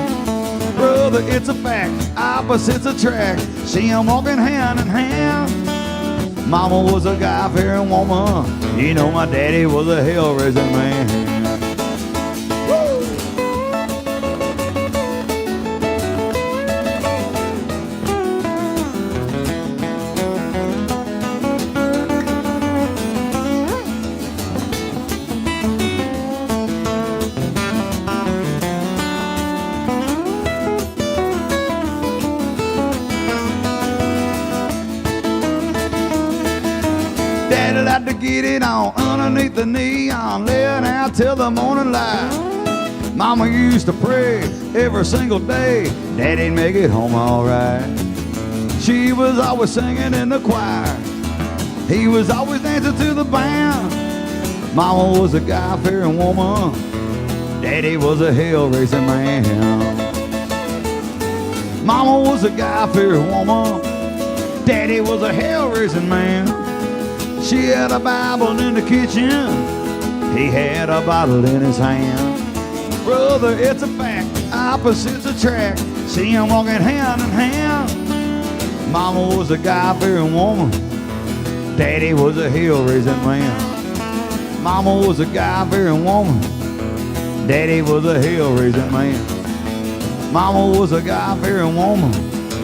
Brother, it's a fact, opposites attract. See them walking hand in hand. Mama was a God-fearing woman. You know my daddy was a hell-raising man. Daddy liked to get it on underneath the neon, laying out till the morning light. Mama used to pray every single day, Daddy'd make it home all right. She was always singing in the choir. He was always dancing to the band. Mama was a God-fearing woman. Daddy was a hell-raising man. Mama was a God-fearing woman. Daddy was a hell-raising man. She had a Bible in the kitchen. He had a bottle in his hand. Brother, it's a fact, opposites attract. See 'em walking hand in hand. Mama was a God-fearing woman. Daddy was a hell-raising man. Mama was a God-fearing woman. Daddy was a hell-raising man. Mama was a God-fearing woman.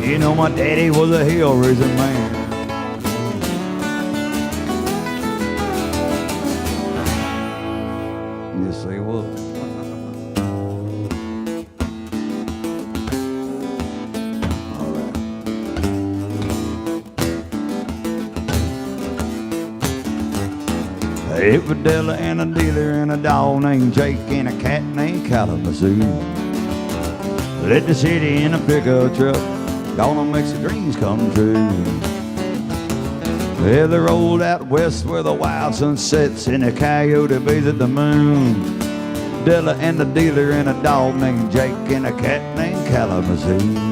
You know my daddy was a hell-raising man. Yes, he was. It was Della and a dealer and a dog named Jake and a cat named Kalamazoo. Lit the city in a pickup truck, gonna make some dreams come true. Yeah, they rolled out west where the wild sun sets and the coyote bays at the moon. Della and the dealer and a dog named Jake and a cat named Kalamazoo.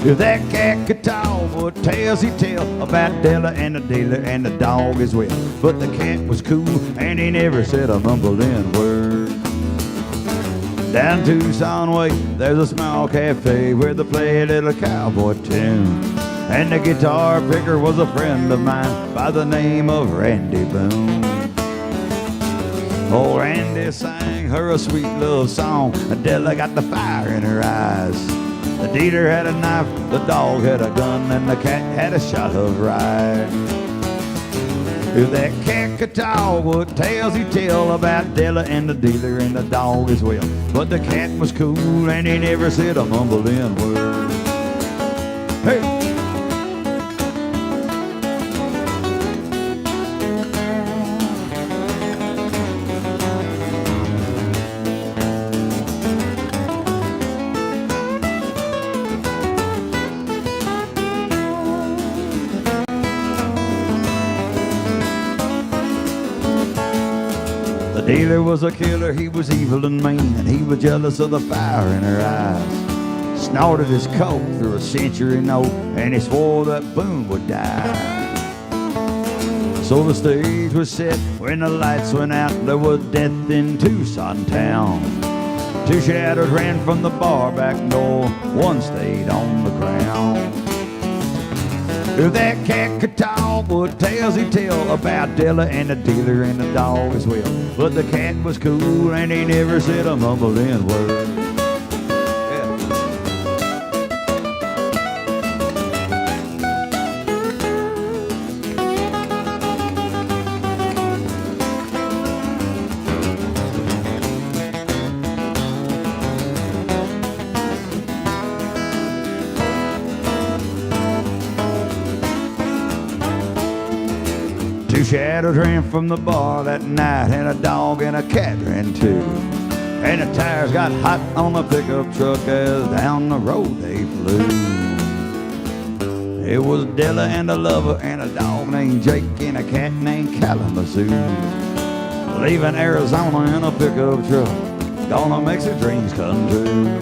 If that cat could talk, what tales he'd tell about Della and the dealer and the dog as well. But the cat was cool and he never said a mumbling word. Down Tucson way, there's a small cafe where they play a little cowboy tune. And the guitar picker was a friend of mine by the name of Randy Boone. Oh, Randy sang her a sweet love song. Della got the fire in her eyes. The dealer had a knife, the dog had a gun, and the cat had a shot of rye. If that cat could talk, what tales he'd tell about Della and the dealer and the dog as well. But the cat was cool and he never said a mumbling word. Hey! The dealer was a killer, he was evil and mean, and he was jealous of the fire in her eyes. Snorted his coat through a century note, and he swore that Boone would die. So the stage was set when the lights went out, there was death in Tucson town. Two shadows ran from the bar back door, one stayed on the ground. If that cat could talk, what tales he'd tell about Della and the dealer and the dog as well. But the cat was cool and he never said a mumbling word. Two shadows ran from the bar that night, and a dog and a cat ran too. And the tires got hot on the pickup truck as down the road they flew. It was Della and a lover and a dog named Jake and a cat named Kalamazoo. Leaving Arizona in a pickup truck, gonna make some dreams come true.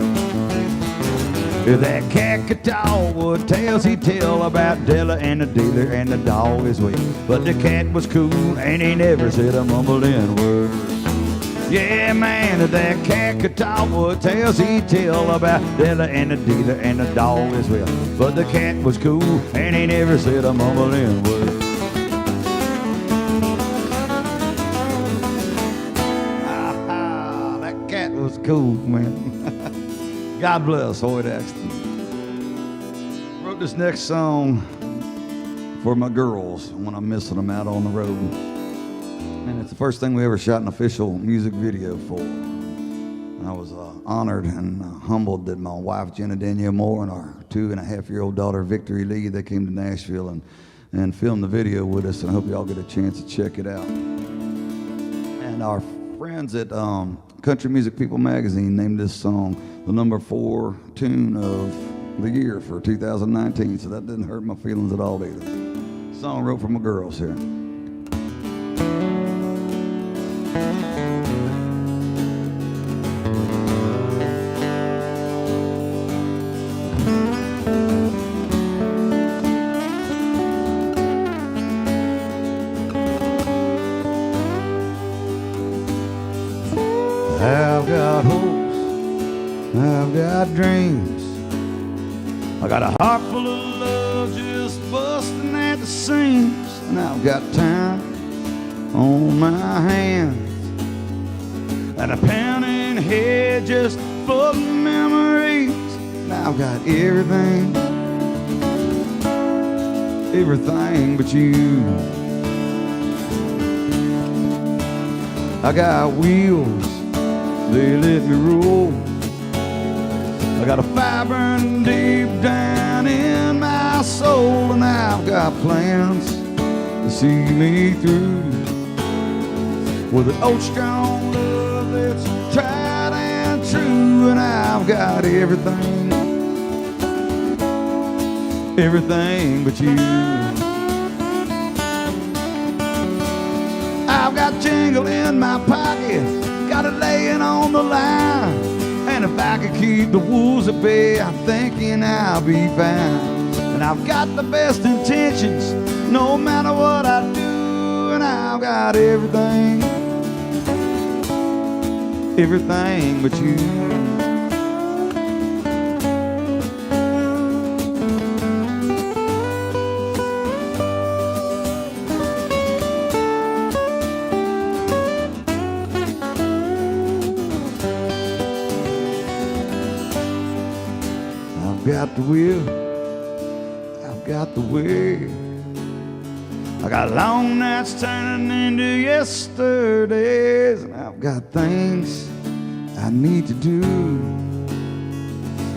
If that cat could talk, what tales he'd tell about Della and the dealer and the dog as well. But the cat was cool and he never said a mumbling word. Yeah, man, if that cat could talk, what tales he'd tell about Della and the dealer and the dog as well. But the cat was cool and he never said a mumbling word. That cat was cool, man. God bless Hoyt Axton. Wrote this next song for my girls when I'm missing them out on the road. And it's the first thing we ever shot an official music video for. And I was honored and humbled that my wife, Jenna Danielle Moore, and our 2.5-year-old daughter, Victory Lee, they came to Nashville and filmed the video with us. And I hope y'all get a chance to check it out. And our friends at Country Music People magazine named this song the number 4 tune of the year for 2019, so that didn't hurt my feelings at all either. Song wrote for my girls here. I've got hopes, I've got dreams. I got a heart full of love just busting at the seams. And I've got time on my hands and a pounding head just full of memories. And I've got everything, everything but you. I got wheels, they let me roll. I got a fire burning deep down in my soul. And I've got plans to see me through with an old strong love that's tried and true. And I've got everything, everything but you. I've got jingle in my pocket, got it laying on the line. And if I could keep the wolves at bay, I'm thinking I'll be fine. And I've got the best intentions, no matter what I do. And I've got everything, everything but you. I've got the will, I've got the way. I got long nights turning into yesterdays. And I've got things I need to do.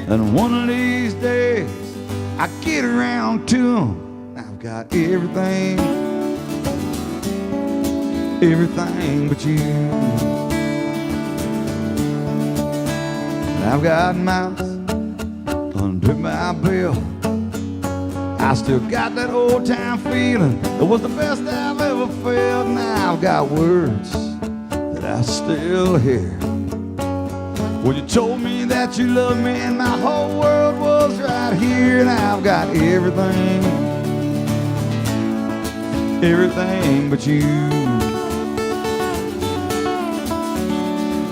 And one of these days I get around to them. I've got everything, everything but you. And I've got mouths under my belt. I still got that old time feeling. It was the best I've ever felt. Now I've got words that I still hear. When you told me that you loved me and my whole world was right here. And I've got everything, everything but you.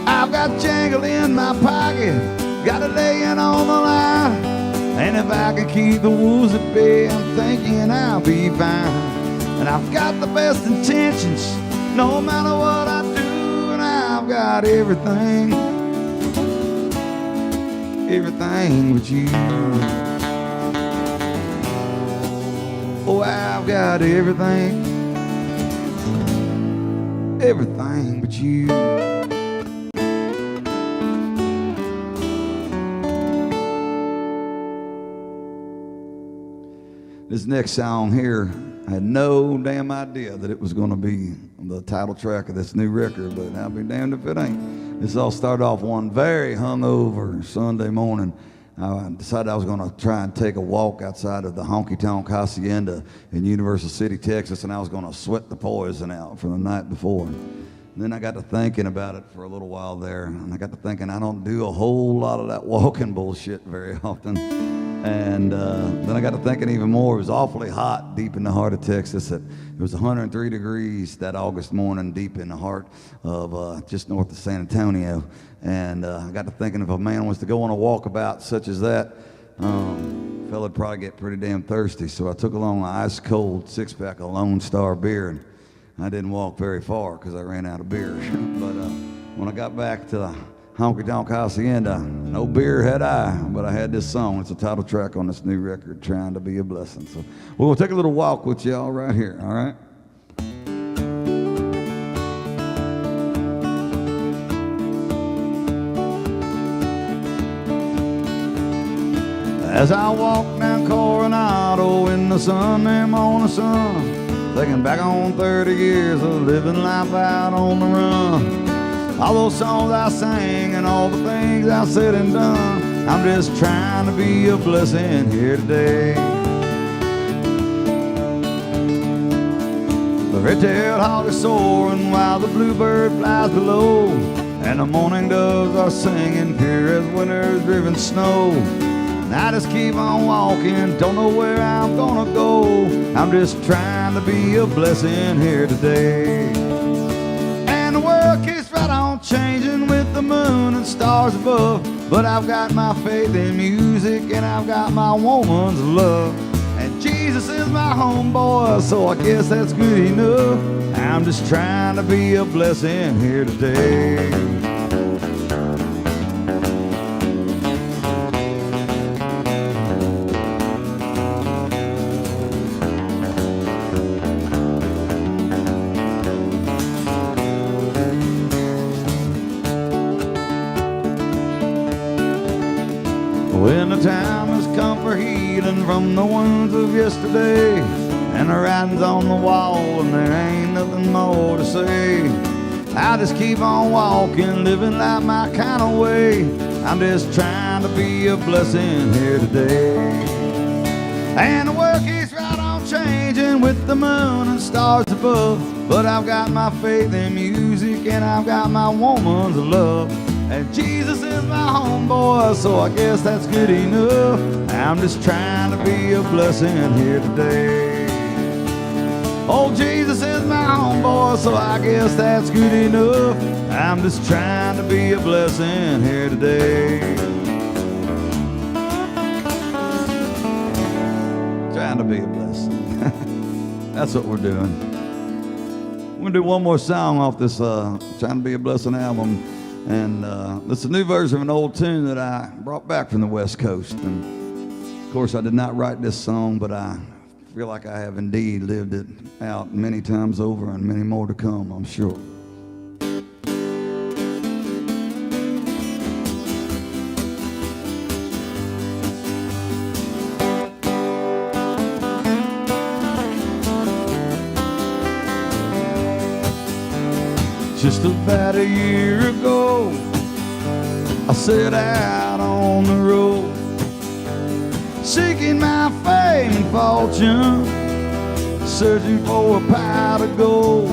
I've got jangle in my pocket, got it laying on the line. And if I can keep the wolves at bay, I'm thinking I'll be fine. And I've got the best intentions, no matter what I do. And I've got everything, everything but you. Oh, I've got everything, everything but you. This next song here, I had no damn idea that it was going to be the title track of this new record, but I'll be damned if it ain't. This all started off one very hungover Sunday morning. I decided I was going to try and take a walk outside of the Honky Tonk Hacienda in Universal City, Texas, and I was going to sweat the poison out from the night before. And then I got to thinking about it for a little while there, and I got to thinking I don't do a whole lot of that walking bullshit very often. And then I got to thinking even more. It was awfully hot deep in the heart of Texas. It was 103 degrees that August morning deep in the heart of just north of San Antonio. And I got to thinking if a man was to go on a walkabout such as that, fella'd probably get pretty damn thirsty. So I took along an ice cold 6-pack of Lone Star beer, and I didn't walk very far because I ran out of beer. But when I got back to the Honky Tonk Hacienda, no beer had I, but I had this song. It's a title track on this new record, Trying to Be a Blessing. So we're going to take a little walk with y'all right here, all right? As I walk down Coronado in the Sunday morning sun, thinking back on 30 years of living life out on the run. All those songs I sang and all the things I said and done, I'm just trying to be a blessing here today. The red-tailed hawk is soaring while the bluebird flies below, and the morning doves are singing pure as winter's driven snow. And I just keep on walking, don't know where I'm gonna go. I'm just trying to be a blessing here today. And the world keeps right on changing with the moon and stars above. But I've got my faith in music, and I've got my woman's love. And Jesus is my homeboy, so I guess that's good enough. I'm just trying to be a blessing here today. When the time has come for healing from the wounds of yesterday, and the writing's on the wall and there ain't nothing more to say, I just keep on walking, living life my kind of way. I'm just trying to be a blessing here today. And the world keeps right on changing with the moon and stars above. But I've got my faith in music, and I've got my woman's love. And Jesus is my homeboy, so I guess that's good enough. I'm just trying to be a blessing here today. Oh, Jesus is my homeboy, so I guess that's good enough. I'm just trying to be a blessing here today. Trying to be a blessing. That's what we're doing. We're gonna do one more song off this Trying to Be a Blessing album. And this is a new version of an old tune that I brought back from the West Coast. And of course, I did not write this song, but I feel like I have indeed lived it out many times over and many more to come, I'm sure. Just about a year ago, I set out on the road, seeking my fame and fortune, searching for a pot of gold.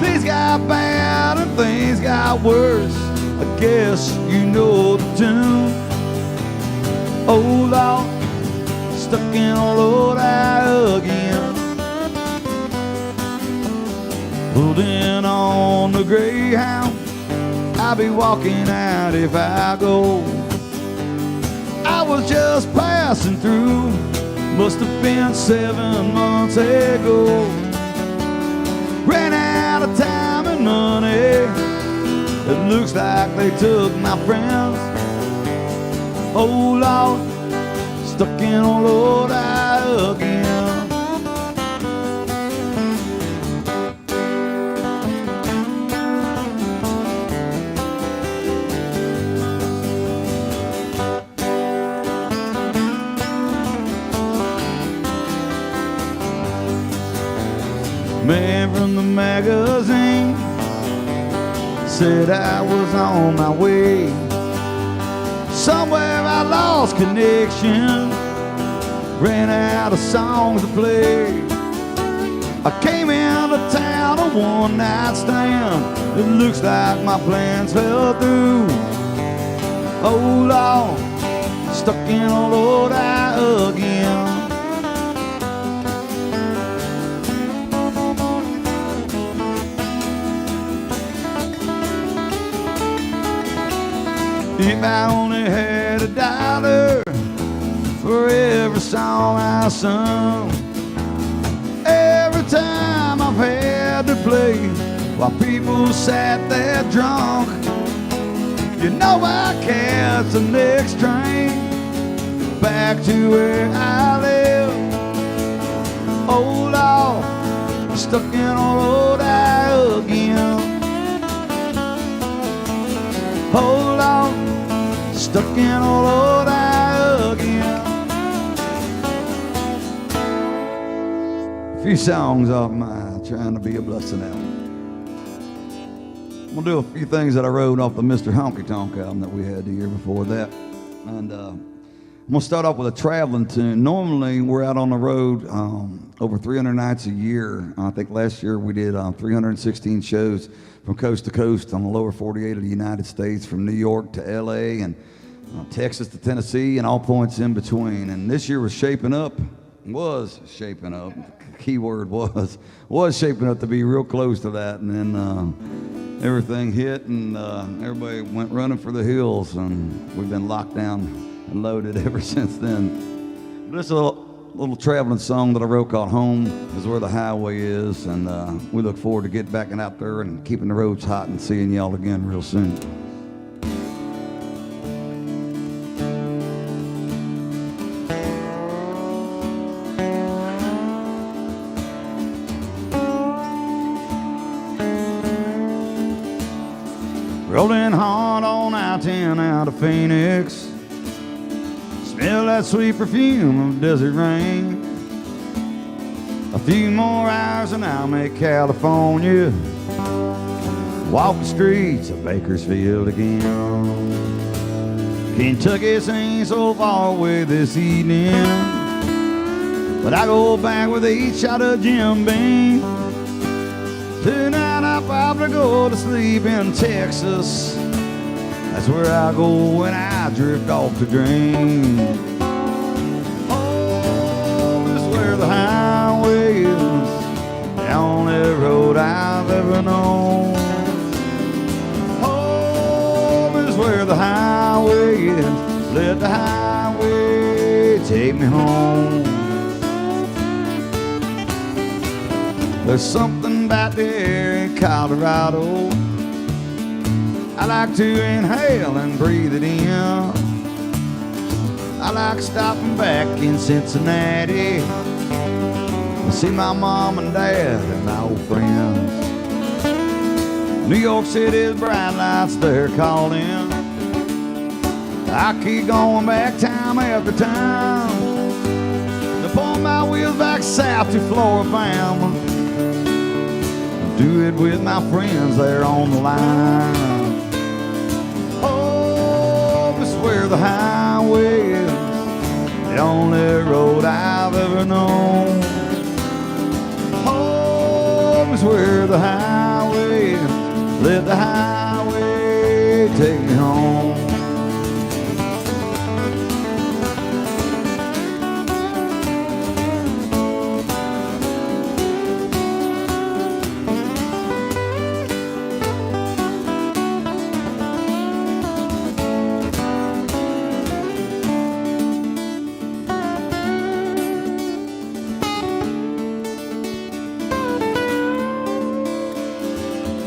Things got bad and things got worse, I guess you know the tune. Oh Lord, stuck in a load again. Pulled in on the Greyhound, I'll be walking out if I go. I was just passing through, must have been 7 months ago. Ran out of time and money, it looks like they took my friends. Oh Lord, stuck in a load again. Man from the magazine said I was on my way. Somewhere I lost connection, ran out of songs to play. I came into town on one night stand, it looks like my plans fell through. Oh Lord, stuck in a load again. If I only had $1 for every song I sung, every time I've had to play while people sat there drunk, you know I catch the next train back to where I live. Oh Lord, stuck in a load again. Oh Lord, stuck in a load again. A few songs off my Trying to Be a Blessing album. I'm gonna do a few things that I wrote off the Mr. Honky Tonk album that we had the year before that. And I'm gonna start off with a traveling tune. Normally we're out on the road over 300 nights a year. I think last year we did 316 shows from coast to coast on the lower 48 of the United States, from New York to LA and Texas to Tennessee and all points in between. And this year was shaping up key word was shaping up to be real close to that, and then everything hit, and everybody went running for the hills, and we've been locked down and loaded ever since then. But this is a little traveling song that I wrote called Home is Where the Highway Is, and we look forward to getting back out there and keeping the roads hot and seeing y'all again real soon. Rolling hard on I-10 out of Phoenix. Smell that sweet perfume of desert rain. A few more hours and I'll make California. Walk the streets of Bakersfield again. Kentucky ain't so far away this evening, but I go back with each shot of Jim Beam. Tonight I'll probably go to sleep in Texas. That's where I go when I drift off to dream. Home is where the highway is, the only road I've ever known. Home is where the highway is, let the highway take me home. There's something about the air in Colorado I like to inhale and breathe it in. I like stopping back in Cincinnati to see my mom and dad and my old friends. New York City's bright lights, they're calling. I keep going back time after time to pull my wheels back south to Florida. Do it with my friends there on the line. Home is where the highway is, the only road I've ever known. Home is where the highway is, let the highway take me home.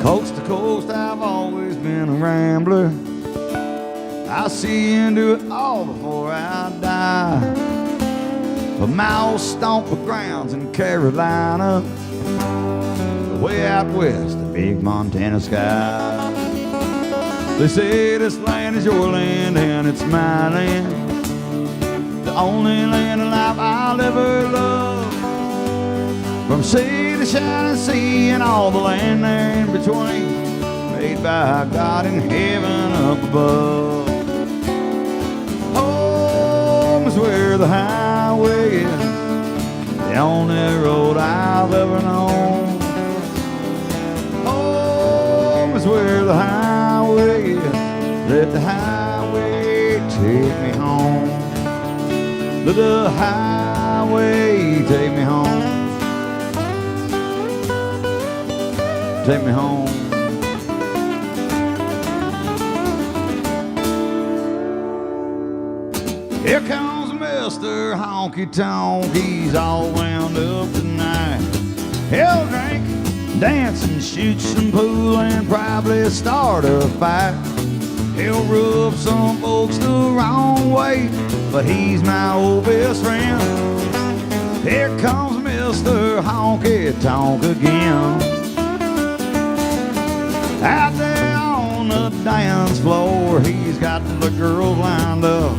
Coast to coast, I've always been a rambler. I'll see you do it all before I die. But my old stomping grounds in Carolina, the way out west, the big Montana sky. They say this land is your land and it's my land, the only land in life I'll ever love. From sea to shining sea and all the land there in between, made by God in heaven up above. Home is where the highway is, the only road I've ever known. Home is where the highway is, let the highway take me home. Let the highway take me home. Take me home. Here comes Mr. Honky Tonk, he's all wound up tonight. He'll drink, dance and shoot some pool and probably start a fight. He'll rub some folks the wrong way, but he's my old best friend. Here comes Mr. Honky Tonk again. Out there on the dance floor, he's got the girls lined up.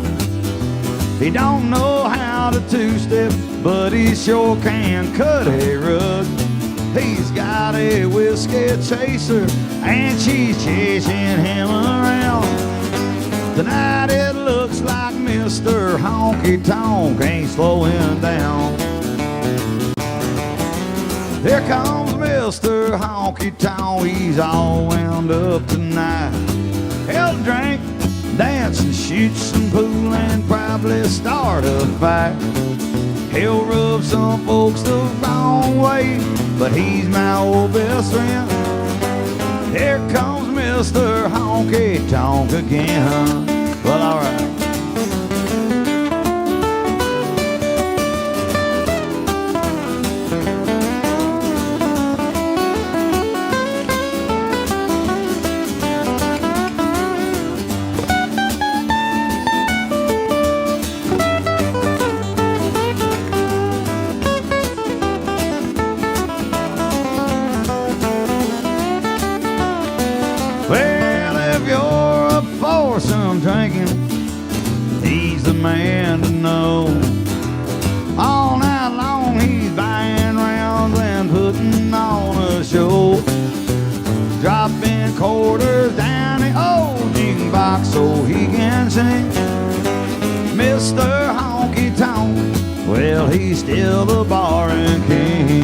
He don't know how to two-step, but he sure can cut a rug. He's got a whiskey chaser, and she's chasing him around. Tonight it looks like Mr. Honky Tonk ain't slowing down. Here comes Mr. Honky Tonk, he's all wound up tonight. He'll drink, dance and shoot some pool and probably start a fight. He'll rub some folks the wrong way, but he's my old best friend. Here comes Mr. Honky Tonk again. Well, all right. Well, if you're up for some drinking, he's the man to know. All night long he's buying rounds and putting on a show. Dropping quarters down the old jukebox so he can sing. Mr. Honky Tonk, well, he's still the barring king.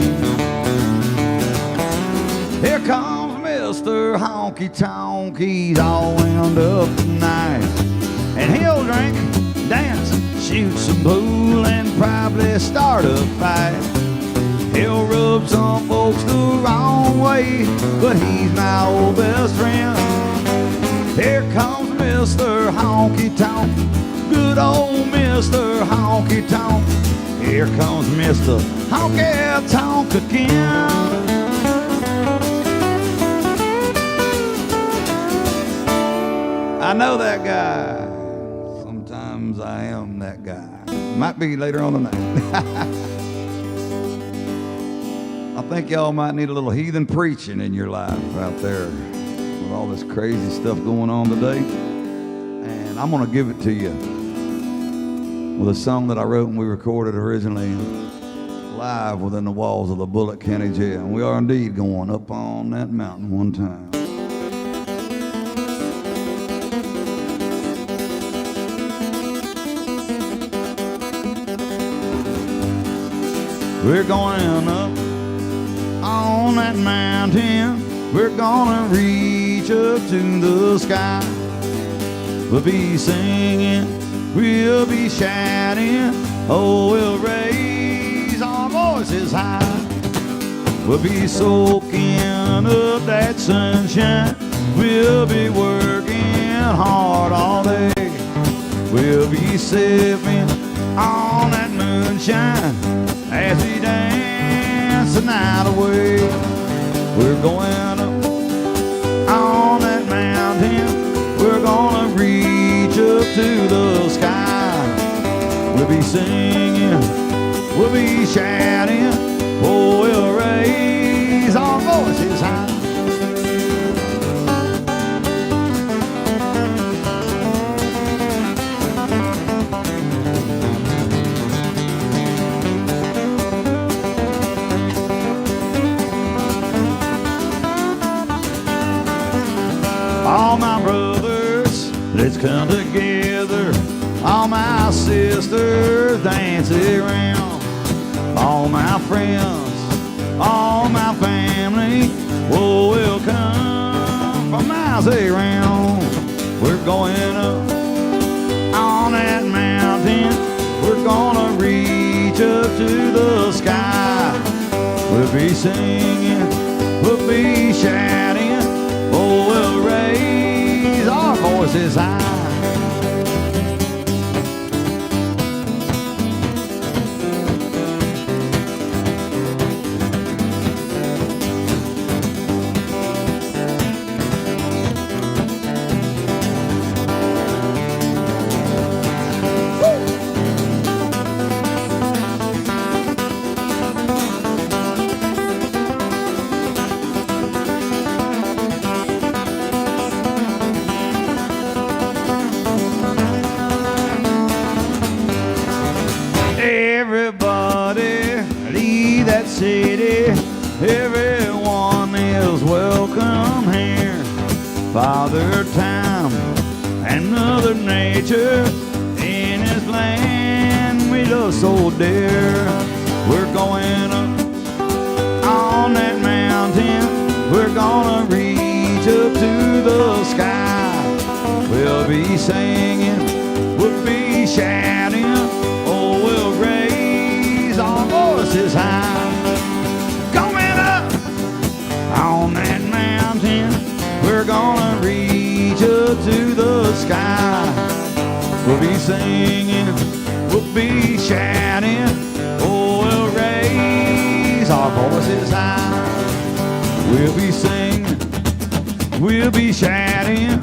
Here comes Mr. Honky Tonk, he's all wound up tonight. And he'll drink, dance, shoot some pool, and probably start a fight. He'll rub some folks the wrong way, but he's my old best friend. Here comes Mr. Honky Tonk, good old Mr. Honky Tonk. Here comes Mr. Honky Tonk again. I know that guy. Sometimes I am that guy. Might be later on tonight. I think y'all might need a little heathen preaching in your life out there with all this crazy stuff going on today. And I'm going to give it to you with a song that I wrote and we recorded originally live within the walls of the Bullitt County Jail. And we are indeed going up on that mountain one time. We're going up on that mountain. We're gonna reach up to the sky. We'll be singing, we'll be shouting. Oh, we'll raise our voices high. We'll be soaking up that sunshine. We'll be working hard all day. We'll be sipping on that moonshine as we dance the night away. We're going up on that mountain. We're gonna reach up to the sky. We'll be singing, we'll be shouting. Oh, we'll raise our voices high. All my brothers, let's come together. All my sisters, dance around. All my friends, all my family, oh, we'll come from miles around. We're going up on that mountain. We're gonna reach up to the sky. We'll be singing, we'll be shouting. Oh, we'll raise our voices high. Everybody leave that city. Everyone is welcome here. Father Time and Mother Nature in his land we love so dear. We're going up on that mountain. We're gonna reach up to the sky. We'll be singing, we'll be shouting. Oh, we'll raise to the sky. We'll be singing, we'll be shouting, oh, we'll raise our voices high. We'll be singing, we'll be shouting,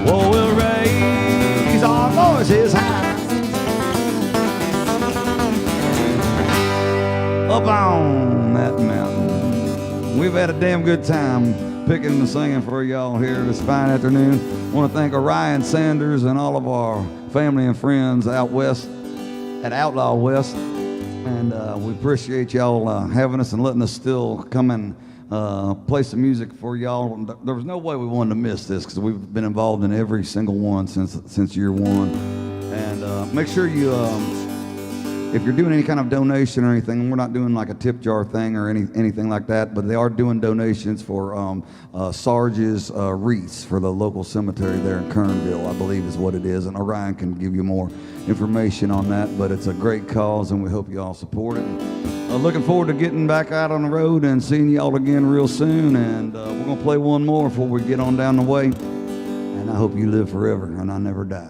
oh, we'll raise our voices high. Up on that mountain, we've had a damn good time picking and singing for y'all here this fine afternoon. I want to thank Orion Sanders and all of our family and friends out west at Outlaw West. And we appreciate y'all having us and letting us still come and play some music for y'all. There was no way we wanted to miss this because we've been involved in every single one since year one. And make sure you, if you're doing any kind of donation or anything, we're not doing like a tip jar thing or anything like that, but they are doing donations for Sarge's wreaths for the local cemetery there in Kernville, I believe is what it is. And Orion can give you more information on that, but it's a great cause and we hope you all support it. Looking forward to getting back out on the road and seeing you all again real soon. And we're going to play one more before we get on down the way. And I hope you live forever and I never die.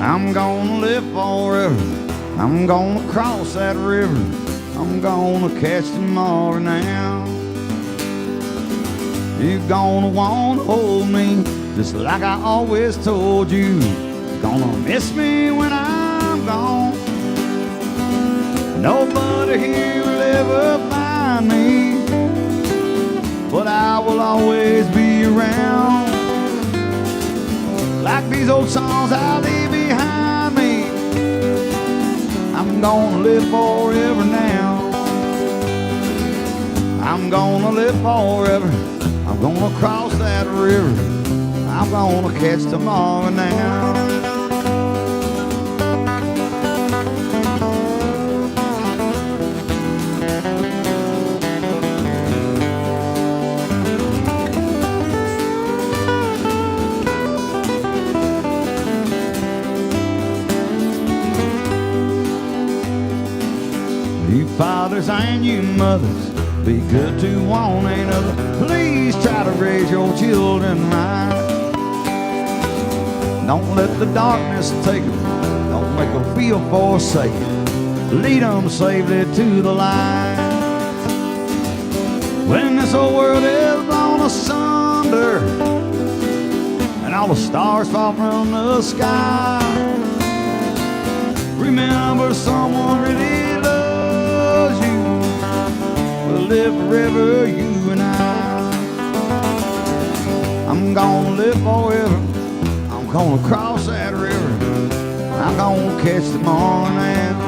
I'm gonna live forever. I'm gonna cross that river. I'm gonna catch tomorrow now. You're gonna wanna hold me just like I always told you. You're gonna miss me when I'm gone. Nobody here will ever find me, but I will always be around. Like these old songs I leave behind me, I'm gonna live forever now. I'm gonna live forever. I'm gonna cross that river. I'm gonna catch tomorrow now. You fathers and you mothers, be good to one another. Please try to raise your children right. Don't let the darkness take them. Don't make them feel forsaken. Lead them safely to the light. When this whole world is blown asunder and all the stars fall from the sky, remember someone really live forever, you and I. I'm gonna live forever. I'm gonna cross that river. I'm gonna catch tomorrow now.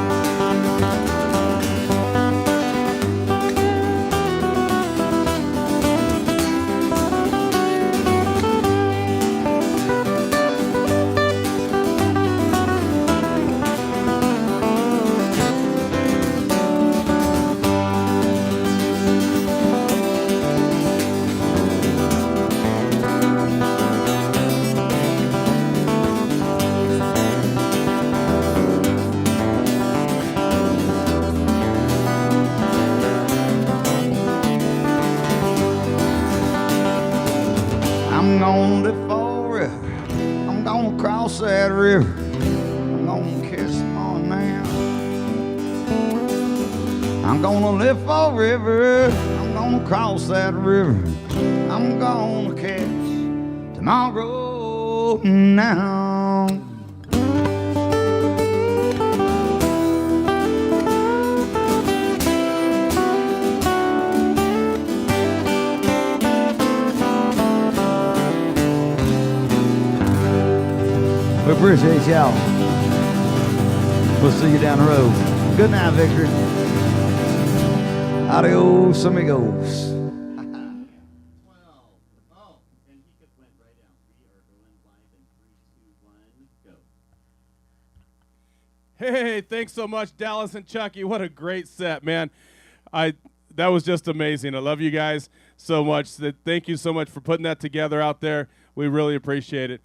I'm gonna live forever. I'm gonna cross that river. I'm gonna catch tomorrow now. I'm gonna live forever. I'm gonna cross that river. I'm gonna catch tomorrow now. We appreciate y'all. We'll see you down the road. Good night, Victor. Adios, amigos. Hey, thanks so much, Dallas and Chucky. What a great set, man. That was just amazing. I love you guys so much. Thank you so much for putting that together out there. We really appreciate it.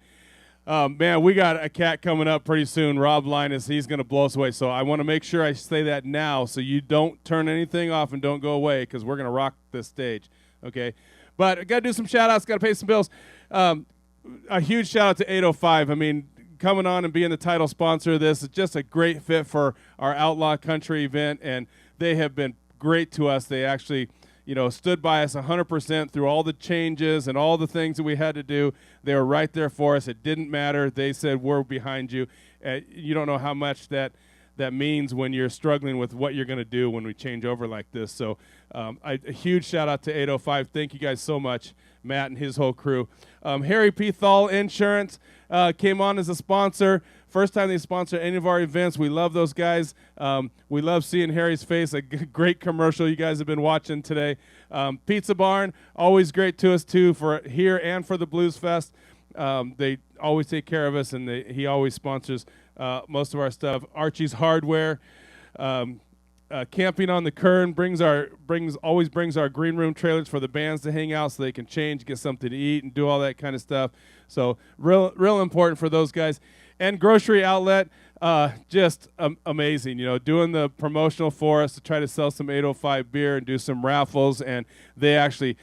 Man, we got a cat coming up pretty soon, Rob Linus. He's going to blow us away. So I want to make sure I say that now so you don't turn anything off and don't go away because we're going to rock this stage, okay? But I got to do some shout-outs, got to pay some bills. A huge shout-out to 805. I mean, coming on and being the title sponsor of this is just a great fit for our Outlaw Country event, and they have been great to us. They actually, stood by us 100% through all the changes and all the things that we had to do. They were right there for us. It didn't matter. They said, we're behind you. You don't know how much that means when you're struggling with what you're going to do when we change over like this. So a huge shout out to 805. Thank you guys so much, Matt and his whole crew. Harry P. Thal Insurance came on as a sponsor. First time they sponsor any of our events. We love those guys. We love seeing Harry's face. A great commercial you guys have been watching today. Pizza Barn, always great to us too for here and for the Blues Fest. They always take care of us, and he always sponsors most of our stuff. Archie's Hardware. Camping on the Kern always brings our green room trailers for the bands to hang out so they can change, get something to eat, and do all that kind of stuff. So real important for those guys. And Grocery Outlet, just amazing. Doing the promotional for us to try to sell some 805 beer and do some raffles, and they actually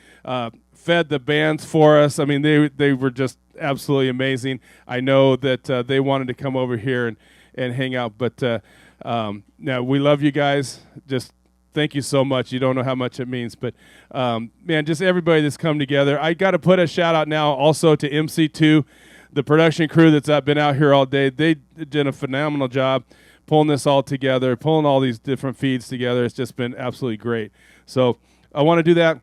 fed the bands for us. I mean, they were just absolutely amazing. I know that they wanted to come over here and hang out, but now we love you guys. Just thank you so much. You don't know how much it means, but man, just everybody that's come together. I got to put a shout out now also to MC2, the production crew that's been out here all day. They did a phenomenal job pulling this all together, pulling all these different feeds together. It's just been absolutely great. So I want to do that.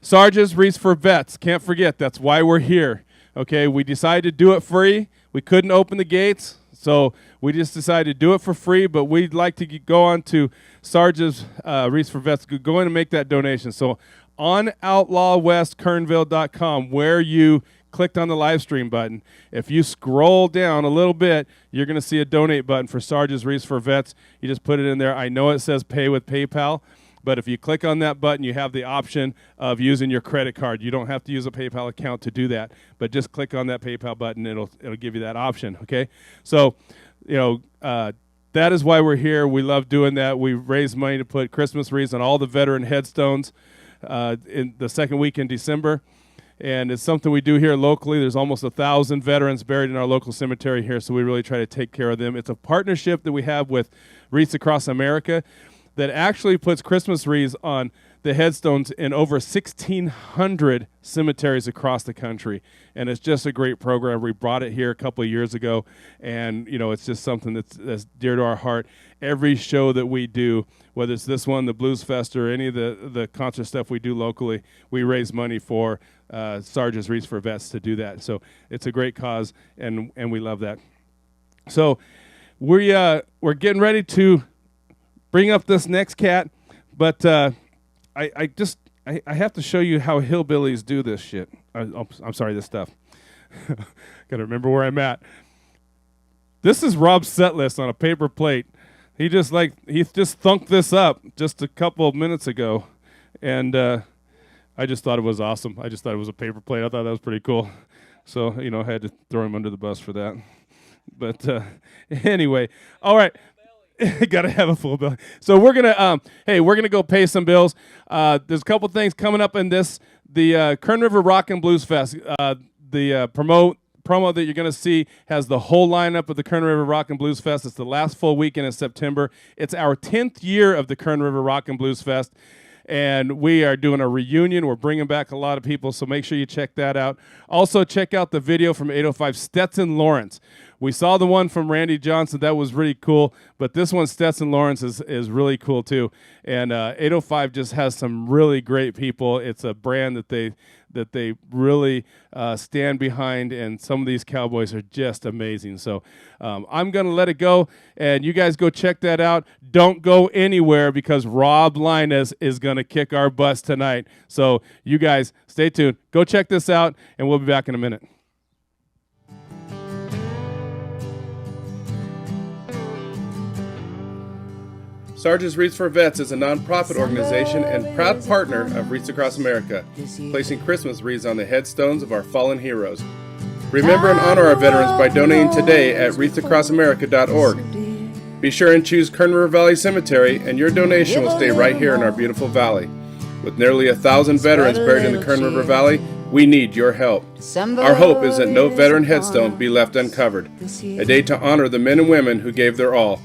Sarge's Reese for Vets. Can't forget, that's why we're here. Okay, we decided to do it free. We couldn't open the gates, so we just decided to do it for free, but we'd like to go on to Sarge's Reese for Vets. Go in and make that donation. So on outlawwestkernville.com, where you clicked on the live stream button, if you scroll down a little bit, you're going to see a donate button for Sarge's Reese for Vets. You just put it in there. I know it says pay with PayPal, but if you click on that button, you have the option of using your credit card. You don't have to use a PayPal account to do that, but just click on that PayPal button. It'll give you that option, okay? So, that is why we're here. We love doing that. We raise money to put Christmas wreaths on all the veteran headstones in the second week in December. And it's something we do here locally. There's almost 1,000 veterans buried in our local cemetery here, so we really try to take care of them. It's a partnership that we have with Wreaths Across America that actually puts Christmas wreaths on the headstones in over 1,600 cemeteries across the country. And it's just a great program. We brought it here a couple of years ago, and it's just something that's dear to our heart. Every show that we do, whether it's this one, the Blues Fest, or any of the concert stuff we do locally, we raise money for Sarge's Wreaths for Vets to do that. So it's a great cause, and we love that. So we're getting ready to bring up this next cat, but I have to show you how hillbillies do this shit. I'm sorry, this stuff. Gotta remember where I'm at. This is Rob's set list on a paper plate. He just thunked this up just a couple of minutes ago, and I just thought it was awesome. I just thought it was a paper plate. I thought that was pretty cool. So, I had to throw him under the bus for that. But anyway, all right. Got to have a full bill. So we're gonna go pay some bills. There's a couple things coming up in the Kern River Rock and Blues Fest. The promo that you're gonna see has the whole lineup of the Kern River Rock and Blues Fest. It's the last full weekend in September. It's our 10th year of the Kern River Rock and Blues Fest, and we are doing a reunion. We're bringing back a lot of people, so make sure you check that out. Also, check out the video from 805 Stetson Lawrence. We saw the one from Randy Johnson. That was really cool. But this one, Stetson Lawrence, is really cool, too. And 805 just has some really great people. It's a brand that they really stand behind, and some of these cowboys are just amazing. So I'm going to let it go, and you guys go check that out. Don't go anywhere, because Rob Linus is going to kick our butts tonight. So you guys stay tuned. Go check this out, and we'll be back in a minute. Sarge's Wreaths for Vets is a non-profit organization and proud partner of Wreaths Across America, placing Christmas wreaths on the headstones of our fallen heroes. Remember and honor our veterans by donating today at wreathsacrossAmerica.org. Be sure and choose Kern River Valley Cemetery, and your donation will stay right here in our beautiful valley. With nearly 1,000 veterans buried in the Kern River Valley, we need your help. Our hope is that no veteran headstone be left uncovered. A day to honor the men and women who gave their all.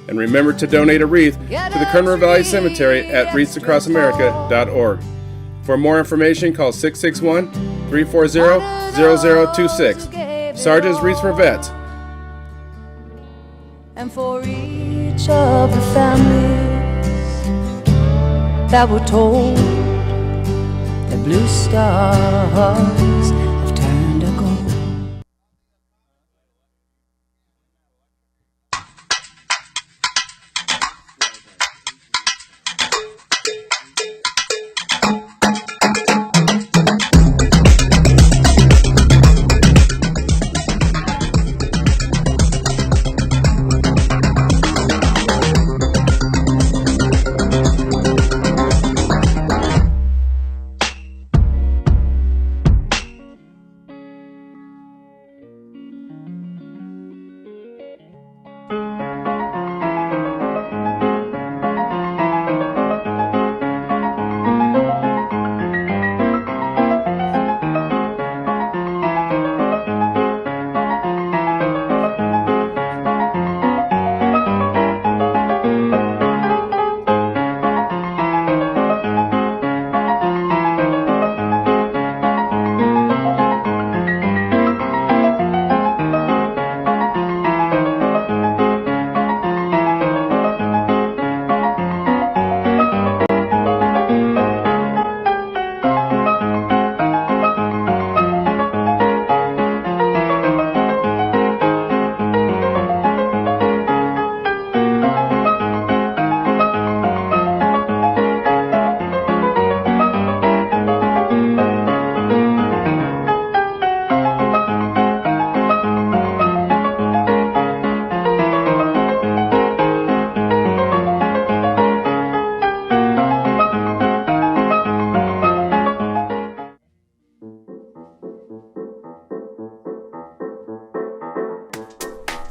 And remember to donate a wreath to the Kern River Valley Cemetery at wreathsacrossAmerica.org. For more information, call 661-340-0026. Sarge's Wreaths for Vets. And for each of the families that were told, the blue stars have turned to gold.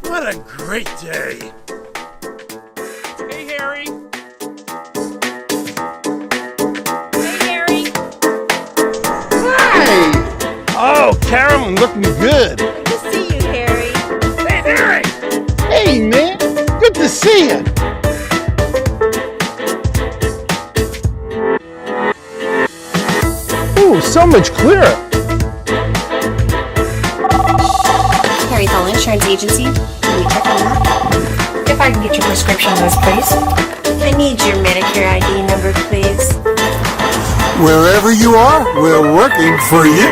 What a great day. Hey, Harry. Hey! Oh, Carolyn, looking good. Good to see you, Harry. Hey, Harry! Hey, man. Good to see you. Ooh, so much clearer. Harry Hall Insurance Agency. Can we check on that? If I can get your prescription list, please. I need your Medicare ID number, please. Wherever you are, we're working for you.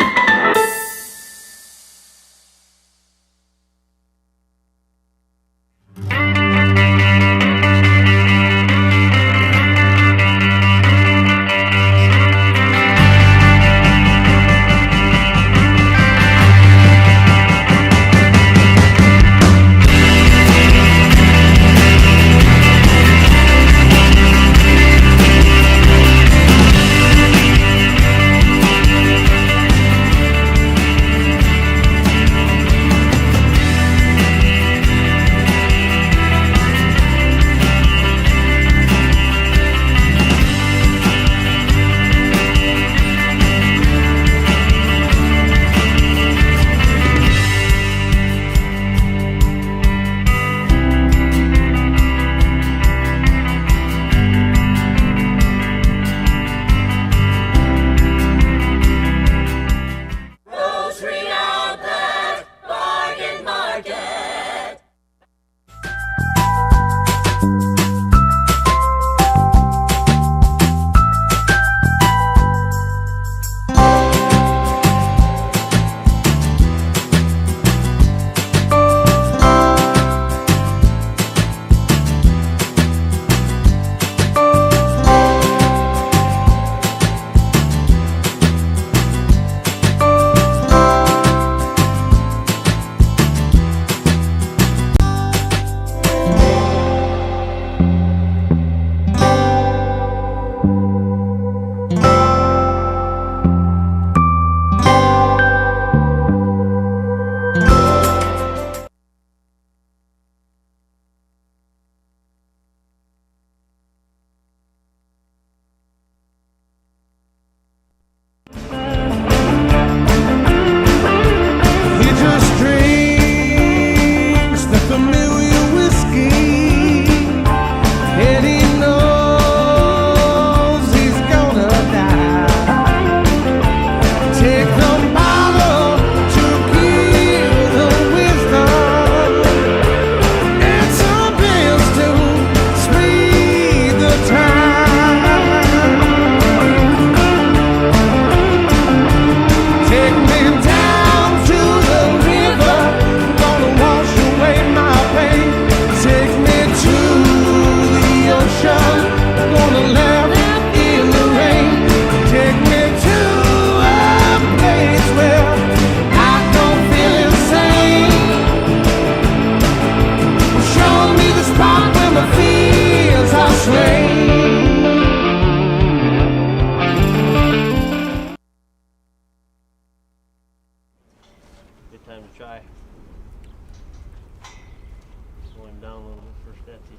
That's it.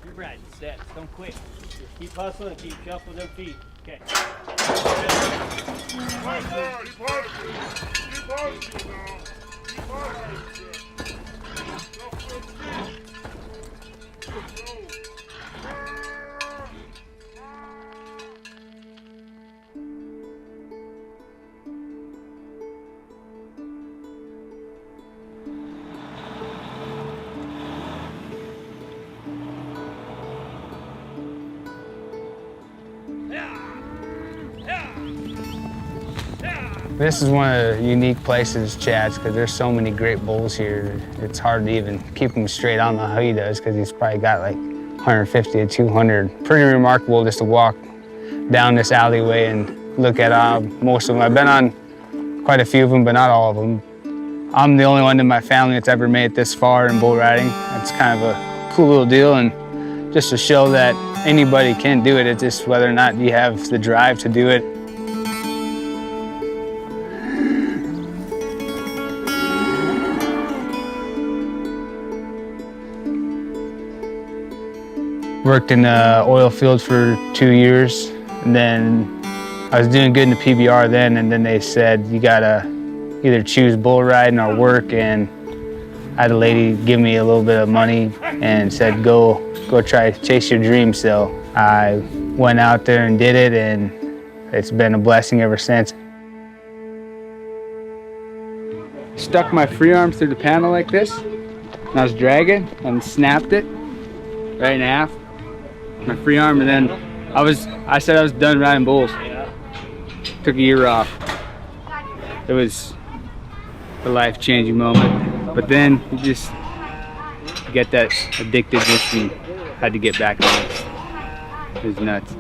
You're right. Set. Don't quit. Just keep hustling. Keep shuffling them feet. Okay. Keep positive now. Keep positive. This is one of the unique places, Chad's, because there's so many great bulls here. It's hard to even keep them straight. I don't know how he does, because he's probably got like 150 to 200. Pretty remarkable just to walk down this alleyway and look at most of them. I've been on quite a few of them, but not all of them. I'm the only one in my family that's ever made it this far in bull riding. It's kind of a cool little deal, and just to show that anybody can do it. It's just whether or not you have the drive to do it. Worked in the oil field for 2 years, and then I was doing good in the PBR then, and then they said, you gotta either choose bull riding or work, and I had a lady give me a little bit of money and said, go try to chase your dreams. So I went out there and did it, and it's been a blessing ever since. Stuck my free arm through the panel like this, and I was dragging and snapped it right in half. My free arm, and then I said I was done riding bulls. Took a year off. It was a life-changing moment. But then you just get that addictedness and had to get back on it. It was nuts.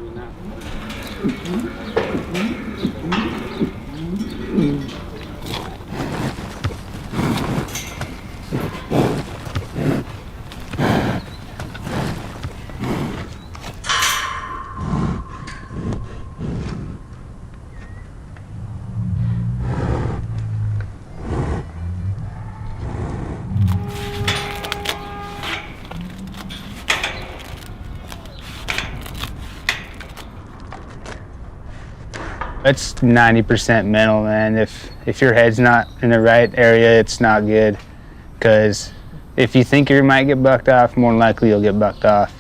It's 90% mental, man. If your head's not in the right area, it's not good. Because if you think you might get bucked off, more than likely you'll get bucked off.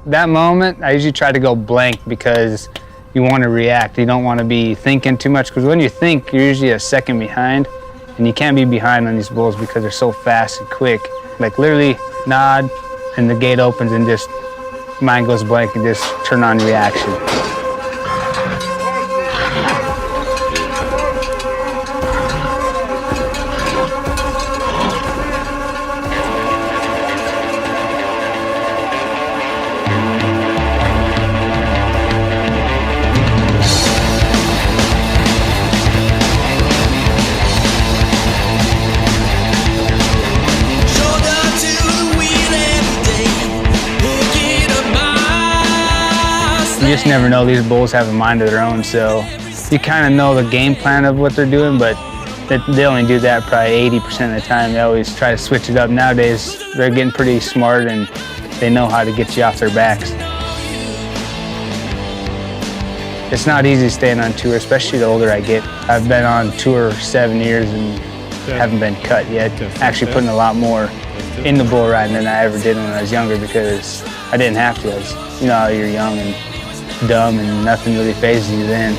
That moment, I usually try to go blank because you want to react. You don't want to be thinking too much, because when you think, you're usually a second behind, and you can't be behind on these bulls because they're so fast and quick. Like literally nod, and the gate opens, and just mind goes blank, and just turn on reaction. You just never know. These bulls have a mind of their own, so you kind of know the game plan of what they're doing, but they only do that probably 80% of the time. They always try to switch it up. Nowadays, they're getting pretty smart, and they know how to get you off their backs. It's not easy staying on tour, especially the older I get. I've been on tour 7 years and haven't been cut yet. Actually putting a lot more in the bull riding than I ever did when I was younger, because I didn't have to. You know, you're young and dumb and nothing really phases you then.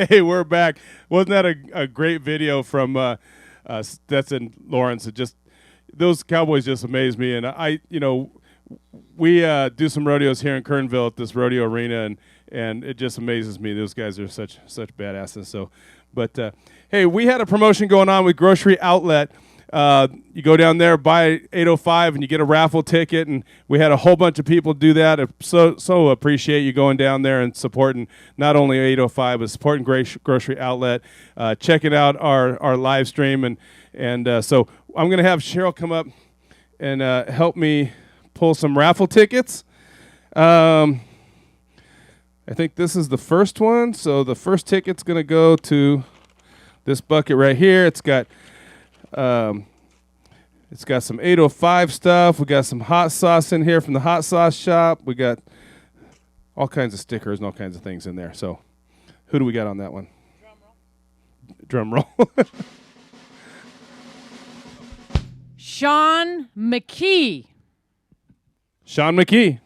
Hey, we're back. Wasn't that a great video from Stetson Lawrence? It just, those cowboys just amaze me. And we do some rodeos here in Kernville at this rodeo arena, and it just amazes me. Those guys are such badasses. So, but hey, we had a promotion going on with Grocery Outlet. You go down there, buy 805, and you get a raffle ticket. And we had a whole bunch of people do that. So appreciate you going down there and supporting not only 805, but supporting Grocery Outlet, checking out our live stream. And so I'm going to have Cheryl come up and help me pull some raffle tickets. I think this is the first one. So the first ticket's going to go to this bucket right here. It's got some 805 stuff. We got some hot sauce in here from the hot sauce shop. We got all kinds of stickers and all kinds of things in there. So who do we got on that one? Drum roll. Sean McKee. Sean McKee.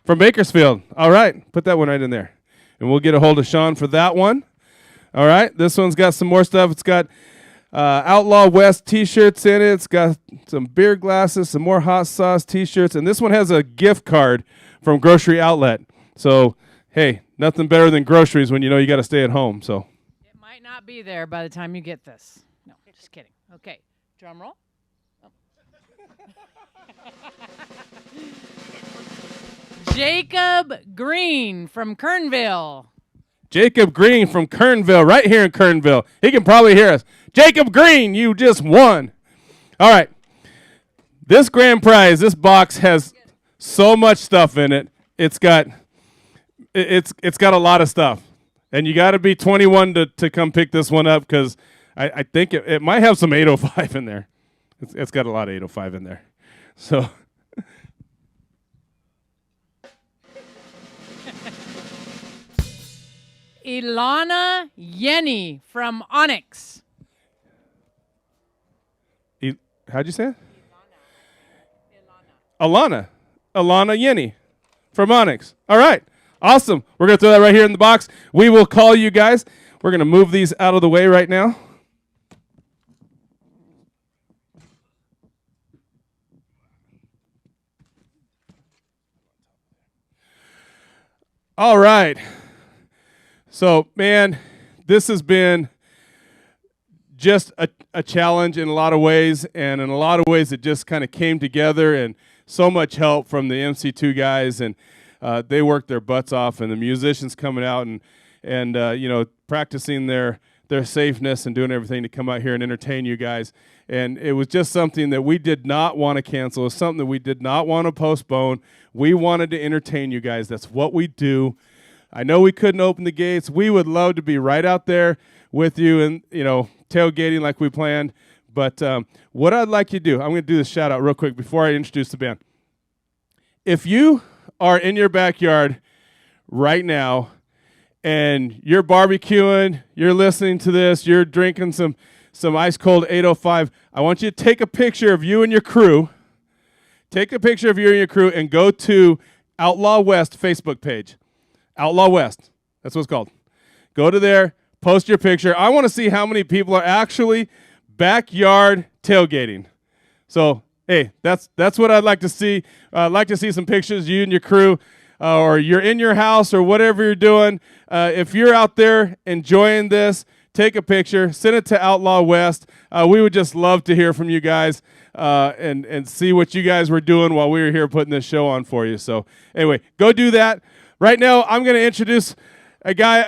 From Bakersfield. All right. Put that one right in there. And we'll get a hold of Sean for that one. All right. This one's got some more stuff. It's got Outlaw West t-shirts in it. It's got some beer glasses, some more hot sauce t-shirts. And this one has a gift card from Grocery Outlet. So, hey, nothing better than groceries when you know you got to stay at home. So It might not be there by the time you get this. No, just kidding. Okay. Drum roll. Jacob Green from Kernville. Jacob Green from Kernville, right here in Kernville. He can probably hear us. Jacob Green, you just won. All right. This grand prize, this box has so much stuff in it. It's got a lot of stuff. And you got to be 21 to come pick this one up because I think it might have some 805 in there. It's got a lot of 805 in there. So Ilana Yenny from Onyx. How'd you say it? Ilana Yenny from Onyx. All right. Awesome. We're going to throw that right here in the box. We will call you guys. We're going to move these out of the way right now. All right. So, man, this has been just a challenge in a lot of ways, and in a lot of ways it just kind of came together, and so much help from the MC2 guys, and they worked their butts off, and the musicians coming out and practicing their safeness and doing everything to come out here and entertain you guys. And it was just something that we did not want to cancel. It was something that we did not want to postpone. We wanted to entertain you guys. That's what we do. I know we couldn't open the gates. We would love to be right out there with you and, tailgating like we planned. But what I'd like you to do, I'm going to do this shout out real quick before I introduce the band. If you are in your backyard right now and you're barbecuing, you're listening to this, you're drinking some ice cold 805, I want you to take a picture of you and your crew. Take a picture of you and your crew and go to Outlaw West Facebook page. Outlaw West. That's what it's called. Go to there, post your picture. I want to see how many people are actually backyard tailgating. So, hey, that's what I'd like to see. I'd like to see some pictures of you and your crew, or you're in your house or whatever you're doing. If you're out there enjoying this, take a picture, send it to Outlaw West. We would just love to hear from you guys and see what you guys were doing while we were here putting this show on for you. So anyway, go do that. Right now, I'm going to introduce a guy.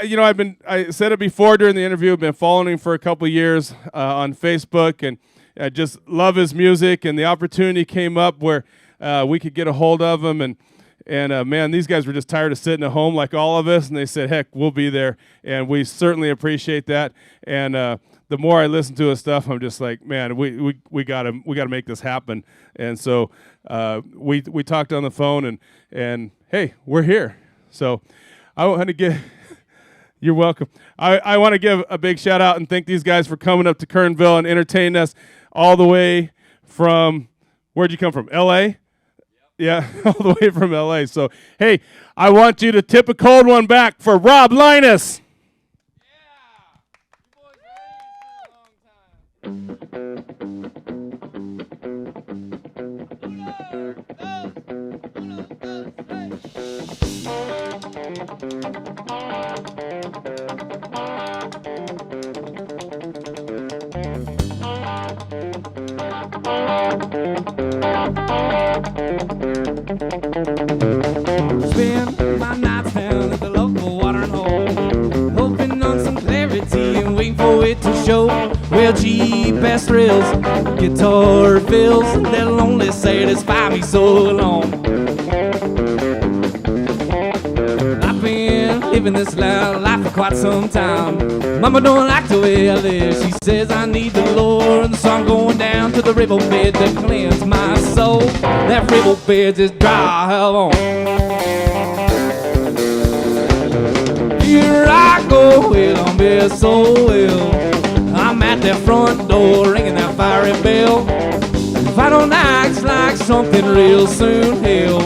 I said it before during the interview. I've been following him for a couple of years on Facebook, and I just love his music. And the opportunity came up where we could get a hold of him, and man, these guys were just tired of sitting at home like all of us, and they said, "Heck, we'll be there," and we certainly appreciate that. And the more I listen to his stuff, I'm just like, man, we gotta make this happen. And so we talked on the phone, and hey, we're here. So I want to give. You're welcome. I want to give a big shout out and thank these guys for coming up to Kernville and entertaining us all the way from, where'd you come from? L.A.? Yeah, all the way from L.A. So, hey, I want you to tip a cold one back for Rob Linus. Spend my nights down at the local watering hole, hoping on some clarity and waiting for it to show. Well, cheap ass thrills. Guitar fills, they'll only satisfy me so long. I've been living this life for quite some time. Mama don't like the way I live. She says I need the Lord, so I'm going down to the riverbed to cleanse my soul. That riverbed's as dry hell on. Here I go, well, I'm here so well. I'm at that front door ringing that fiery bell. If I don't act like something real soon, hell,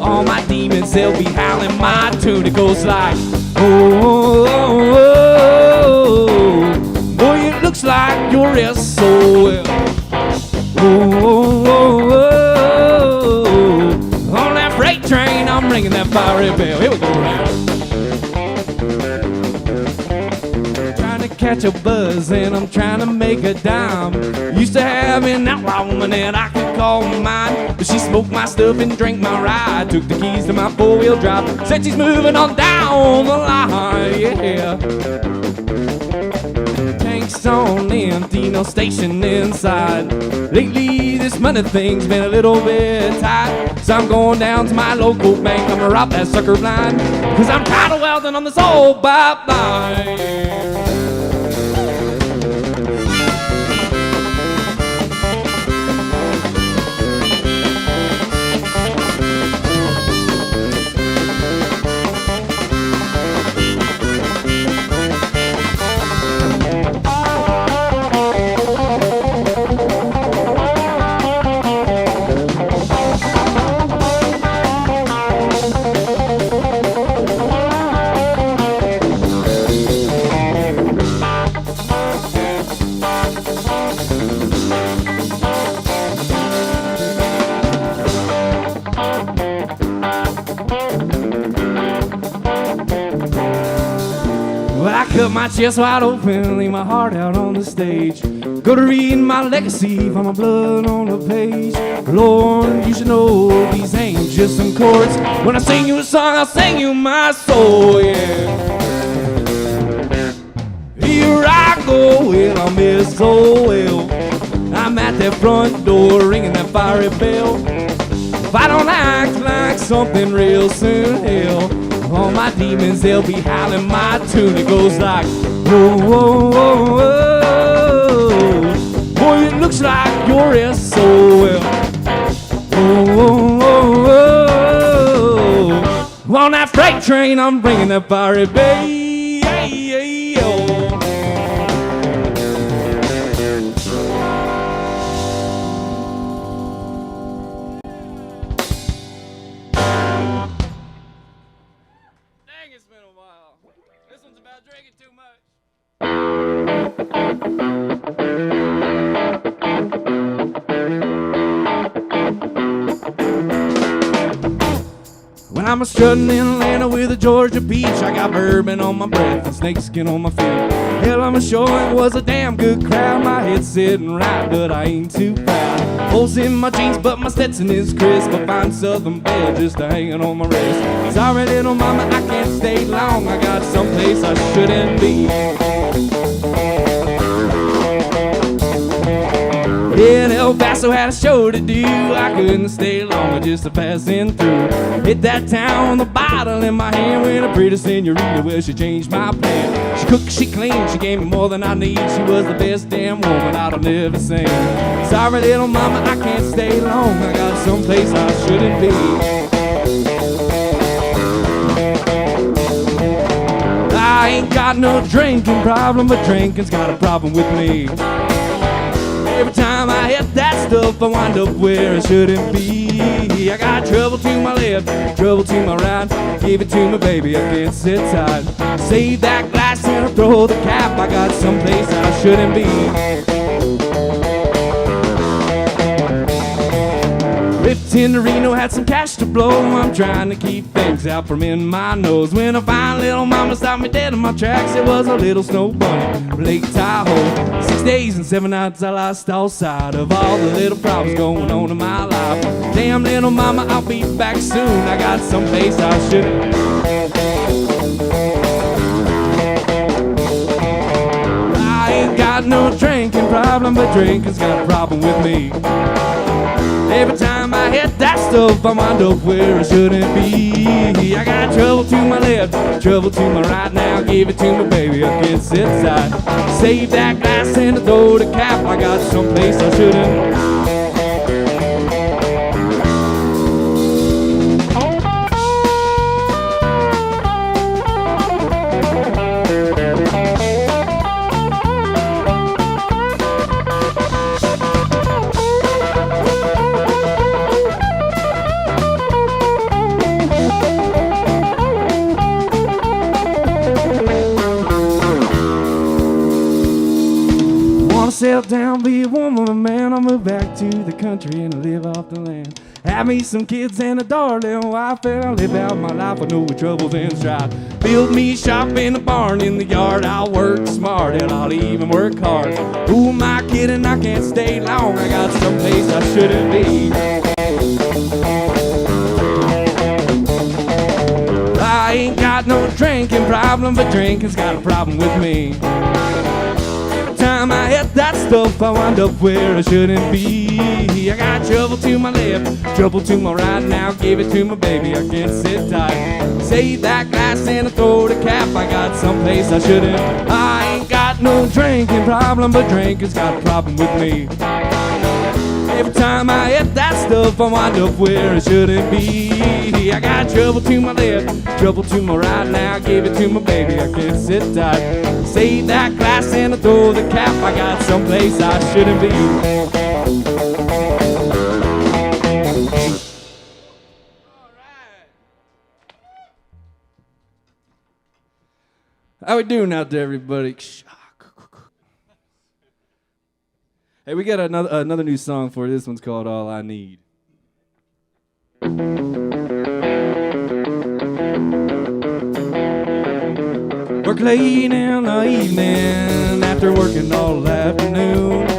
all my demons, they'll be howling my tune. It goes like, oh, oh, oh, oh. Boy, it looks like you're SOL. Oh, oh, oh, oh. On that freight train, I'm ringing that fiery bell. Here we go now. Catch a buzz and I'm trying to make a dime. Used to have an outlaw woman that I could call mine, but she smoked my stuff and drank my ride. Took the keys to my four-wheel drive. Said she's moving on down the line, yeah. Tanks on empty, no station inside. Lately this money thing's been a little bit tight, so I'm going down to my local bank. I'm gonna rob that sucker blind, cause I'm tired of welding on this old pipeline. Cut my chest wide open, lay my heart out on the stage. Go to read my legacy, find my blood on the page. Lord, you should know these ain't just some chords. When I sing you a song, I'll sing you my soul, yeah. Here I go, well, I miss so well. I'm at that front door, ringing that fiery bell. If I don't act like something real soon, hell, all my demons, they'll be howling my tune. It goes like, whoa, whoa, whoa, whoa. Boy, it looks like you're SOL. Whoa, whoa, whoa, whoa. On that freight train, I'm bringing that fiery bay. When I'm strutting in Atlanta with a Georgia peach, I got bourbon on my breath and snakeskin on my feet. Hell, I'm sure it was a damn good crowd. My head's sitting right, but I ain't too proud. Holes in my jeans, but my Stetson is crisp. A fine Southern belle just hanging on my wrist. Sorry, little mama, I can't stay long. I got someplace I shouldn't be. Yeah, El Paso had a show to do. I couldn't stay longer, just a passing through. Hit that town, the bottle in my hand, with a pretty senorita, well, she changed my plan. She cooked, she cleaned, she gave me more than I need. She was the best damn woman I'd have never seen. Sorry, little mama, I can't stay long. I got someplace I shouldn't be. I ain't got no drinking problem, but drinking's got a problem with me. Every time I hit that stuff, I wind up where I shouldn't be. I got trouble to my left, trouble to my right. Give it to me, baby, I can't sit tight. Save that glass and I'll throw the cap. I got someplace I shouldn't be. Ripped in Reno, had some cash to blow. I'm trying to keep things out from in my nose. When a fine little mama stopped me dead in my tracks, it was a little snow bunny from Lake Tahoe. 6 days and 7 nights I lost all sight of all the little problems going on in my life. Damn little mama, I'll be back soon. I got someplace I shouldn't. I ain't got got no drinking problem, but drinking's got a problem with me. Every time I hit that stuff, I wind up where I shouldn't be. I got trouble to my left, trouble to my right. Now give it to me, baby, I can't sit tight. Save that glass and throw the cap. I got someplace I shouldn't. Settle down, be a woman, man. I'll move back to the country and live off the land. Have me some kids and a darling wife, and I'll live out my life with no troubles and strife. Build me a shop in the barn, in the yard. I'll work smart and I'll even work hard. Who am I kidding? I can't stay long. I got someplace I shouldn't be. I ain't got no drinking problem, but drinking's got a problem with me. Time I hit that stuff, I wind up where I shouldn't be. I got trouble to my left, trouble to my right. Now give it to my baby, I can't sit tight. Save that glass and throw the cap. I got someplace I shouldn't. I ain't got no drinking problem, but drinking's got a problem with me. Every time I hit that stuff, I wind up where I shouldn't be. I got trouble to my left, trouble to my right. Now give it to my baby, I can't sit tight. Save that glass and throw the cap. I got someplace I shouldn't be. How we doing out there, everybody? Hey, we got another new song for you. This one's called All I Need. Work late in the evening after working all afternoon.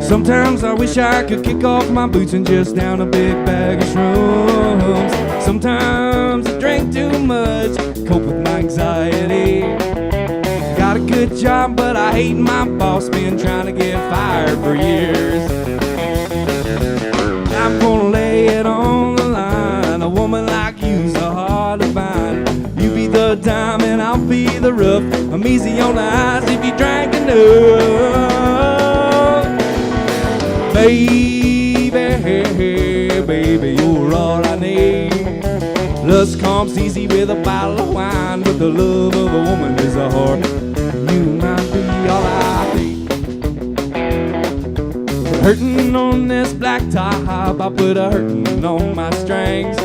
Sometimes I wish I could kick off my boots and just down a big bag of shrooms. Sometimes I drink too much, cope with my anxiety. Got a good job, but I hate my boss, been trying to get fired for years. I'm gonna lay it on the line. A woman like you's so hard to find. You be the dime and I'll be the rough. I'm easy on the eyes if you drank enough. Baby, baby, you're all I need. Lust comes easy with a bottle of wine, but the love of a woman is a heart. You might be all I need. Hurting on this black top, I put a hurting on my strings.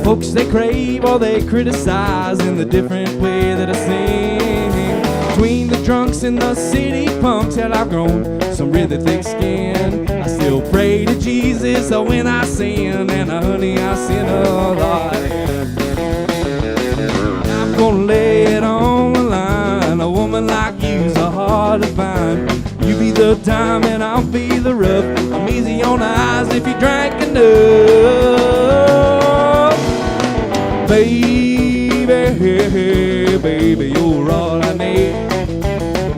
Folks, they crave or they criticize in the different way that I sing. Between the drunks and the city punks, hell, I've grown some really thick skin. I still pray to Jesus when I sin, and honey, I sin a lot. I'm gonna lay it on the line. A woman like you's a hard to find. You be the dime and I'll be the rough. I'm easy on the eyes if you drank enough. Baby, baby, you're all I need.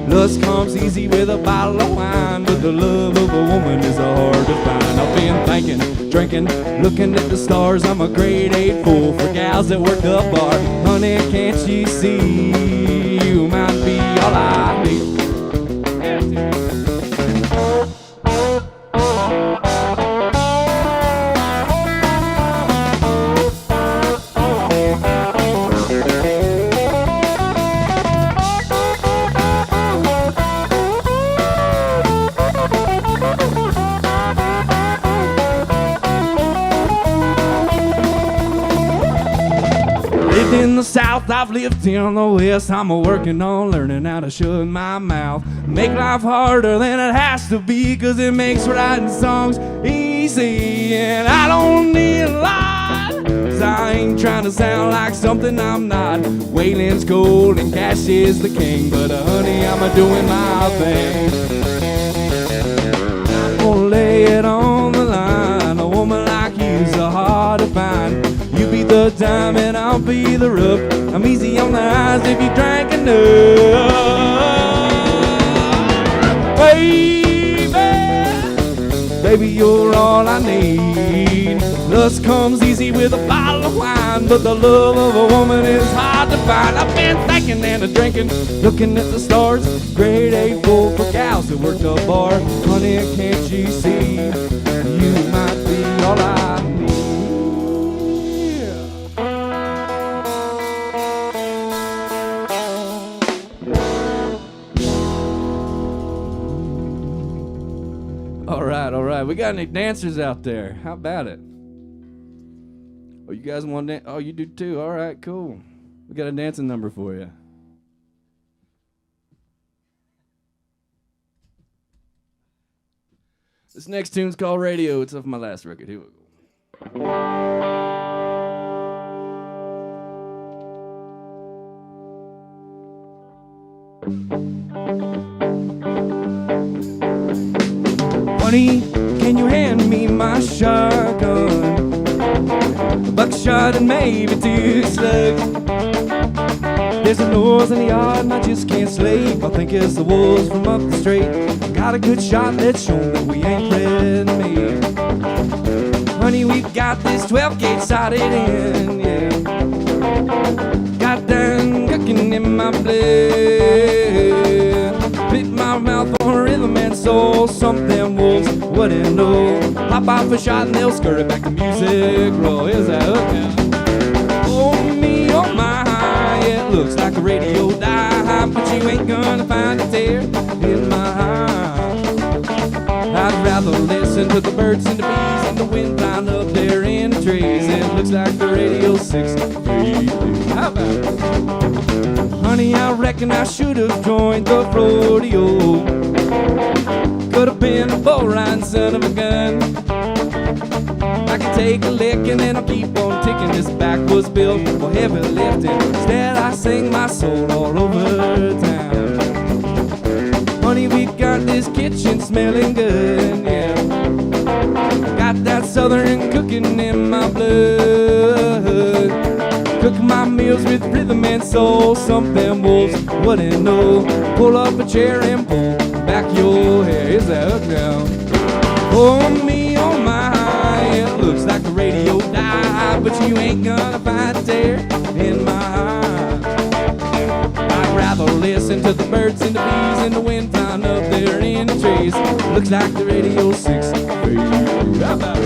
Lust comes easy with a bottle of wine, but the love of a woman is hard to find. I've been thinking, drinking, looking at the stars. I'm a grade 8 fool for gals that work the bar. Honey, can't you see? You might be all I need. In the South, I've lived in the West. I'm working on learning how to shut my mouth. Make life harder than it has to be, cause it makes writing songs easy. And I don't need a lot, cause I ain't trying to sound like something I'm not. Waylon's gold and Cash is the king, but honey, I'm doing my thing. I'm gonna lay it on the line. A woman like you's so hard to find. You be the dime and I'll be the rough. I'm easy on the eyes if you drank enough. baby, you're all I need. Lust comes easy with a bottle of wine, but the love of a woman is hard to find. I've been thinking and a drinking, looking at the stars. Grade 8 bull for gals who work the bar. Honey, can't you see? You might be all I need. All right. We got any dancers out there? How about it? Oh, you guys want to dance? Oh, you do too. All right, cool. We got a dancing number for you. This next tune's called Radio. It's off my last record. Here we go. Honey, can you hand me my shotgun? A buckshot and maybe 2 slugs. There's a noise in the yard and I just can't sleep. I think it's the wolves from up the street. Got a good shot that's shown that we ain't red meat. Honey, we've got this 12-gauge sighted in, yeah. Got done cooking in my blood. Bit my mouth on rhythm and soul. Some of them wolves wouldn't know. Pop out for shot and they'll scurry back to music roll. Here's that hook now. Oh me, oh my, it looks like a radio dive, but you ain't gonna find a tear in my eye. I'd rather listen to the birds and the bees and the wind flying up there in the trees. It looks like the radio 63. How about it? Honey, I reckon I should have joined the rodeo. Could have been a bull riding son of a gun. I can take a lick and then I'll keep on ticking. This back was built for heavy lifting. Instead I sing my soul all over town. Honey, we got this kitchen smelling good, yeah. Got that southern cooking in my blood. Cook my meals with rhythm and soul. Some of them wolves wouldn't know. Pull up a chair and pull back your hair. Here's that hook now. Oh me, oh my, it looks like a radio dive, but you ain't gonna find a tear in my eye. I'd rather listen to the birds and the bees and the wind flying up there in the trees. Looks like the radio 63. How about it?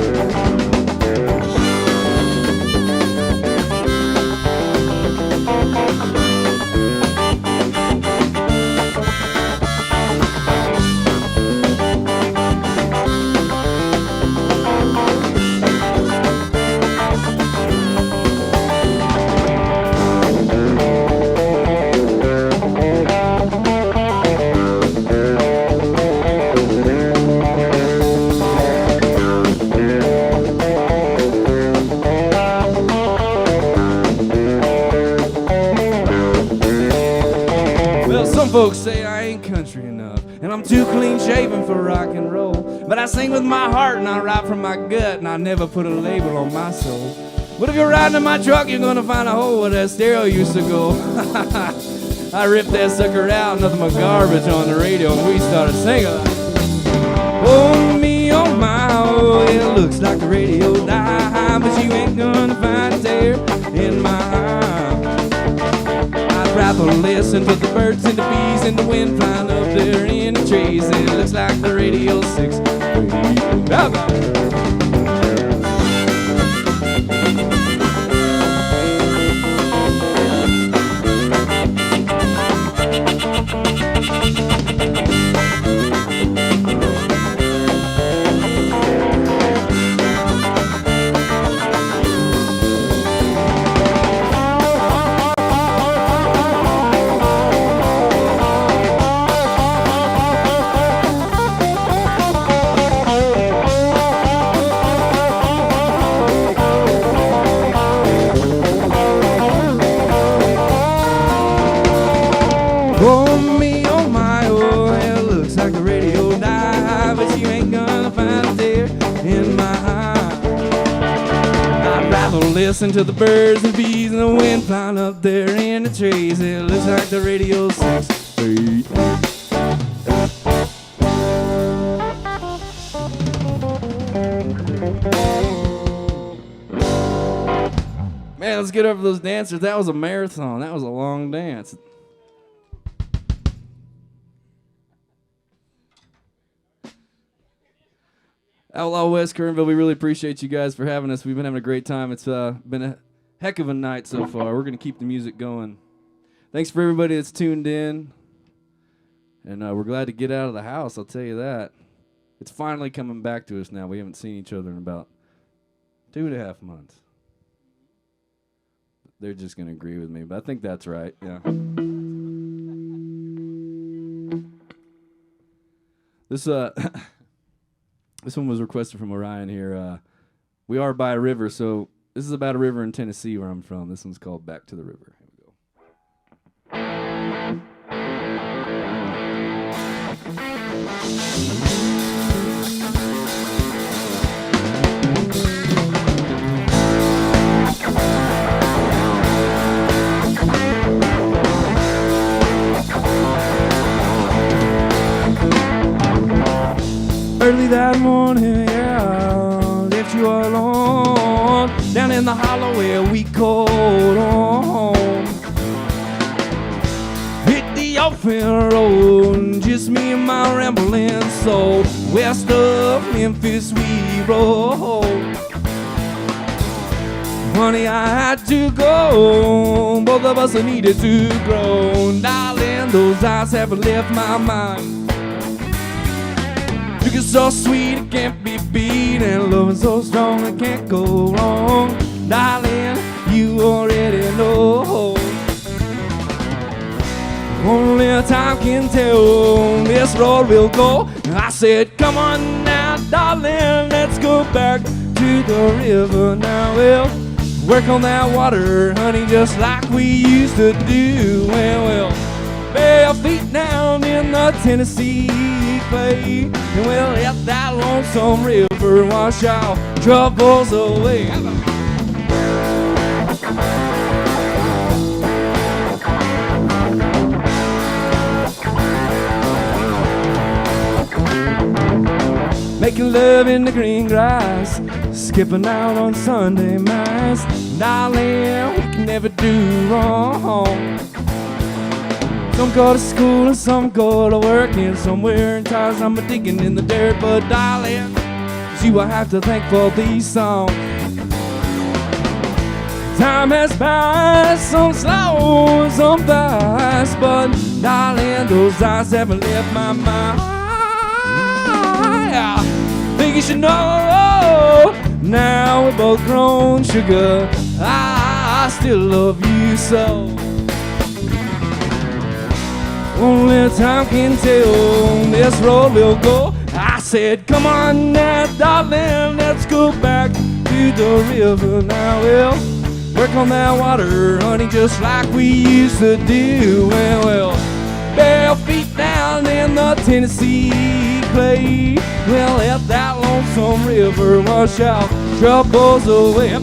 Folks say I ain't country enough, and I'm too clean shaven for rock and roll. But I sing with my heart and I write from my gut, and I never put a label on my soul. But if you're riding in my truck, you're gonna find a hole where that stereo used to go. I ripped that sucker out, nothing but garbage on the radio, and we started singing. Oh me, oh my, oh, it looks like the radio died, but you ain't gonna find a tear in my eye. I'd rather listen to the birds and the bees and the wind flying up there in the trees. It looks like the radio 6. How about it? Listen to the birds and bees and the wind flying up there in the trees. It looks like the radio 6. Man, let's get over those dancers. That was a marathon. That was a long dance. Outlaw West, Kernville, we really appreciate you guys for having us. We've been having a great time. It's been a heck of a night so far. We're going to keep the music going. Thanks for everybody that's tuned in. And we're glad to get out of the house, I'll tell you that. It's finally coming back to us now. We haven't seen each other in about 2.5 months. They're just going to agree with me, but I think that's right, yeah. This this one was requested from Orion here. We are by a river, so this is about a river in Tennessee where I'm from. This one's called Back to the River. Here we go. Early that morning, yeah, left you alone down in the hollow where we called home. Hit the open road, just me and my rambling soul. West of Memphis we rode. Honey, I had to go, both of us needed to grow. Darling, those eyes haven't left my mind. You're so sweet it can't be beat, and loving so strong it can't go wrong. Darling, you already know. Only time can tell this road will go. I said, come on now, darling, let's go back to the river now. We'll work on that water, honey, just like we used to do. Well, bare feet down in the Tennessee clay, and we'll let that lonesome river wash our troubles away. Making love in the green grass, skipping out on Sunday mass. Darling, we can never do wrong. Some go to school and some go to work, and somewhere in times I'm digging in the dirt. But darling, it's you I have to thank for these songs. Time has passed, some slow and some fast, but darling, those eyes haven't left my mind. I think you should know, now we're both grown, sugar, I still love you so. Only time can tell this road will go. I said, come on now, darling, let's go back to the river now. We'll work on that water, honey, just like we used to do. Well, bare feet down in the Tennessee clay. We'll let that lonesome river wash out troubles away.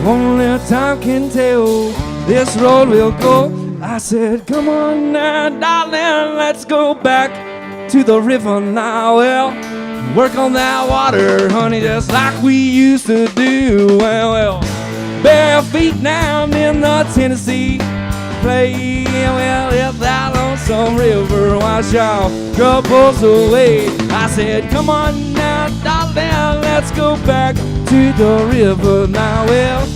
Only time can tell this road will go. I said, come on now, darling, let's go back to the river now. Well, work on that water, honey, just like we used to do. Well, bare feet down in the Tennessee clay. Well, if that lonesome river wash our troubles away. I said, come on now, darling, let's go back to the river now. Well,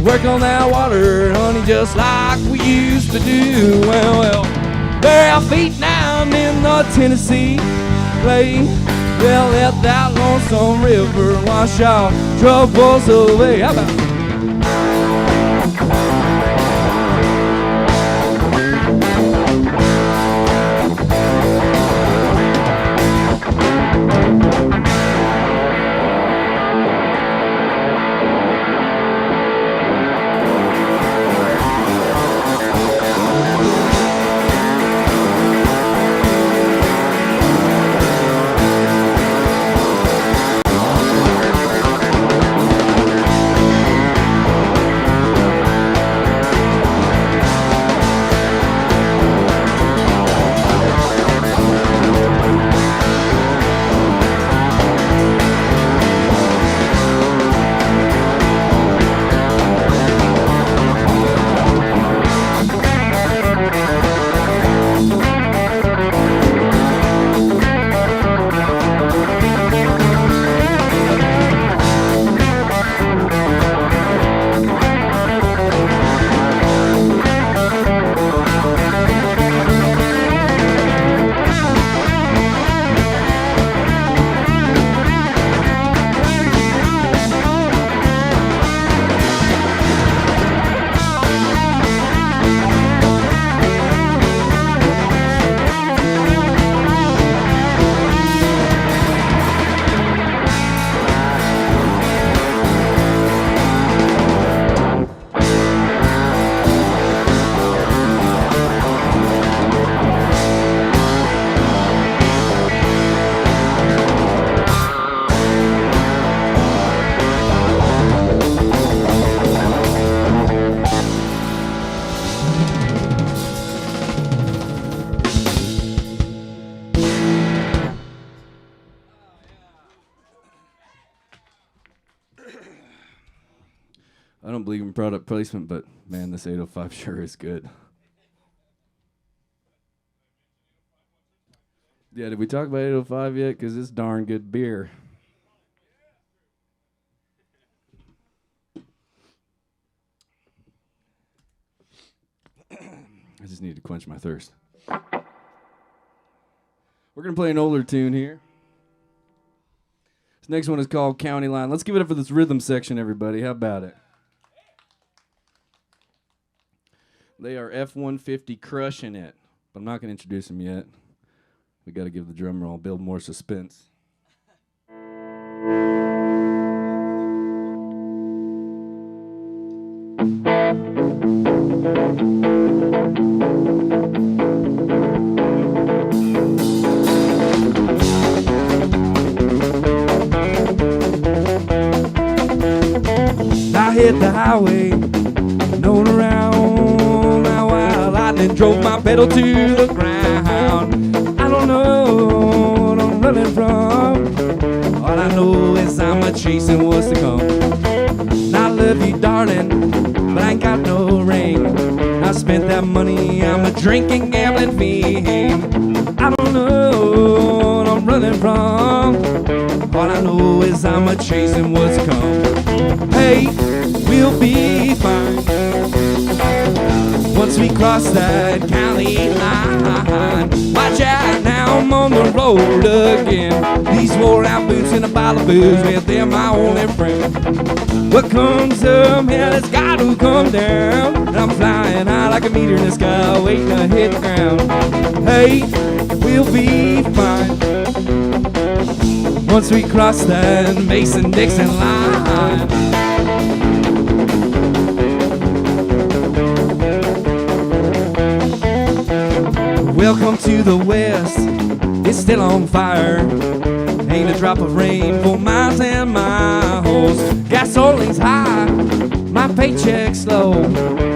work on that water, honey, just like we used to do. Well, bare feet down in the Tennessee clay. Well, let that lonesome river wash our troubles away. How about don't believe in product placement, but man, this 805 sure is good. Yeah, did we talk about 805 yet? Because it's darn good beer. I just need to quench my thirst. We're going to play an older tune here. This next one is called County Line. Let's give it up for this rhythm section, everybody. How about it? They are F-150 crushing it. But I'm not going to introduce them yet. We got to give the drum roll, build more suspense. I hit the highway, known around my wild lightning drove my pedal to the ground. I don't know what I'm running from. All I know is I'm a chasing what's to come. And I love you, darling, but I ain't got no ring. I spent that money, I'm a drinking, gambling fiend. I don't know what I'm running from. All I know is I'm a chasing what's to come. Hey, we'll be fine once we cross that county line. Watch out now, I'm on the road again. These wore out boots and a bottle of booze, well, they're my only friend. What comes up, hell, it's got to come down. And I'm flying high like a meteor in the sky, waiting to hit the ground. Hey, we'll be fine once we cross that Mason-Dixon line. Welcome to the West, it's still on fire. Ain't a drop of rain for miles and miles. Gasoline's high, my paycheck's low.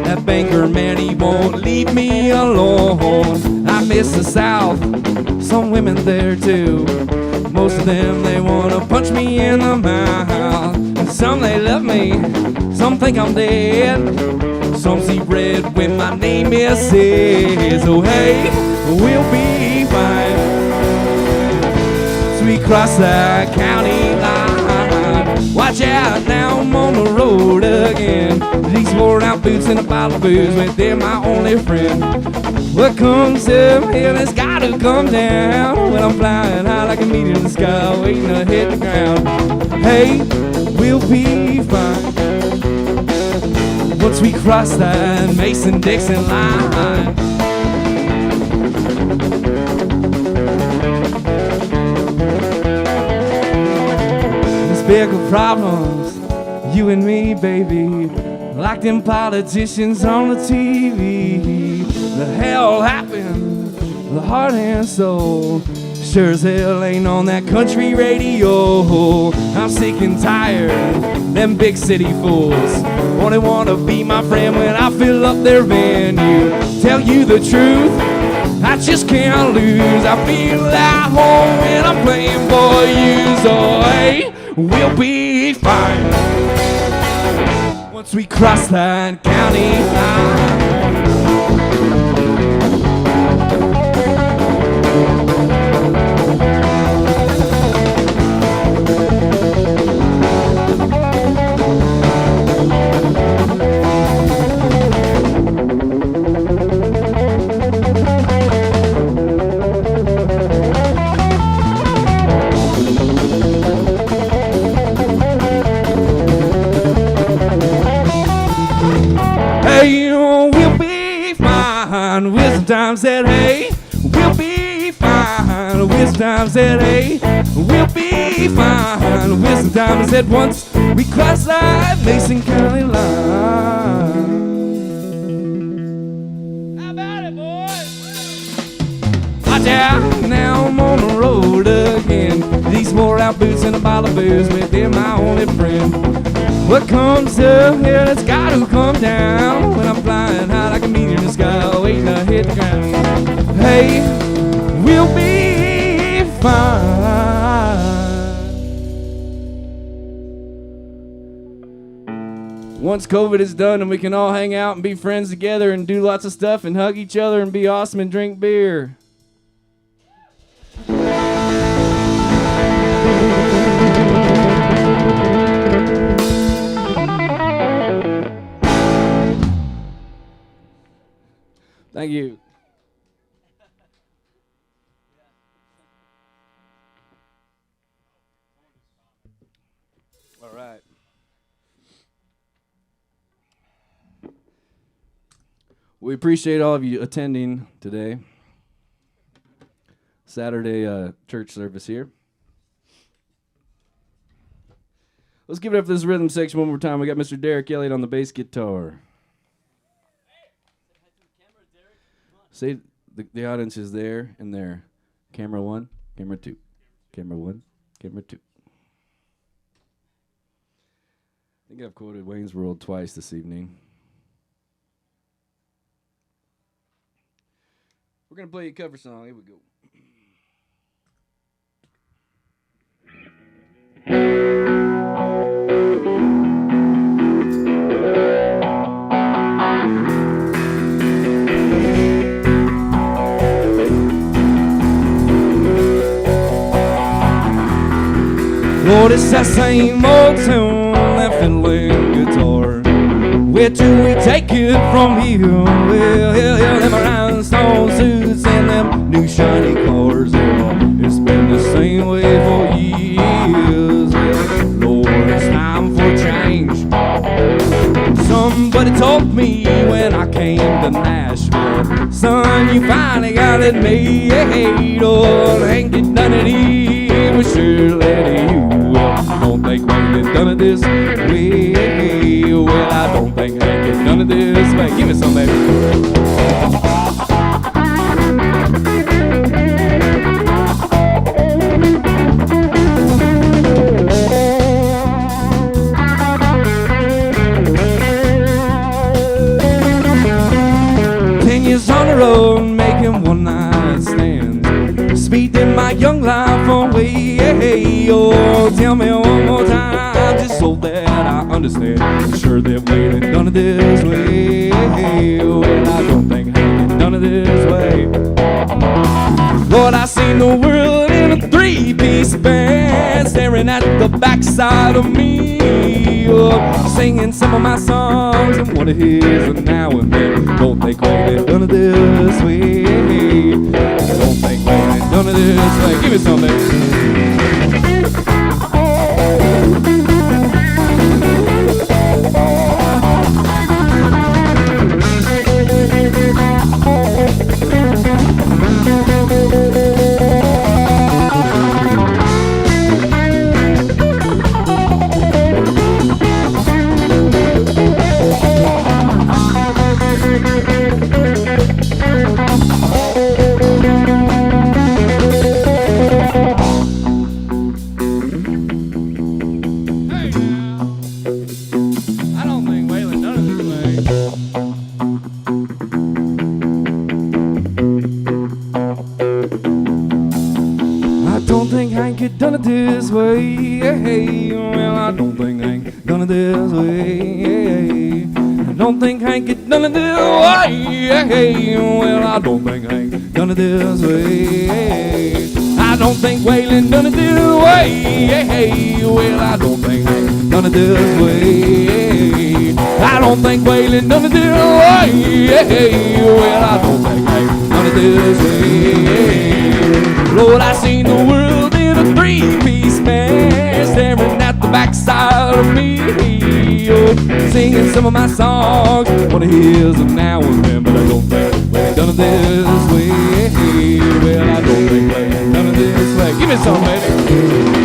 That banker man, he won't leave me alone. I miss the South, some women there too. Most of them, they wanna punch me in the mouth. Some they love me, some think I'm dead. Some see red when my name is said. So hey, we'll be fine as we cross that county line. Watch out now, I'm on the road again. These worn out boots and a bottle of booze, but they're my only friend. What comes up here has got to come down. When I'm flying high like a meteor in the sky, waiting to hit the ground. Hey, we'll be fine once we cross that Mason-Dixon line. This big of problems, you and me, baby, like them politicians on the TV. The hell happened, the heart and soul, sure as hell ain't on that country radio. I'm sick and tired, them big city fools only wanna be my friend when I fill up their venue. Tell you the truth, I just can't lose. I feel at home when I'm playing for you. So hey, we'll be fine once we cross that county line. Sometimes said, hey, we'll be fine. Wisdom said, hey, we'll be fine. Wisdom said, once we cross that Mason County line. How about it, boys? Watch out, now I'm on the road again. These wore out boots and a bottle of booze, with them my only friend. What comes up here, it's got to come down. When I'm flying high like a meteor in the sky, waiting to hit the ground. Hey, we'll be fine once COVID is done and we can all hang out and be friends together and do lots of stuff and hug each other and be awesome and drink beer. Thank you. All right. We appreciate all of you attending today. Saturday church service here. Let's give it up for this rhythm section one more time. We got Mr. Derek Elliott on the bass guitar. Say the audience is there and there. Camera 1, camera 2. Camera 1, camera 2. I think I've quoted Wayne's World twice this evening. We're going to play a cover song. Here we go. Lord, it's that same old tune, that fiddling guitar. Where do we take it from here? Well, them rhinestone suits and them new shiny cars. It's been the same way for years. Lord, it's time for change. Somebody told me when I came to Nashville, son, you finally got it made. Oh, ain't you done it even surely you don't think we get done it this way. Well, I don't think I get done it this way. Give me some, baby. On the road making one night stands, speeding my young life away. Oh, tell me one more time, just so that I understand. I'm sure that we ain't done it this way. Well, I don't think I ain't done it this way. Lord, I seen the world in a three-piece band, staring at the backside of me. Oh, singing some of my songs and one of his now and then. Don't think we ain't done it this way. Don't think we ain't done it this way. Give me some, baby. Done it this way. Well, I don't think I ain't done it this way. I don't think I ain't get done it this way. Well, I don't think I ain't done it this way. I don't think Waylon done it this way. Well, I don't think I ain't done it this way. I don't think Waylon done it this way. Well, I don't think I ain't done it this way. Lord, I seen the world in a three-piece band, staring at the backside of me. Oh, singing some of my songs, one of his now and then. But I don't think we ain't done it this way. Well, I don't think we ain't done it this way. Give me some, baby.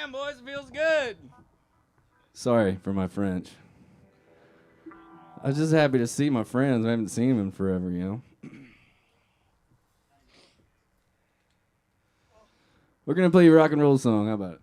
Damn, boys, it feels good. Sorry for my French. I was just happy to see my friends. I haven't seen them in forever, you know. We're going to play a rock and roll song. How about it?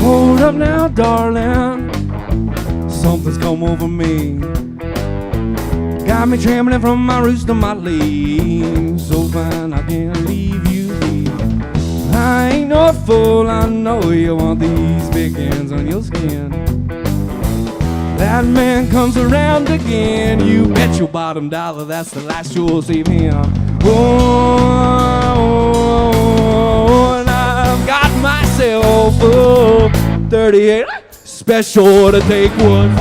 Hold up now, darling. Something's come over me. Got me trembling from my roots to my leaves. So fine, I can't leave you be. I ain't no fool, I know you want these big hands on your skin. That man comes around again. You bet your bottom dollar that's the last you'll see of him. Oh, and I've got myself a 38 special to take one.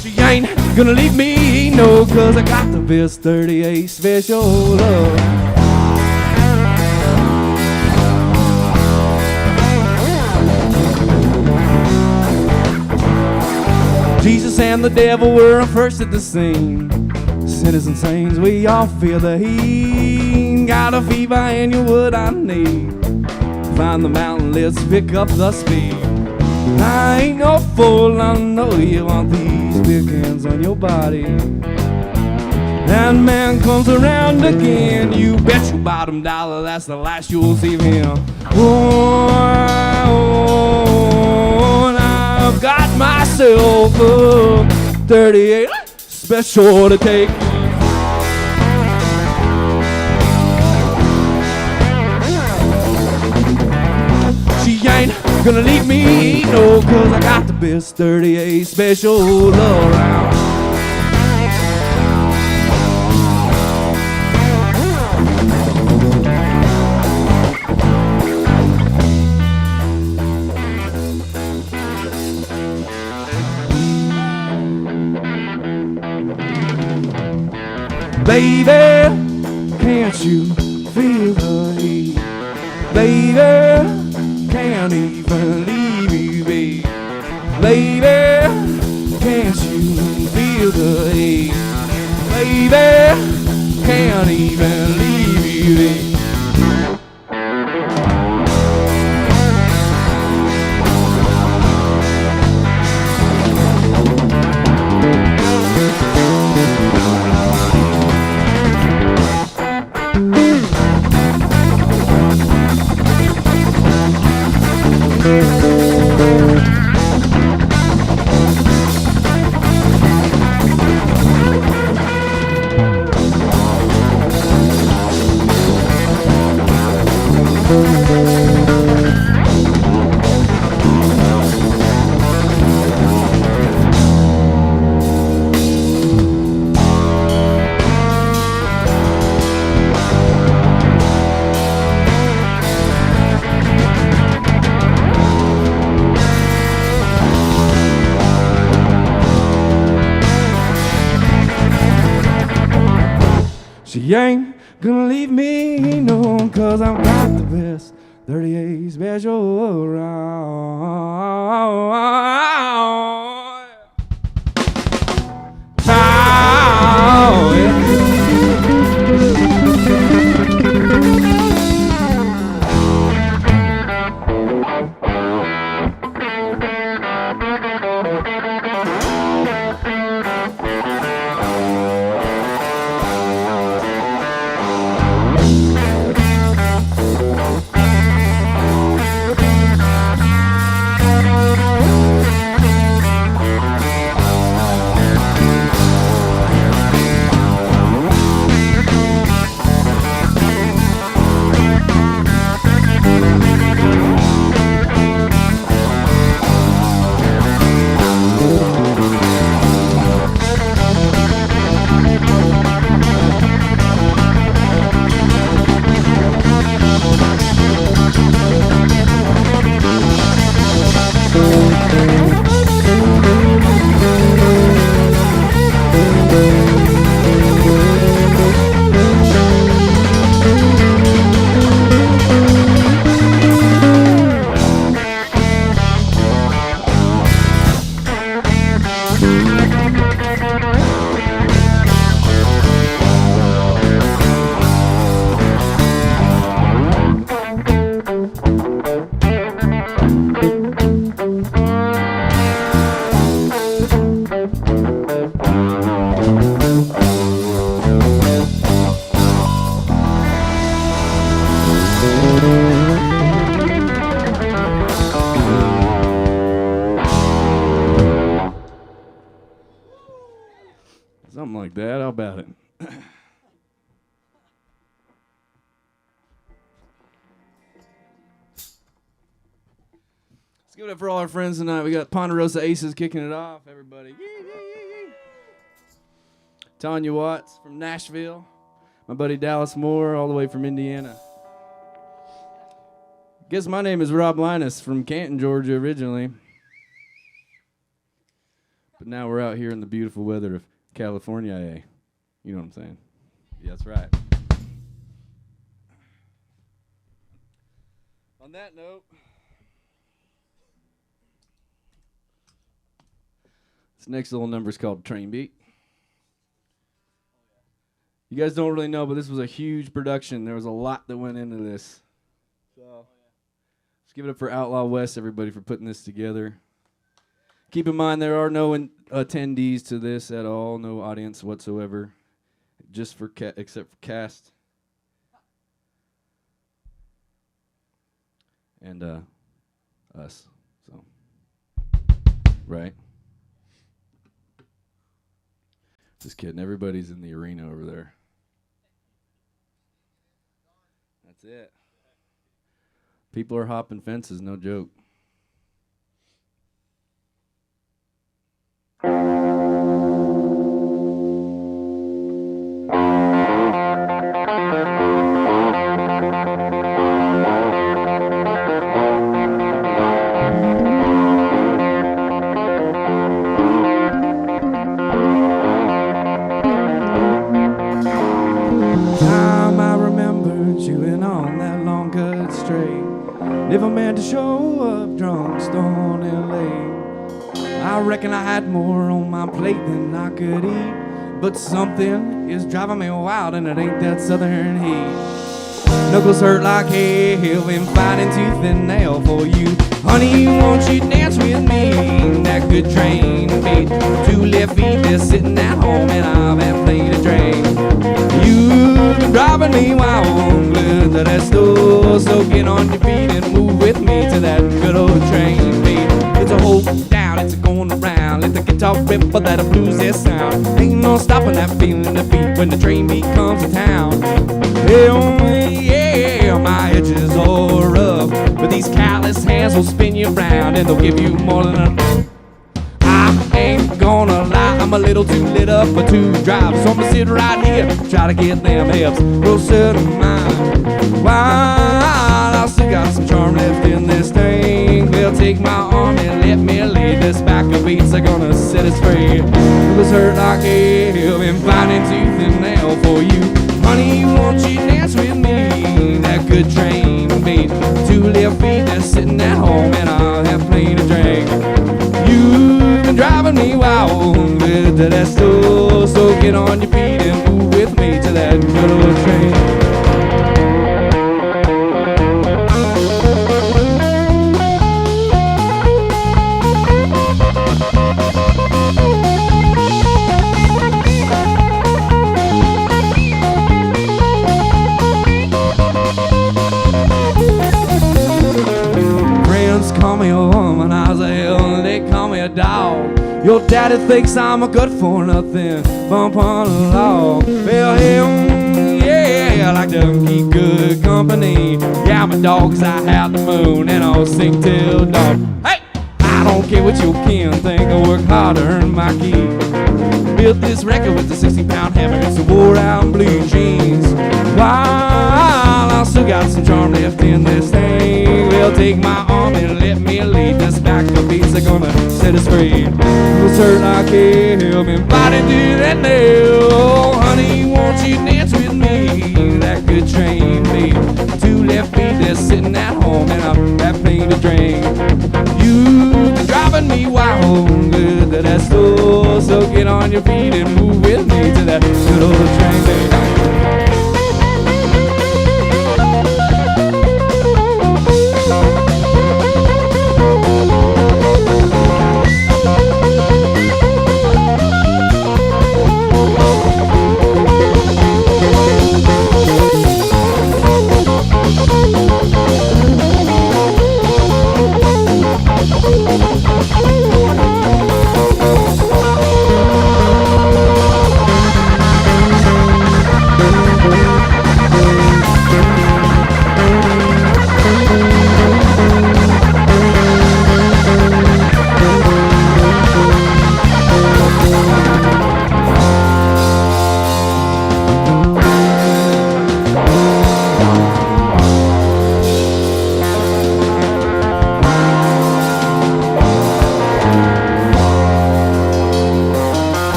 She ain't gonna leave me, no, cause I got the best 38 special love. Jesus and the devil were first at the scene. Sinners and saints, we all feel the heat. Got a fever and you're what I need. Find the mountain, let's pick up the speed. I ain't no fool, I know you want these big hands on your body. That man comes around again. You bet your bottom dollar that's the last you'll see of him. Oh, and I've got myself a 38 special to take. She ain't gonna leave me, no, cause I got the best 38 special love around. Baby, can't you feel the heat? Baby, can't even leave you be. Baby, can't you feel the heat? Baby, can't even leave you be. She ain't gonna leave me, no, cause I've got the best 38 special around. Oh, yeah. Something like that. How about it? Let's give it up for all our friends tonight. We got Ponderosa Aces kicking it off. Everybody. Tanya Watts from Nashville. My buddy Dallas Moore all the way from Indiana. Guess my name is Rob Linus from Canton, Georgia originally. But now we're out here in the beautiful weather of California. You know what I'm saying? Yeah, that's right. On that note, this next little number is called Train Beat. You guys don't really know, but this was a huge production. There was a lot that went into this. So let's give it up for Outlaw West, everybody, for putting this together. Keep in mind there are no attendees to this at all, no audience whatsoever, just for except for cast and us. So, right? Just kidding. Everybody's in the arena over there. That's it. People are hopping fences, no joke. Never meant to show up drunk, stone L.A. I reckon I had more on my plate than I could eat, but something is driving me wild and it ain't that southern heat. Knuckles hurt like hell, been fighting tooth and nail for you. Honey, won't you dance with me? That good train beat. 2 left feet just sitting at home and I've been playing a train. You've been driving me wild, good to that store. So get on your feet and move with me to that good old train beat. It's a hold down, it's a going around. Let the guitar rip, but that'll blues their sound. Ain't no stopping that feeling the beat when the train beat comes to town. Yeah, my edges all rough, but these callous hands will spin you round and they'll give you more than enough. I ain't gonna lie, I'm a little too lit up for 2 drives, so I'm gonna sit right here, try to get them hips closer to mine. While I still got some charm left in this thing, they'll take my arm and let me lead. This back of beats are gonna set us free. It was hurt like hell, been fighting tooth and nail for you. Honey, won't you dance with me? That good train beat. 2 left feet just sitting at home and I'll have plenty to drink. You've been driving me wild with that store, so get on your feet and move with me to that good old train. Call me a womanizer, they call me a dog. Your daddy thinks I'm a good for nothing bump on the log. Well, him, yeah, I like to keep good company. Yeah, I'm a dog 'cause I have the moon and I'll sing till dawn. Hey, I don't care what your kin think, I work hard to earn my keep. Built this record with a 60-pound hammer and some wore-out blue jeans. While I still got some charm left in this thing, well, take my arm and let me lead. This back of beats are gonna set us free. It was hurt like hell, been fighting to that nail. Oh, honey, won't you dance with me? That good train beat. 2 left feet, they're sitting at home and I'm that plenty to drink. You've been driving me wild, good to that store, so get on your feet and move with me to that good old train beat.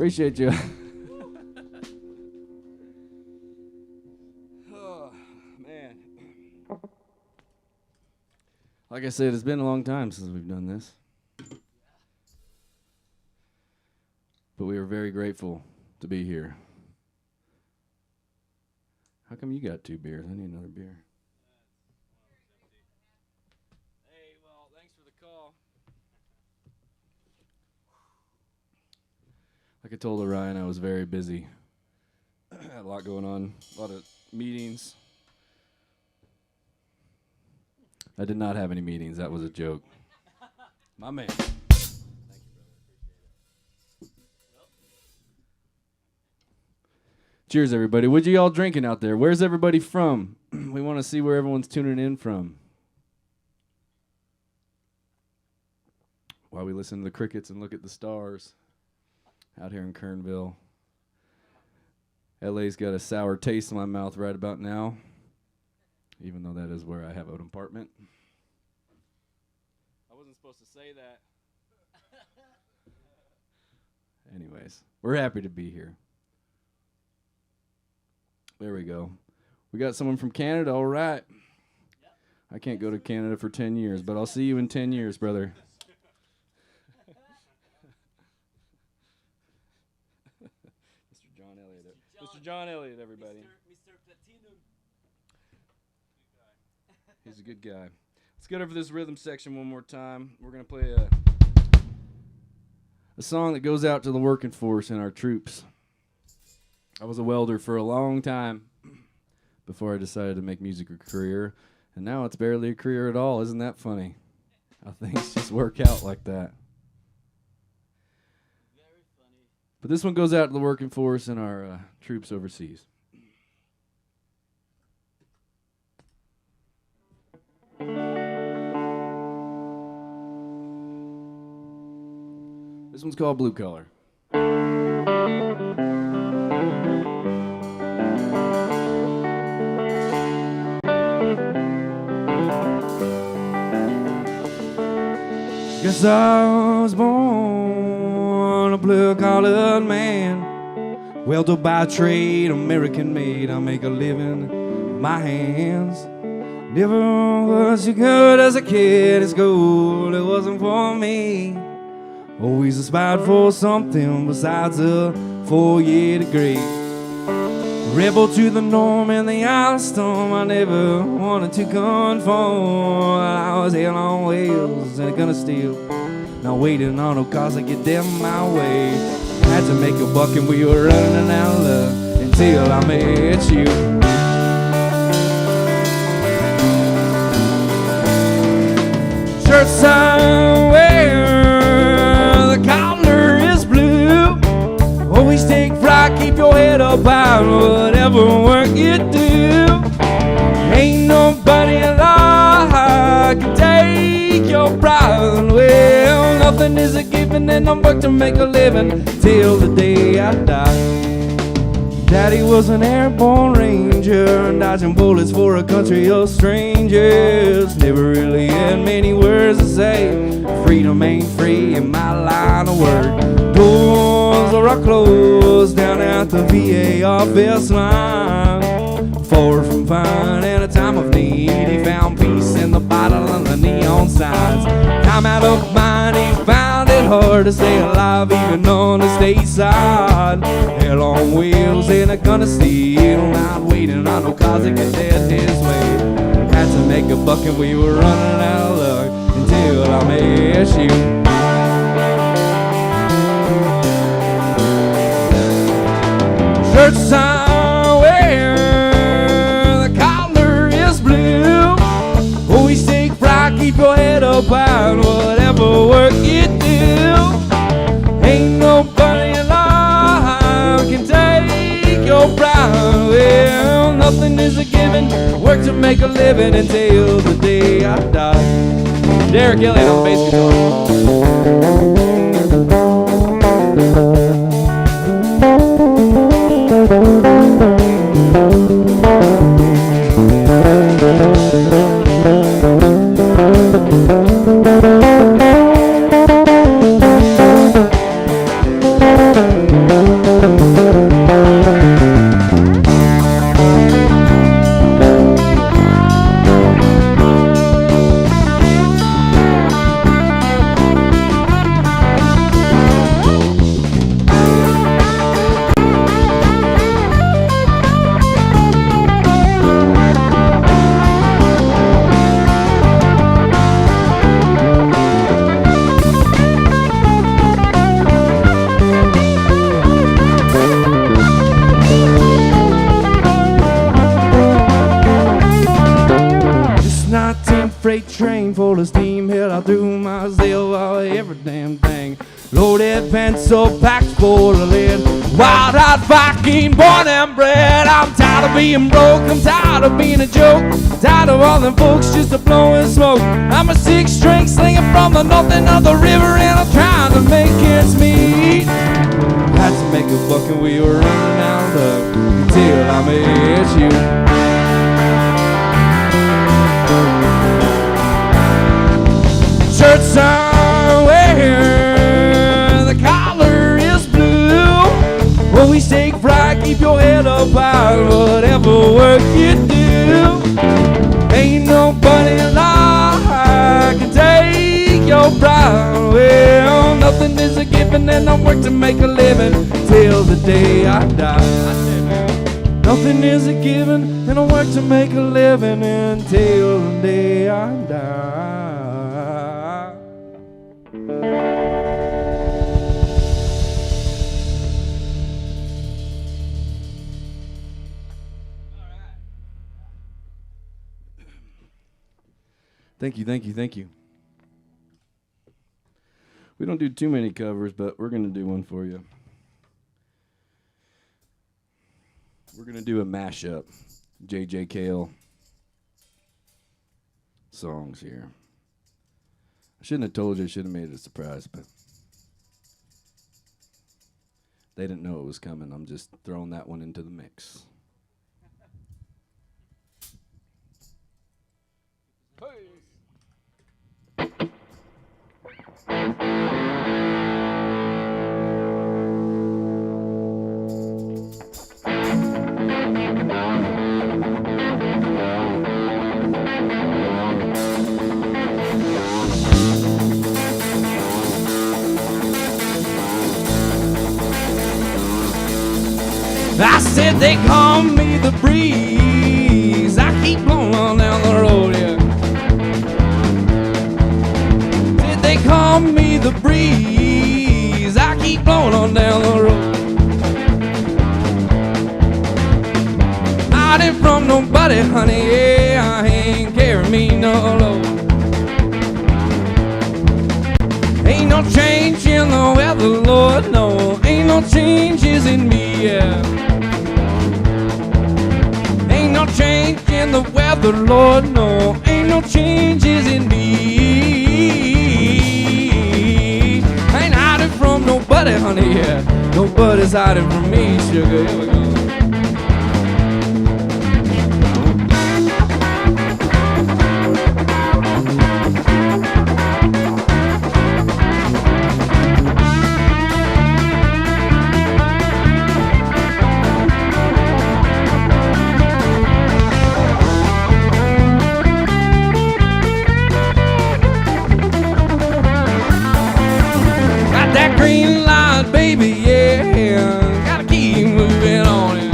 Appreciate you. Oh, man. Like I said, it's been a long time since we've done this. But we are very grateful to be here. How come you got 2 beers? I need another beer. Hey, well, thanks for the call. Like I told Orion, I was very busy. Had a lot going on, a lot of meetings. I did not have any meetings. That was a joke. My man. Thank you, brother. Cheers, everybody. What you all drinking out there? Where's everybody from? We want to see where everyone's tuning in from. While we listen to the crickets and look at the stars out here in Kernville. LA's got a sour taste in my mouth right about now, even though that is where I have an apartment. I wasn't supposed to say that. Anyways, we're happy to be here. There we go. We got someone from Canada, all right. I can't go to Canada for 10 years, but I'll see you in 10 years, brother. Mr. John Elliott, everybody. Mr. Platinum. He's a good guy. Let's get over this rhythm section one more time. We're going to play a song that goes out to the working force and our troops. I was a welder for a long time before I decided to make music a career, and now it's barely a career at all. Isn't that funny? How things just work out like that. But this one goes out to the working force and our troops overseas. This one's called Blue Collar. Guess I was born a blue-collared man, welder by trade, American made. I make a living with my hands. Never was you good as a kid at school, it wasn't for me. Always aspired for something besides a 4-year degree. Rebel to the norm and the ice storm, I never wanted to conform. I was hell on wheels and gonna steal, not waiting on no cars to get them my way. Had to make a buck and we were running out of luck until I met you. Shirts I wear, the collar is blue. Always take flight, keep your head up high, whatever work you do. Ain't nobody alive can take your pride. Well, nothing is a given and I'm work to make a living till the day I die. Daddy was an airborne ranger, dodging bullets for a country of strangers. Never really had many words to say. Freedom ain't free in my line of work. Doors are closed down at the VA office line. Far from fine in a time of need, he found peace in the bottle and the neon signs. Time out of mind, he found it hard to stay alive even on the state side. Hell on wheels in a gun of steel, not waiting on no cars to get dead his way. Had to make a buck and we were running out of luck until I met you. Shirts I wear, the collar is blue. Always take pride, keep your head up high, whatever work you do. Ain't nobody alive can take your pride. Well, nothing is a given, work to make a living until the day I die. Derek Elliott on bass guitar. train full of steam, head out through myself, every damn thing. Loaded pencil packs full of lead, wild-eyed Viking, born and bred. I'm tired of being broke, I'm tired of being a joke, tired of all them folks just a blowing smoke. I'm a six-string slinger from the north end of the river, and I'm trying to make ends meet. Had to make a buck and we were running out of luck until I met you. Shirts are wearing, the collar is blue. When we take flight, keep your head up high, whatever work you do. Ain't nobody like can take your pride. Well, nothing is a given, and I work to make a living till the day I die. Nothing is a given, and I work to make a living until the day I die. Thank you, thank you, thank you. We don't do too many covers, but we're going to do one for you. We're going to do a mashup. J.J. Cale songs here. I shouldn't have told you, I should have made it a surprise, but they didn't know it was coming. I'm just throwing that one into the mix. I said they call me the breeze, I keep blowing on down the road, yeah. Said they call me the breeze, I keep blowing on down the road. I ain't from nobody, honey, yeah, I ain't carrying me no load. Ain't no change in the weather, Lord, no, ain't no changes in me, yeah. Ain't no change in the weather, Lord, no, ain't no changes in me. I ain't hiding from nobody, honey, yeah, nobody's hiding from me, sugar, here we go. Green light, baby, yeah, gotta keep moving on it.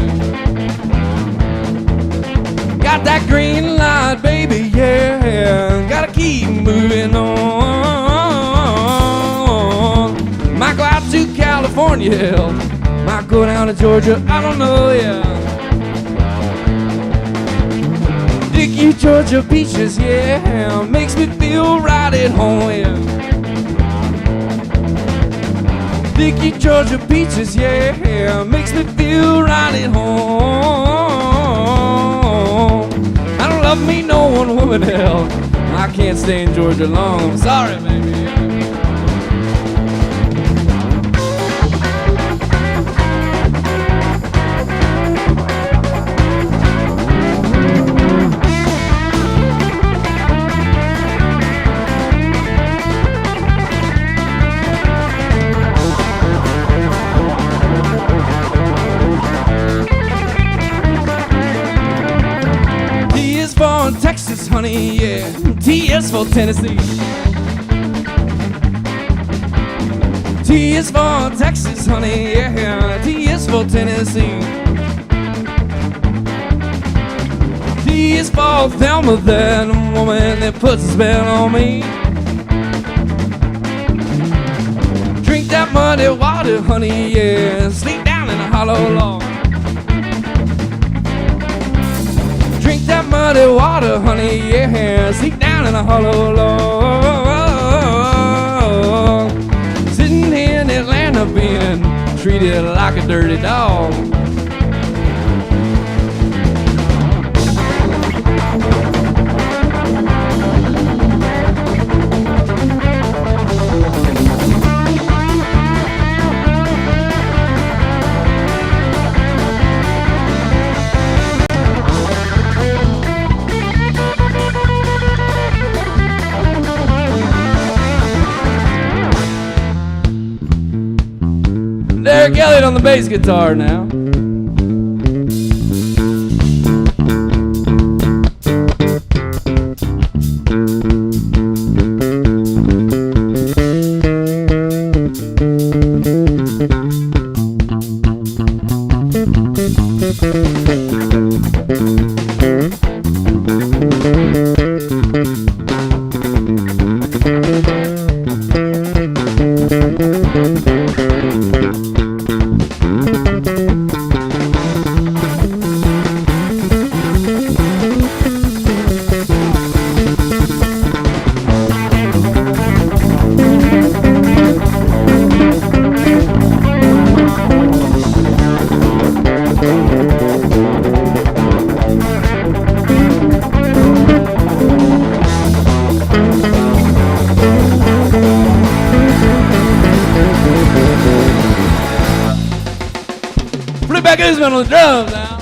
Got that green light, baby, yeah, gotta keep moving on. Might go out to California, might go down to Georgia, I don't know, yeah. Dicky, Georgia beaches, yeah, makes me feel right at home, yeah. Dicky, Georgia beaches, yeah, makes me feel right at home. I don't love me no one woman, hell, I can't stay in Georgia long, I'm sorry, baby. Texas, honey, yeah, T is for Tennessee. T is for Texas, honey, yeah, T is for Tennessee. T is for Thelma, that woman that puts a spell on me. Drink that muddy water, honey, yeah, sleep down in a hollow log. Drink that muddy muddy water, honey, yeah. Sink down in a hollow log. Sitting in Atlanta being treated like a dirty dog. Derek Elliott on the bass guitar now. Flip back Usman on the drums now.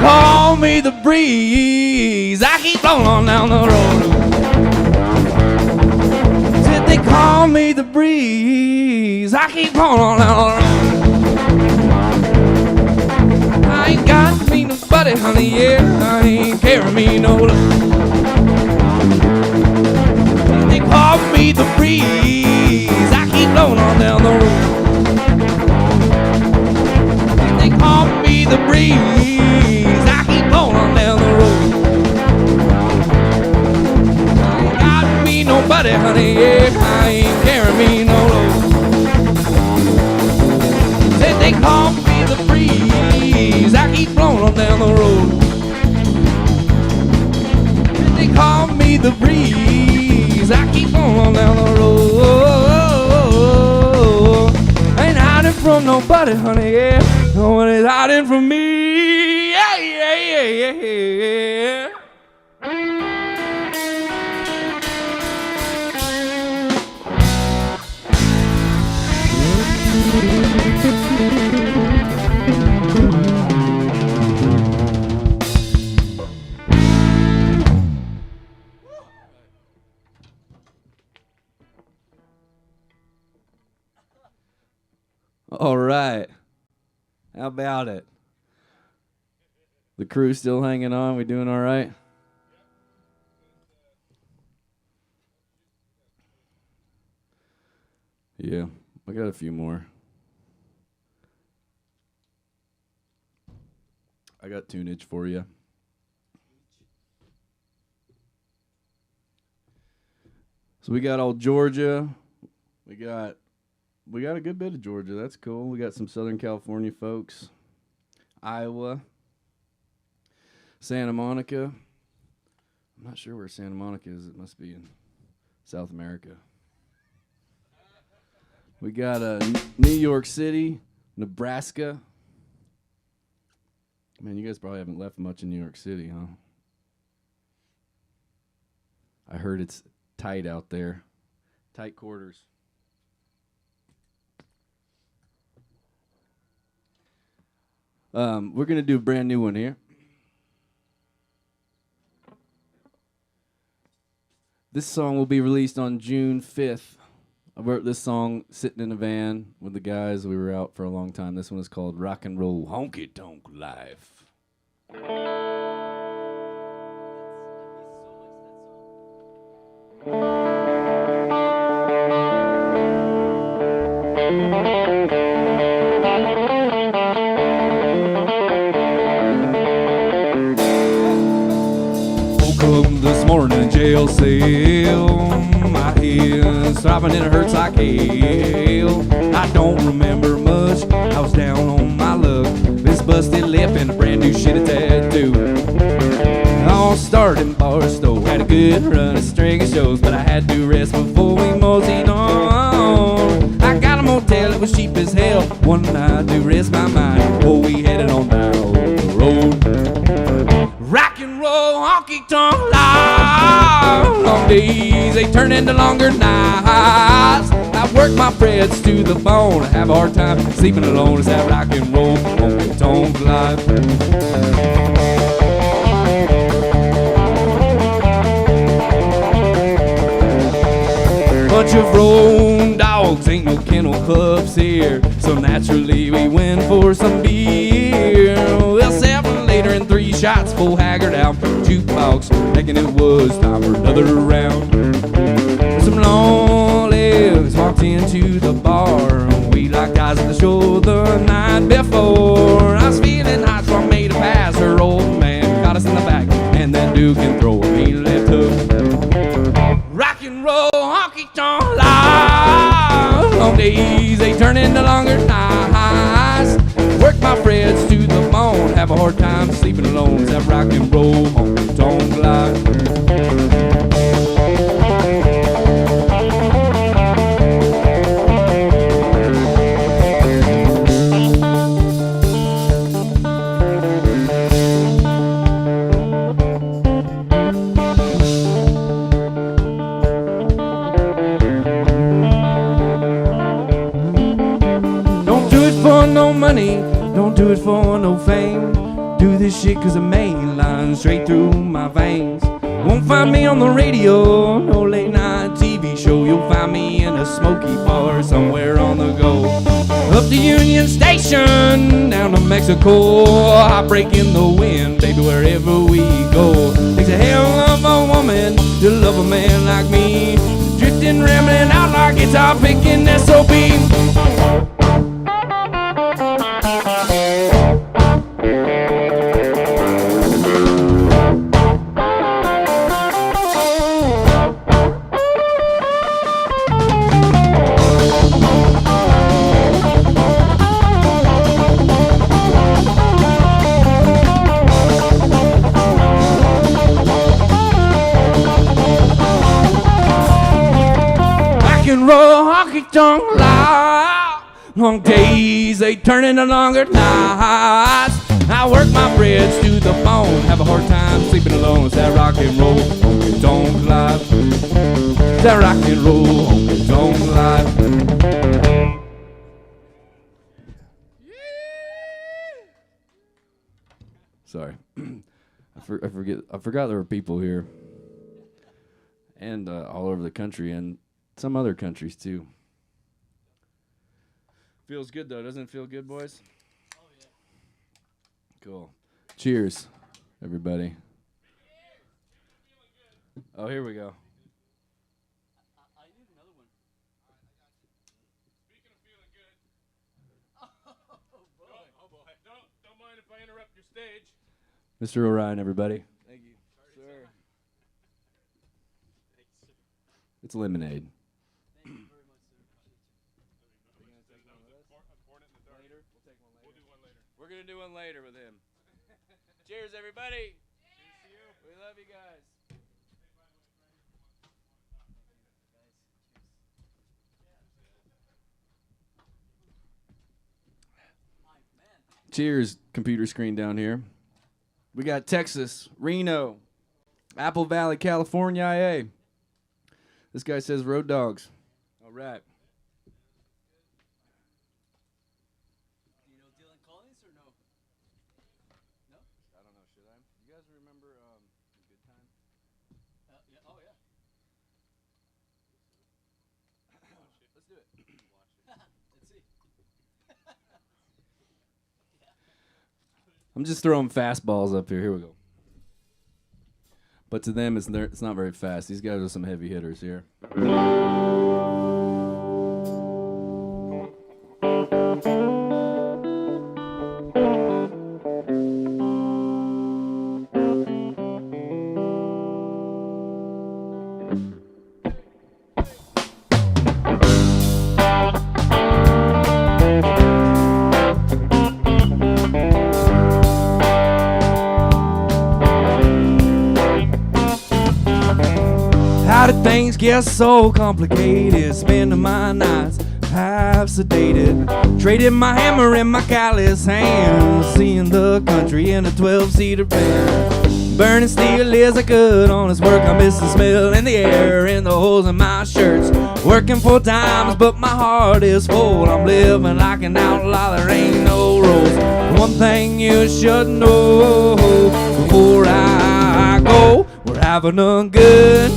Call me the breeze, I keep blowing on down the road. Said they call me the breeze, I keep blowing on down the road. I ain't got me nobody, honey, yeah, I ain't carrying me no love. They call me the breeze, I keep blowing on down the road. They call me the breeze, I keep blowing on down the road. I ain't got me nobody, honey, yeah, I ain't carrying me no load. Said they call me the breeze, I keep blowing on down the road. Said they call me the breeze, I keep blowing on down the road. Ain't hiding from nobody, honey, yeah. Nobody's hiding from me. Yeah, yeah, yeah, yeah, yeah. All right. How about it? The crew's still hanging on. We doing all right? Yeah, I got a few more. I got tunage for you. So we got old Georgia. We got a good bit of Georgia. That's cool. We got some Southern California folks. Iowa. Santa Monica. I'm not sure where Santa Monica is. It must be in South America. We got New York City, Nebraska. Man, you guys probably haven't left much in New York City, huh? I heard it's tight out there. Tight quarters. We're going to do a brand new one here. This song will be released on June 5th. I wrote this song sitting in a van with the guys. We were out for a long time. This one is called Rock and Roll Honky Tonk Life. morning in jail cell. My head's throbbing and it hurts like hell. I don't remember much, I was down on my luck. This busted lip and a brand new shitty tattoo. All started in Barstow, had a good run, a string of shows, but I had to rest before we moseyed on. I got a motel, it was cheap as hell, one night to rest my mind before we headed on down the road. Rock and roll, honky tonk life. Long days, they turn into longer nights. I work my frets to the bone, I have a hard time sleeping alone. It's that rock and roll, honky tonk life. Bunch of road dogs, ain't no kennel pups here, so naturally we went for some beer. Well, 7 later and 3 shots, full haggard out from the jukebox, thinking it was time for another round. Some long legs walked into the bar. We locked eyes at the show the night before. I was feeling hot, so I made a pass. Her old man caught us in the back, and that dude can throw a mean left hook. Rock and roll, honky tonk life. Long days, they turn into longer nights. Work my frets to the bone, have a hard time sleeping alone. It's that rock and roll, honky tonk life. No money, don't do it for no fame. Do this shit cause the main line straight through my veins. Won't find me on the radio, no late night TV show. You'll find me in a smoky bar somewhere on the go. Up to Union Station, down to Mexico. Hot break in the wind, baby, wherever we go. Takes a hell of a woman to love a man like me. Drifting, rambling, outlaw, guitar picking SOB. Honky-tonk life. Long days, they turn into longer nights. I work my frets to the bone, have a hard time sleeping alone. It's that rock and roll, honky-tonk life. It's that rock and roll, honky-tonk life. Sorry, I forgot there were people here, and all over the country, and some other countries too. Feels good though, doesn't it feel good, boys? Oh yeah. Cool. Cheers, everybody. Oh, here we go. I need another one. Speaking of feeling good. Oh boy. Don't mind if I interrupt your stage. Mr. Orion, everybody. Thank you, sir. It's lemonade. Thank you very much, sir. We're gonna do one later with him. Cheers, everybody. Cheers to you. We love you guys. Cheers, computer screen down here. We got Texas, Reno, Apple Valley, California, IA. This guy says road dogs. All right. Do you know Dylan Collins or no? No? I don't know, should I? You guys remember Good Time? Yeah. Oh, yeah. Let's do it. Let's see. I'm just throwing fastballs up here. Here we go. But to them, it's not very fast. These guys are some heavy hitters here. How did things get so complicated? Spending my nights half sedated, trading my hammer in my callous hands, seeing the country in a 12-seater van. Burning steel is a good honest work. I miss the smell in the air and the holes in my shirts. Working for dimes, but my heart is full. I'm living like an outlaw, there ain't no rules. One thing you should know before I go, we're having a good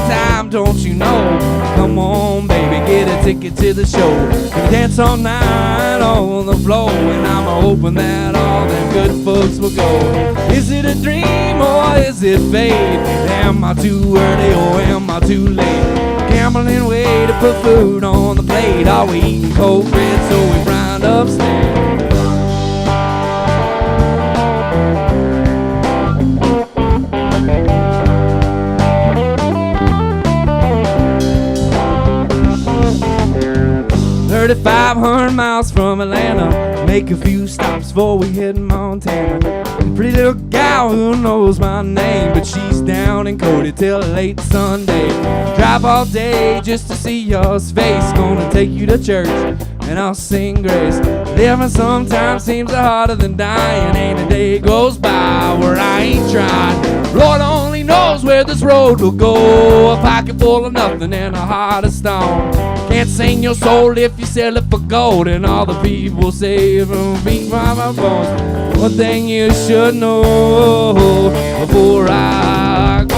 time, don't you know? Come on, baby, get a ticket to the show. Gonna dance all night on the floor, and I'm hoping that all them good folks will go. Is it a dream or is it fate? Am I too early or am I too late? Gambling way to put food on the plate. Are we eating cold bread so we grind upstate? 3,500 miles from Atlanta, make a few stops before we hit Montana. A pretty little gal who knows my name, but she's down in Cody till late Sunday. Drive all day just to see your face. Gonna take you to church and I'll sing grace. Living sometimes seems harder than dying. Ain't a day goes by where I ain't tried. Lord only knows where this road will go. A pocket full of nothing and a heart of stone. Can't sing your soul if you sell it for gold. And all the people say from beat by my bones. One thing you should know before I go.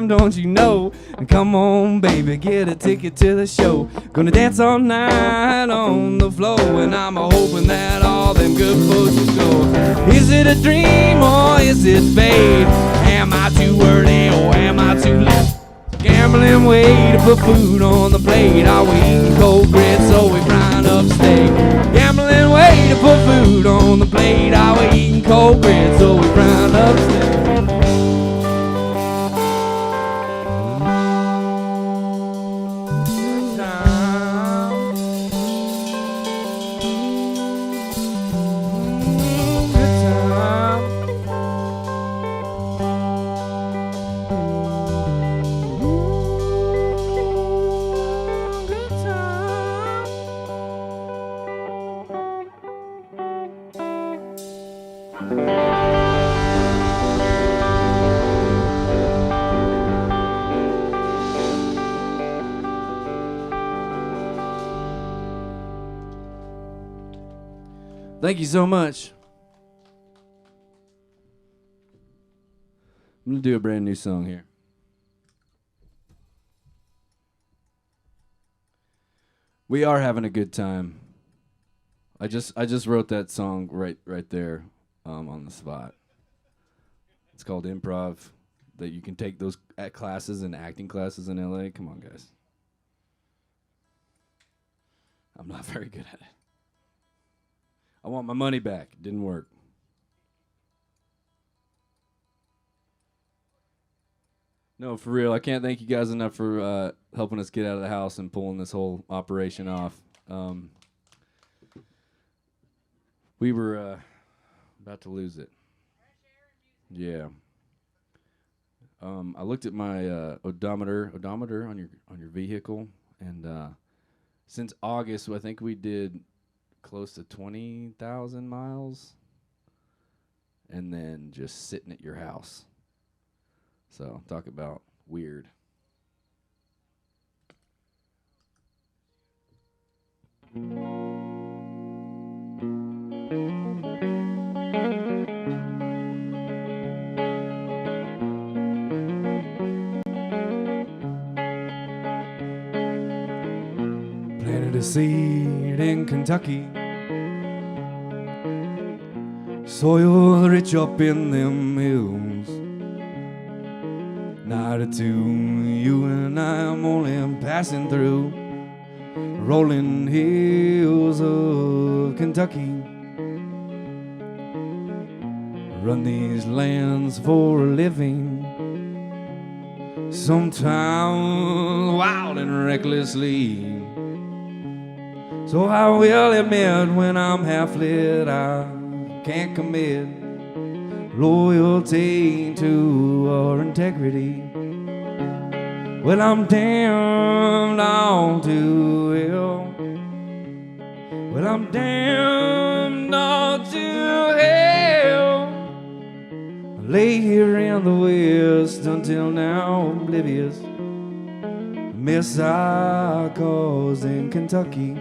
Don't you know? And come on, baby, get a ticket to the show. Gonna dance all night on the floor, and I'm hoping that all them good folks will go. Is it a dream or is it fate? Am I too early or am I too late? Gambling way to put food on the plate. Are we eating cold grits so we grind up steak? Gambling way to put food on the plate. Are we eating cold grits so we grind up steak? Thank you so much. I'm gonna do a brand new song here. We are having a good time. I just wrote that song right there on the spot. It's called Improv. That you can take those at classes and acting classes in LA. Come on, guys. I'm not very good at it. I want my money back. It didn't work. No, for real. I can't thank you guys enough for helping us get out of the house and pulling this whole operation off. We were about to lose it. Yeah. I looked at my odometer on your vehicle, and since August, I think we did close to 20,000 miles, and then just sitting at your house. So talk about weird. Planted a seed in Kentucky, soil rich up in them hills. 92, you and I am only passing through rolling hills of Kentucky. Run these lands for a living, sometimes wild and recklessly. So I will admit when I'm half lit I can't commit loyalty to our integrity. Well, I'm damned all too well. Well, I'm damned all too hell. I lay here in the West until now oblivious. Mess I caused in Kentucky.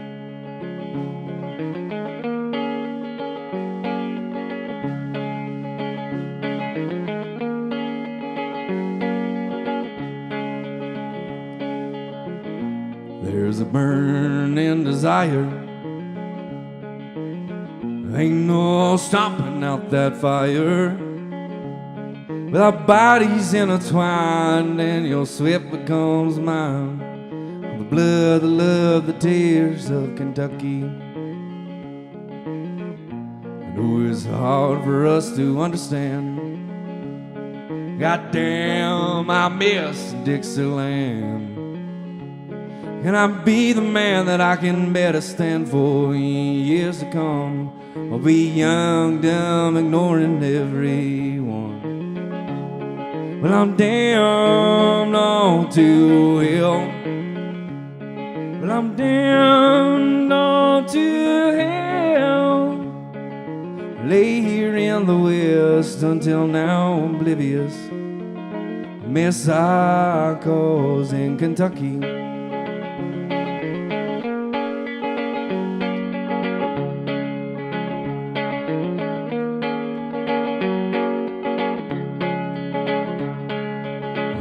There's a burning desire, ain't no stomping out that fire. With our bodies intertwined and your sweat becomes mine. The blood, the love, the tears of Kentucky. I know it's hard for us to understand. Goddamn, I miss Dixieland. Can I be the man that I can better stand for in years to come? Or be young, dumb, ignoring everyone? Well, I'm damned all too hell. Well, I'm damned all too hell. Lay here in the West until now oblivious. Mess I caused in Kentucky.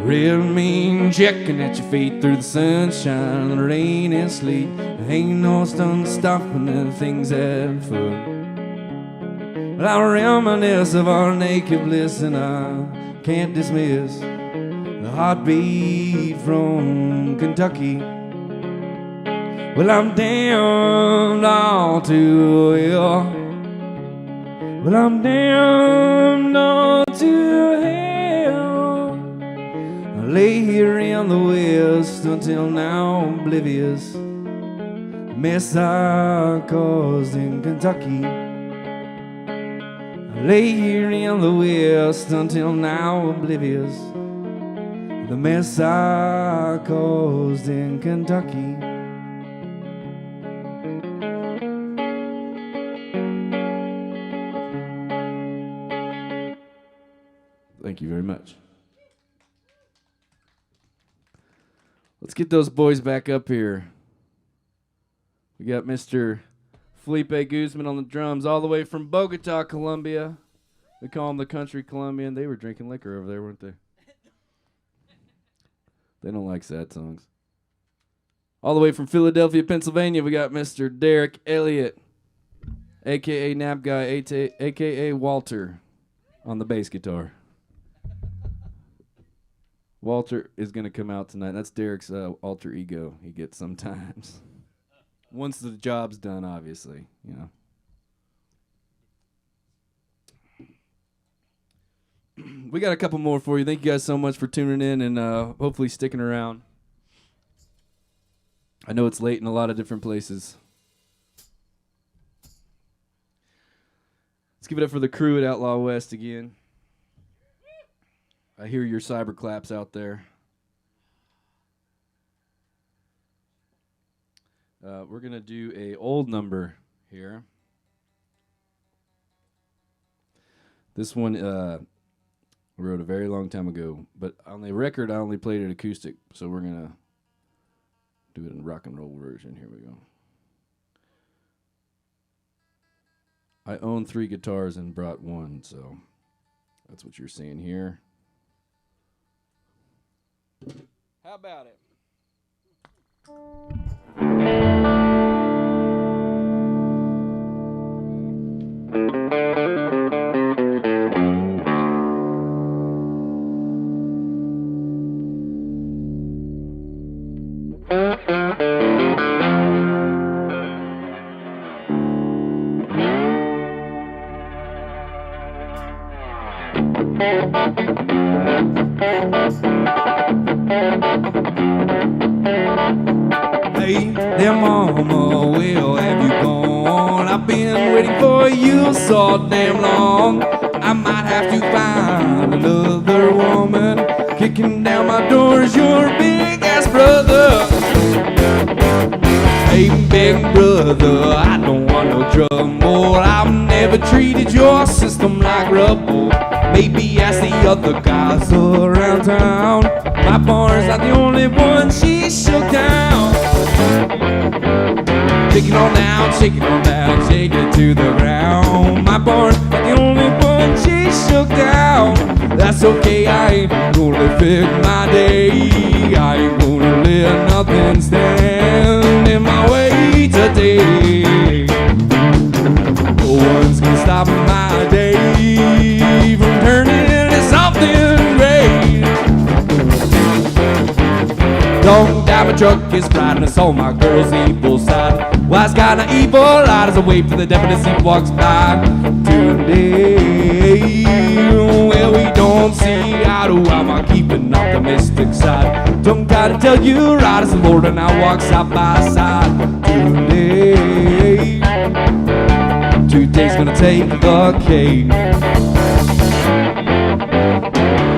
Red mean checking at your feet through the sunshine, the rain and sleet. There ain't no stone stopping the things at foot. But I reminisce of our naked bliss, and I can't dismiss the heartbeat from Kentucky. Well, I'm damned all too well. Well, I'm damned all too hell. I lay here in the West until now oblivious. Mess I caused in Kentucky. I lay here in the West until now oblivious. The mess I caused in Kentucky. Thank you very much. Let's get those boys back up here. We got Mr. Felipe Guzman on the drums, all the way from Bogota, Colombia. We call him the Country Colombian. They were drinking liquor over there, weren't they? They don't like sad songs. All the way from Philadelphia, Pennsylvania, we got Mr. Derek Elliott, a.k.a. Nap Guy, a.k.a. Walter, on the bass guitar. Walter is going to come out tonight. That's Derek's alter ego he gets sometimes. Once the job's done, obviously, you know. We got a couple more for you. Thank you guys so much for tuning in and hopefully sticking around. I know it's late in a lot of different places. Let's give it up for the crew at Outlaw West again. I hear your cyber claps out there. We're going to do a old number here. This one I wrote a very long time ago, but on the record I only played it acoustic, so we're going to do it in rock and roll version. Here we go. I own 3 guitars and brought one, so that's what you're seeing here. How about it? Hey, there, mama, where have you gone? I've been waiting for you so damn long. I might have to find another woman. Kicking down my doors, your big ass brother. Hey, big brother, I don't want no trouble. I've never treated your system like rubble. Maybe ask the other guys around town. My bar's not the only one she shook down. Shake it on down, shake it on down, shake it to the ground. My bar's not the only one she shook down. That's okay, I ain't gonna fix my day. I ain't gonna let nothing stand in my way today. No one's gonna stop my day from turning into something great. Long down my truck is riding, I saw my girl's evil side. Wise guy, not evil, eyes away from the devil as he walks by. Today, well, we don't see eye to eye, I'm keeping optimistic side. Don't gotta tell you, right as the Lord and I walk side by side. Today, today's gonna take the cake.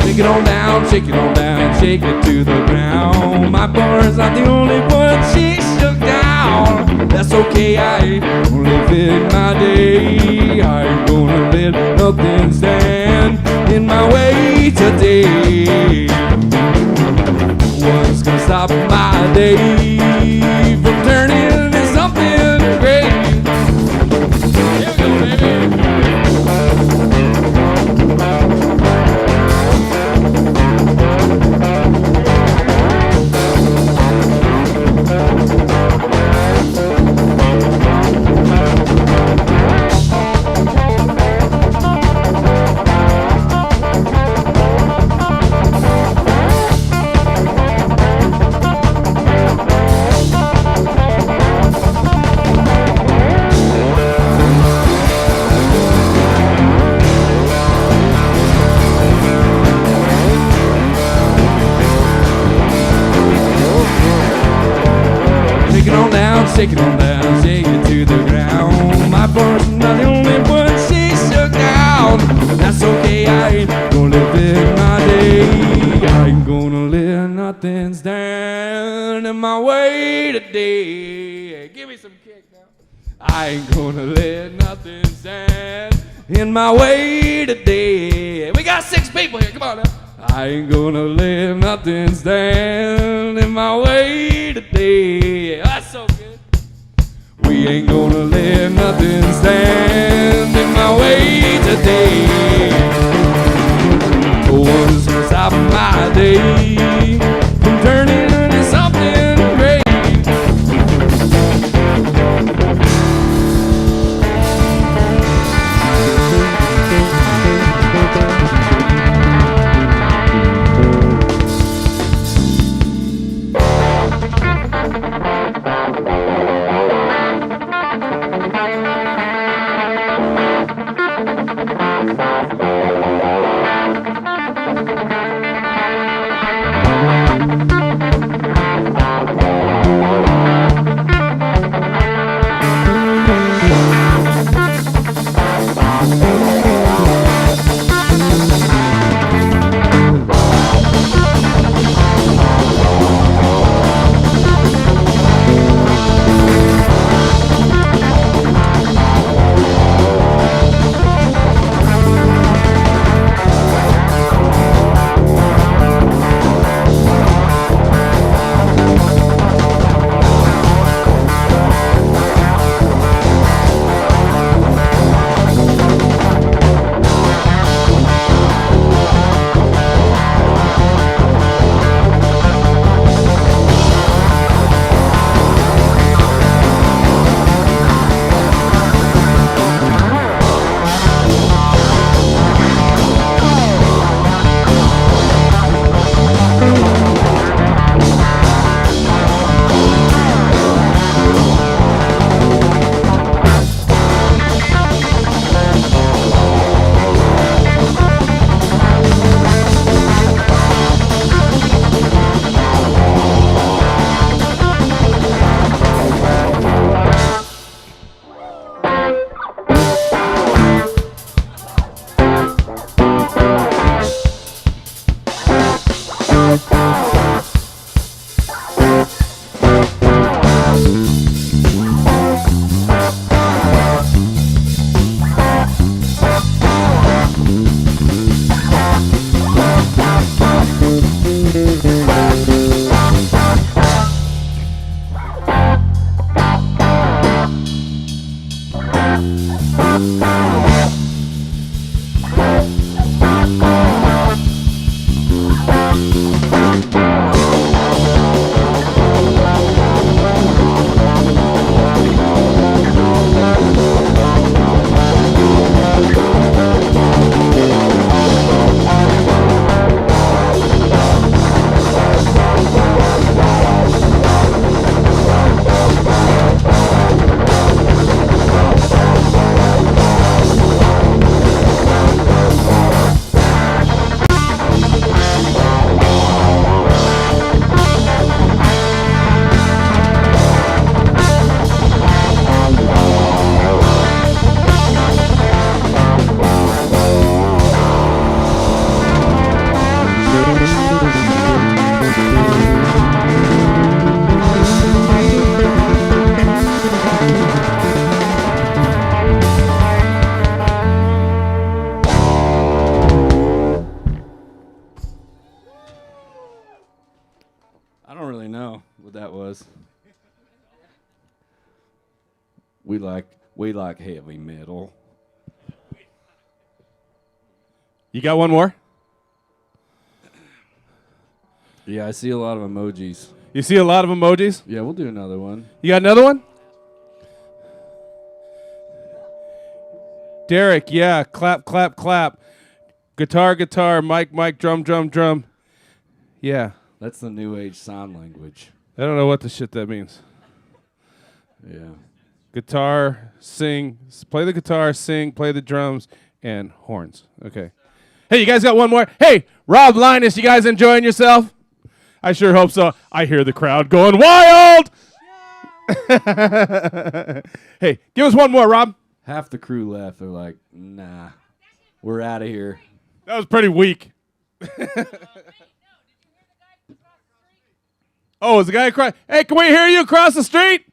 Shake it on down, shake it on down, shake it to the ground. My bar's not the only one she shook down. That's okay, I ain't gonna live in my day. I ain't gonna let nothing stand in my way today. No one's gonna stop my day from turning into something great. Here we go, baby. Shake it on down, shake it to the ground. My bar's not the only one she shook down. That's okay, I ain't gonna live in my day. I ain't gonna let nothing stand in my way today. Give me some kick now. I ain't gonna let nothing stand in my way today. We got 6 people here, come on now. I ain't gonna let nothing stand in my way today. That's so good. We ain't gonna let nothing stand in my way today. No one's gonna stop my day from turning into something great. that was. We like heavy metal. You got one more? Yeah, I see a lot of emojis. You see a lot of emojis? Yeah, we'll do another one. You got another one? Derek, yeah, clap, clap, clap. Guitar, guitar, mic, mic, drum, drum, drum. Yeah. That's the new age sign language. I don't know what the shit that means. Yeah. Guitar, sing, play the guitar, sing, play the drums, and horns. Okay. Hey, you guys got one more? Hey, Rob Linus, you guys enjoying yourself? I sure hope so. I hear the crowd going wild. Hey, give us one more, Rob. Half the crew left. They're like, nah, we're out of here. That was pretty weak. Oh, is the guy across? Hey, can we hear you across the street?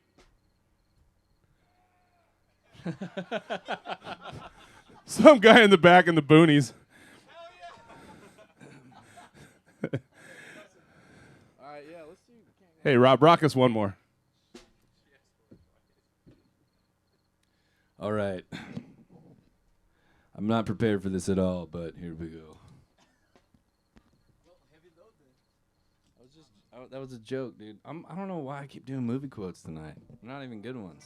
Some guy in the back in the boonies. Hey, Rob, rock us one more. All right. I'm not prepared for this at all, but here we go. That was a joke, dude. I don't know why I keep doing movie quotes tonight. Not even good ones.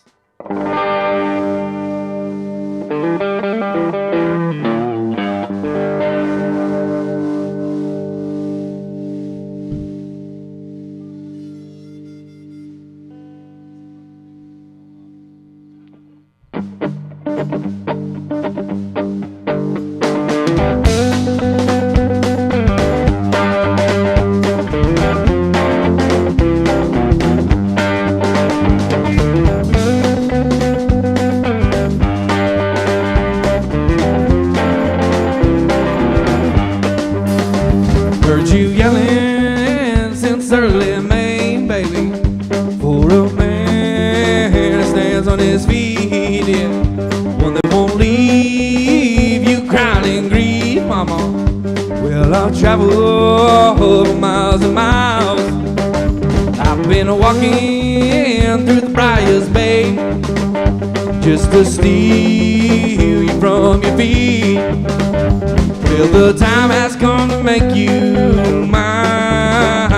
Heard you yelling since early May, baby, for a man that stands on his feet, yeah. One that won't leave you crying in grief, mama. Well, I'll travel miles and miles. I've been walking through the briars, babe, just to steal you from your feet. Well, the time has come to make you mine,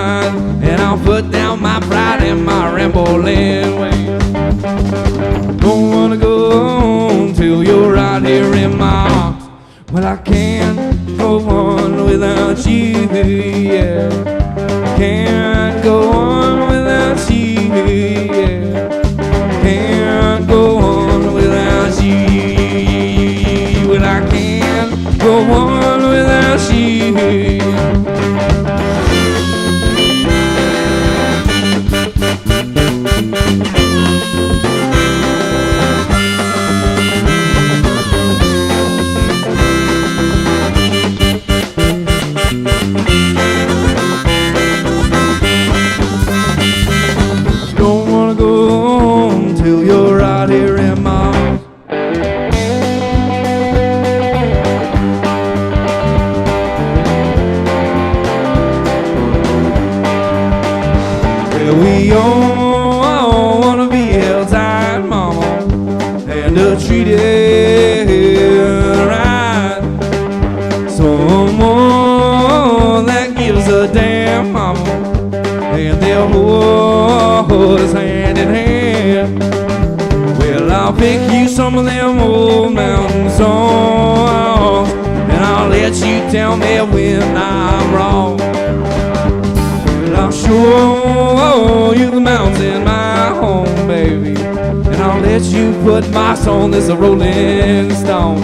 and I'll put down my pride and my rambling ways. Don't wanna go home till you're right here in my arms. Well, I can't go on without you, yeah. Can't go on without you, yeah. Can't go on without you. Well, I can't go on without you. Don't wanna go home till you're out here in my arms. Well, we all wanna be held tight, mama, and treated right. Someone that gives a damn, mama, and they'll hold us hand in hand. Well, I'll pick you some of them old mountain songs, and I'll let you tell me when I'm wrong. Well, I'll show you the mountains in my home, baby, and I'll let you put my song as a rolling stone.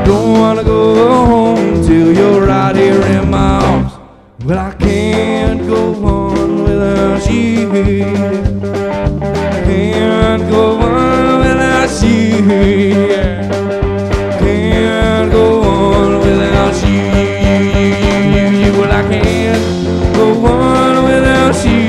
Don't wanna go home till you're right here in my arms. Well, I can't go on without you. Can't go on without you. Can't go on without you. Well, I can't go on without you.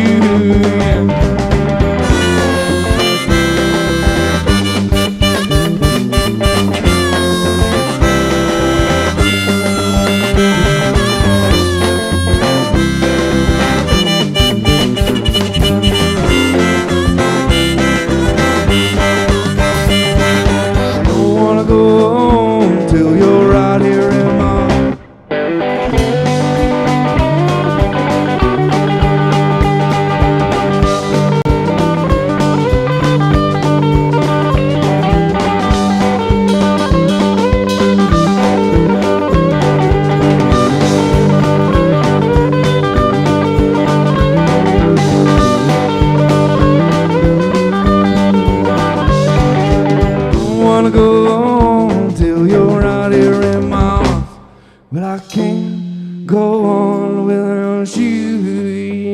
Well, I can't go on without you,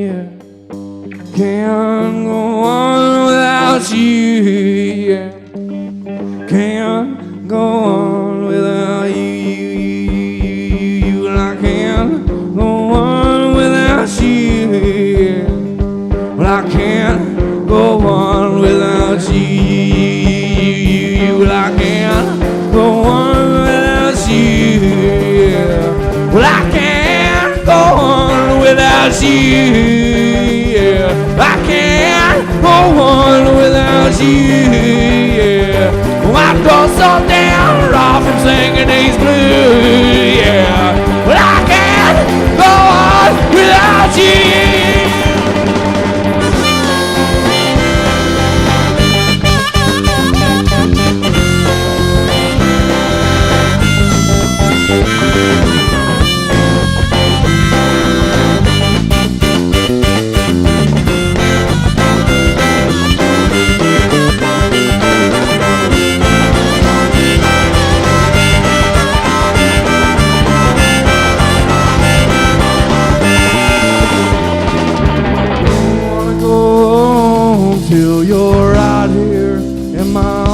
yeah. Can't go on without you, yeah. Can't go on without you. Well, I can't go on without you, yeah. Well, I can't go on without you. Well, I can't go on without you, yeah. Well, I can't go on without you, yeah. I can't go on without you, yeah. My throat's so damn raw from singing these blues, yeah. Well, I can't go on without you. Till you're right here in my arms.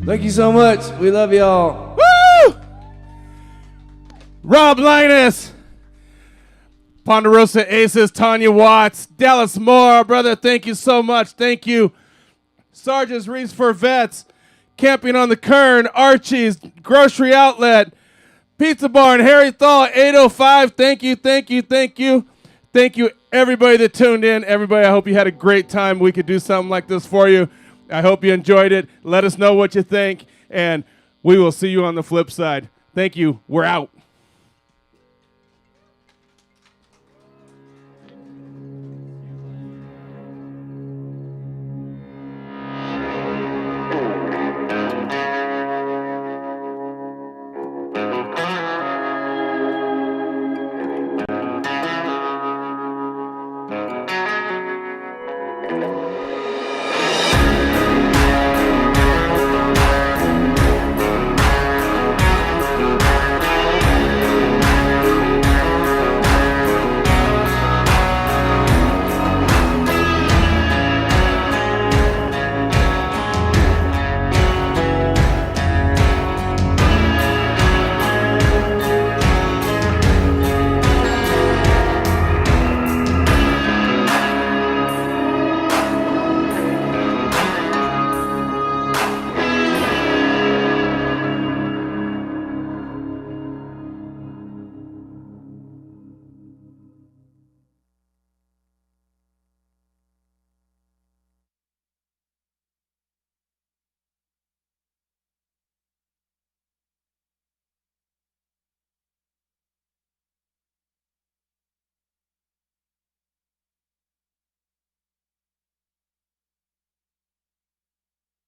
Thank you so much. We love y'all. Woo! Rob Linus, Ponderosa Aces, Tanya Watts, Dallas Moore, brother, thank you so much. Thank you. Sargent's Reese for Vets, Camping on the Kern, Archie's, Grocery Outlet, Pizza Barn, Harry Thaw, 805. Thank you, thank you, thank you. Thank you, everybody that tuned in. Everybody, I hope you had a great time. We could do something like this for you. I hope you enjoyed it. Let us know what you think, and we will see you on the flip side. Thank you. We're out.